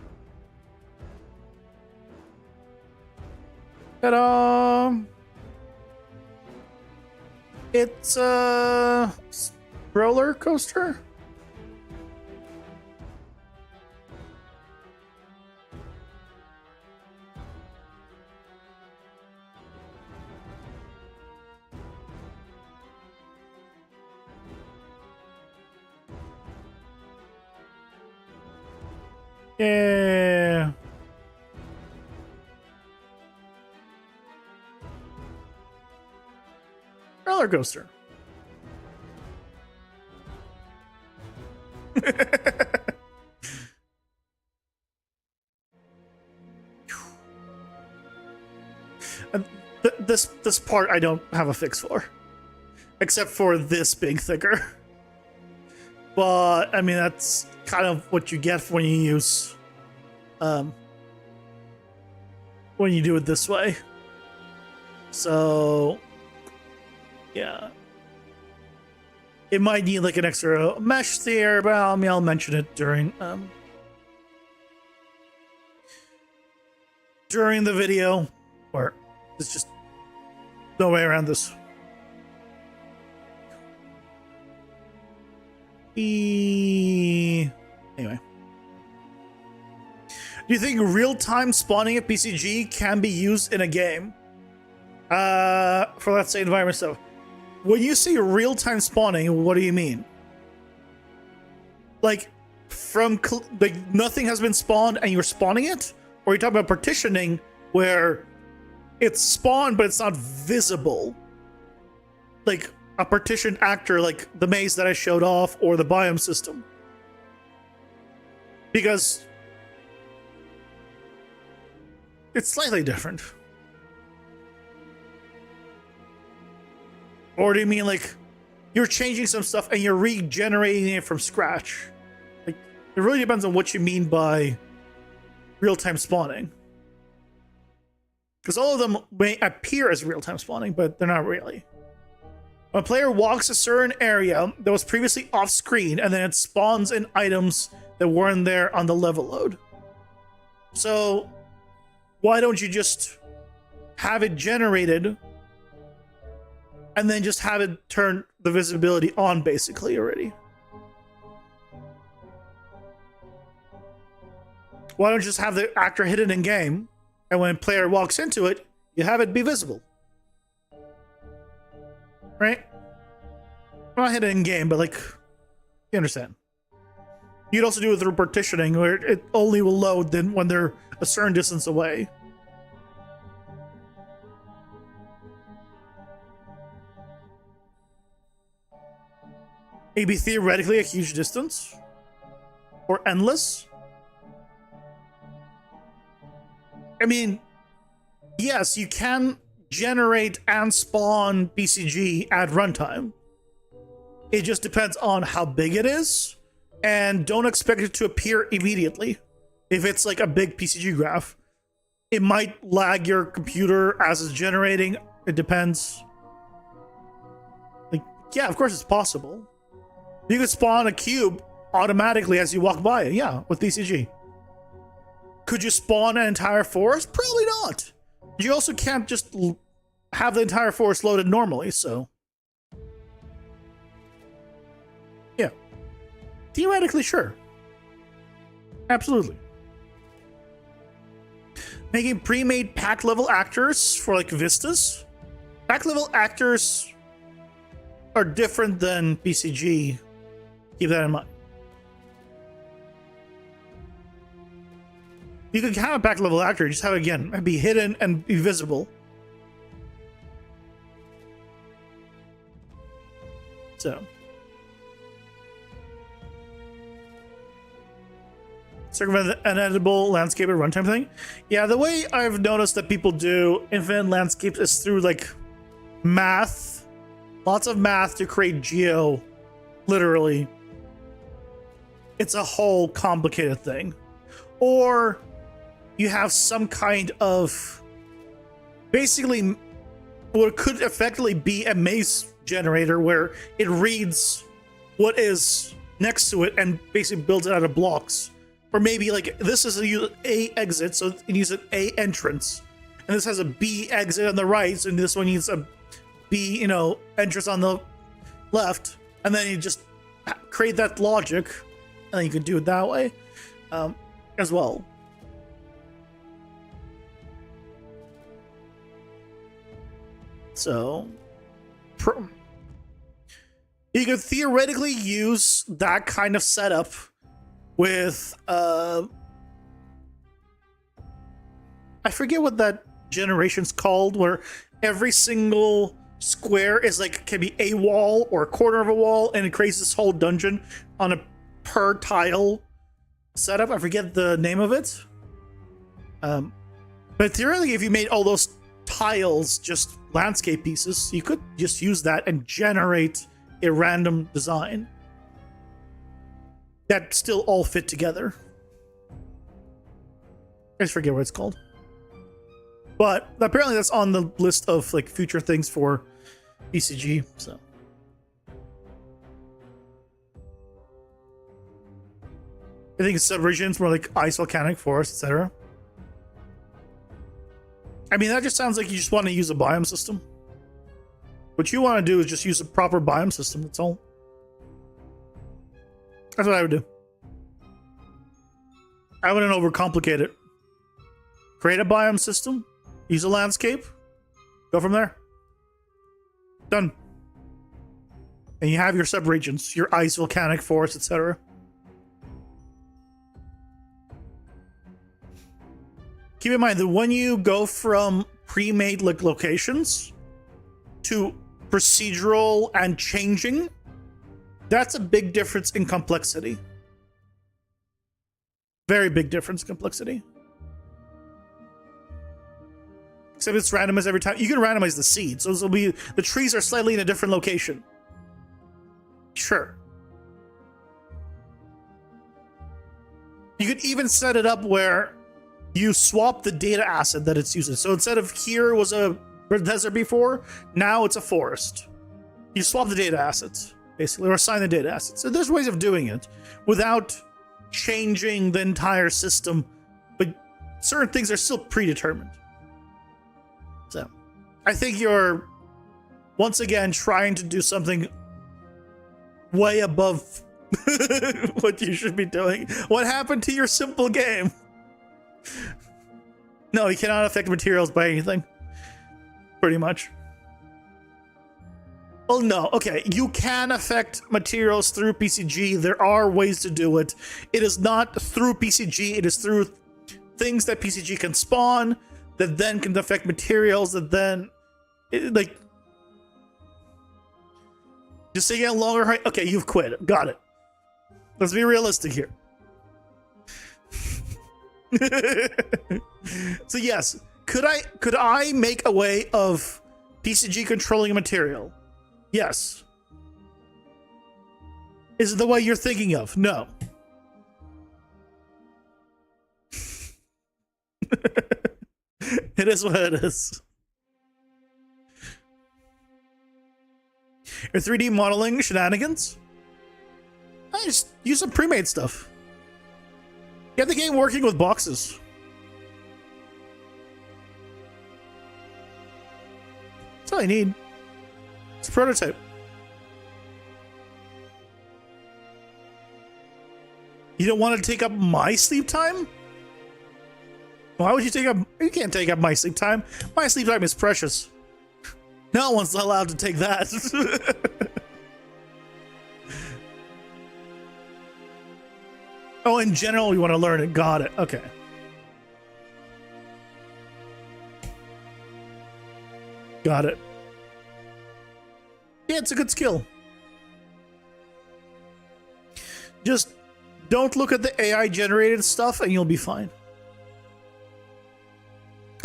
Ta-da! It's a roller coaster. Yeah. roller coaster. And this part I don't have a fix for, except for this being thicker. But I mean, that's kind of what you get when you use, when you do it this way. So, yeah, it might need like an extra mesh there, but I'll mention it during the video, or there's just no way around this. Anyway, do you think real-time spawning at PCG can be used in a game? For let's say environment stuff. When you say real-time spawning, what do you mean? Like, like nothing has been spawned and you're spawning it? Or are you talking about partitioning where it's spawned but it's not visible? Like a partitioned actor, like the maze that I showed off, or the biome system. Because it's slightly different. Or do you mean like you're changing some stuff and you're regenerating it from scratch? Like, it really depends on what you mean by real-time spawning. Because all of them may appear as real-time spawning, but they're not really. When a player walks a certain area that was previously off-screen, and then it spawns in items that weren't there on the level load. So, why don't you just have it generated and then just have it turn the visibility on basically already? Why don't you just have the actor hidden in game, and when a player walks into it, you have it be visible? Right? Not hidden in game, but like, you understand. You'd also do it through partitioning, where it only will load then when they're a certain distance away. Maybe theoretically a huge distance? Or endless? I mean, yes, you can generate and spawn BCG at runtime. It just depends on how big it is, and don't expect it to appear immediately. If it's like a big PCG graph, it might lag your computer as it's generating. It depends. Like, yeah, of course it's possible. You could spawn a cube automatically as you walk by it, yeah, with BCG. Could you spawn an entire forest? Probably not. You also can't just have the entire forest loaded normally, so. Yeah. Theoretically, sure. Absolutely. Making pre-made pack level actors for like vistas. Pack level actors are different than BCG. Keep that in mind. You could have a pack level actor, just have it again, be hidden and be visible. So. Circumvent an editable landscape at runtime thing. Yeah, the way I've noticed that people do infinite landscapes is through like math. Lots of math to create geo, literally. It's a whole complicated thing. Or you have some kind of basically what could effectively be a maze generator where it reads what is next to it and basically builds it out of blocks. Or maybe like this is a exit, so it needs an A entrance, and this has a B exit on the right, and this one needs a B, entrance on the left, and then you just create that logic, and then you can do it that way as well. So you could theoretically use that kind of setup with I forget what that generation's called, where every single square is like, can be a wall or a corner of a wall, and it creates this whole dungeon on a per tile setup. I forget the name of it. But theoretically, if you made all those tiles just landscape pieces, you could just use that and generate a random design that still all fit together. I just forget what it's called. But apparently that's on the list of like future things for PCG, so. I think it's subregions, more like ice, volcanic, forest, etc. I mean, that just sounds like you just want to use a biome system. What you want to do is just use a proper biome system, that's all. That's what I would do. I wouldn't overcomplicate it. Create a biome system, use a landscape, go from there. Done. And you have your subregions, your ice, volcanic, forest, etc. Keep in mind that when you go from pre-made like locations to procedural and changing, that's a big difference in complexity. Very big difference in complexity. Except it's randomized every time. You can randomize the seeds. So it'll be, the trees are slightly in a different location. Sure. You could even set it up where you swap the data asset that it's using. So instead of here was a desert before, now it's a forest. You swap the data assets, basically, or assign the data assets. So there's ways of doing it without changing the entire system, but certain things are still predetermined. So I think you're, once again, trying to do something way above what you should be doing. What happened to your simple game? No, you cannot affect materials by anything. Pretty much. Well, no. Okay, you can affect materials through PCG. There are ways to do it. It is not through PCG. It is through things that PCG can spawn that then can affect materials that then... like... just taking a longer height. Okay, you've quit. Got it. Let's be realistic here. So yes, could I make a way of PCG controlling a material? Yes. Is it the way you're thinking of? No. It is what it is. Your 3D modeling shenanigans? I just use some pre-made stuff. Get the game working with boxes. That's all I need. It's a prototype. You don't want to take up my sleep time? Why would you take up... You can't take up my sleep time. My sleep time is precious. No one's allowed to take that. Oh, in general, you want to learn it. Got it. Okay. Got it. Yeah, it's a good skill. Just don't look at the AI generated stuff and you'll be fine.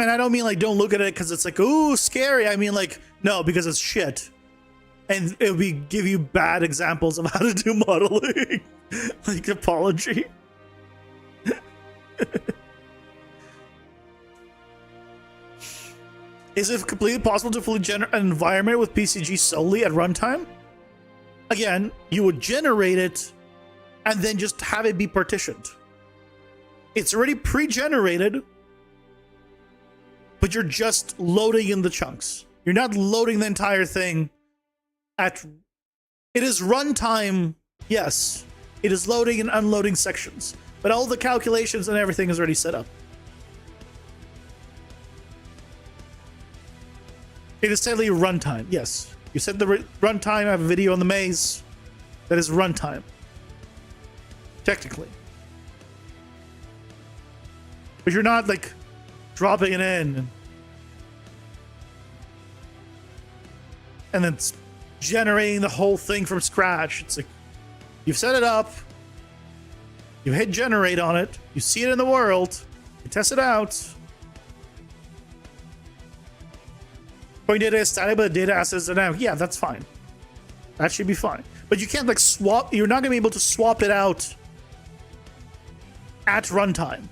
And I don't mean like don't look at it because it's like, ooh, scary. I mean like, no, because it's shit. And it would give you bad examples of how to do modeling. Like topology. Is it completely possible to fully generate an environment with PCG solely at runtime? Again, you would generate it and then just have it be partitioned. It's already pre-generated, but you're just loading in the chunks. You're not loading the entire thing at... It is runtime, yes. It is loading and unloading sections, but all the calculations and everything is already set up. It is technically runtime, yes. You said the runtime, I have a video on the maze. That is runtime. Technically. But you're not like dropping it in. and then it's generating the whole thing from scratch. It's like you've set it up, you hit generate on it, you see it in the world, you test it out. Point data is static, but the data assets are dynamic. Yeah, that's fine. That should be fine. But you can't like swap. You're not going to be able to swap it out at runtime.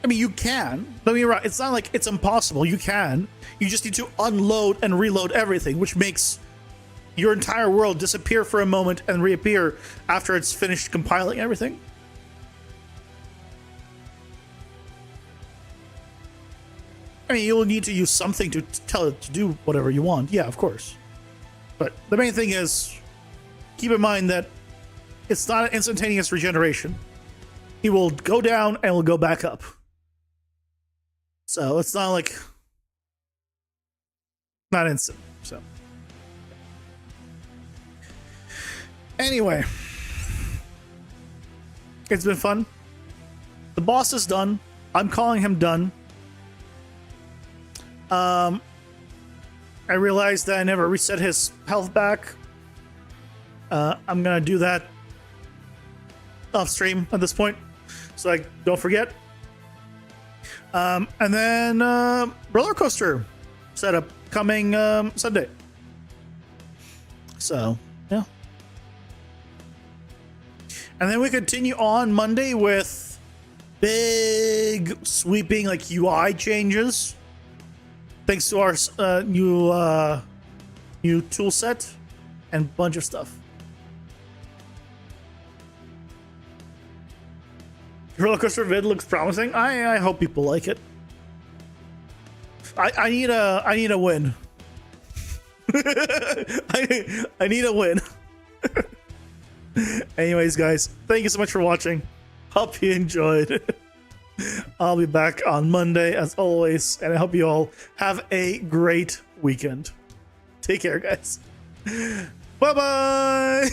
I mean, you can. Don't get me wrong. It's not like it's impossible. You can. You just need to unload and reload everything, which makes your entire world disappear for a moment and reappear after it's finished compiling everything. I mean, you'll need to use something to tell it to do whatever you want. Yeah, of course. But the main thing is, keep in mind that it's not an instantaneous regeneration. He will go down and will go back up. So it's not like, not instant. So anyway, it's been fun. The boss is done. I'm calling him done. I realized that I never reset his health back. I'm gonna do that off stream at this point, so I don't forget. And then roller coaster setup coming Sunday. So yeah, and then we continue on Monday with big sweeping like UI changes. Thanks to our new tool set and bunch of stuff. Roller coaster vid looks promising. I hope people like it. I need a win. I need a win. Anyways, guys, thank you so much for watching. Hope you enjoyed. I'll be back on Monday as always, and I hope you all have a great weekend. Take care, guys. Bye bye.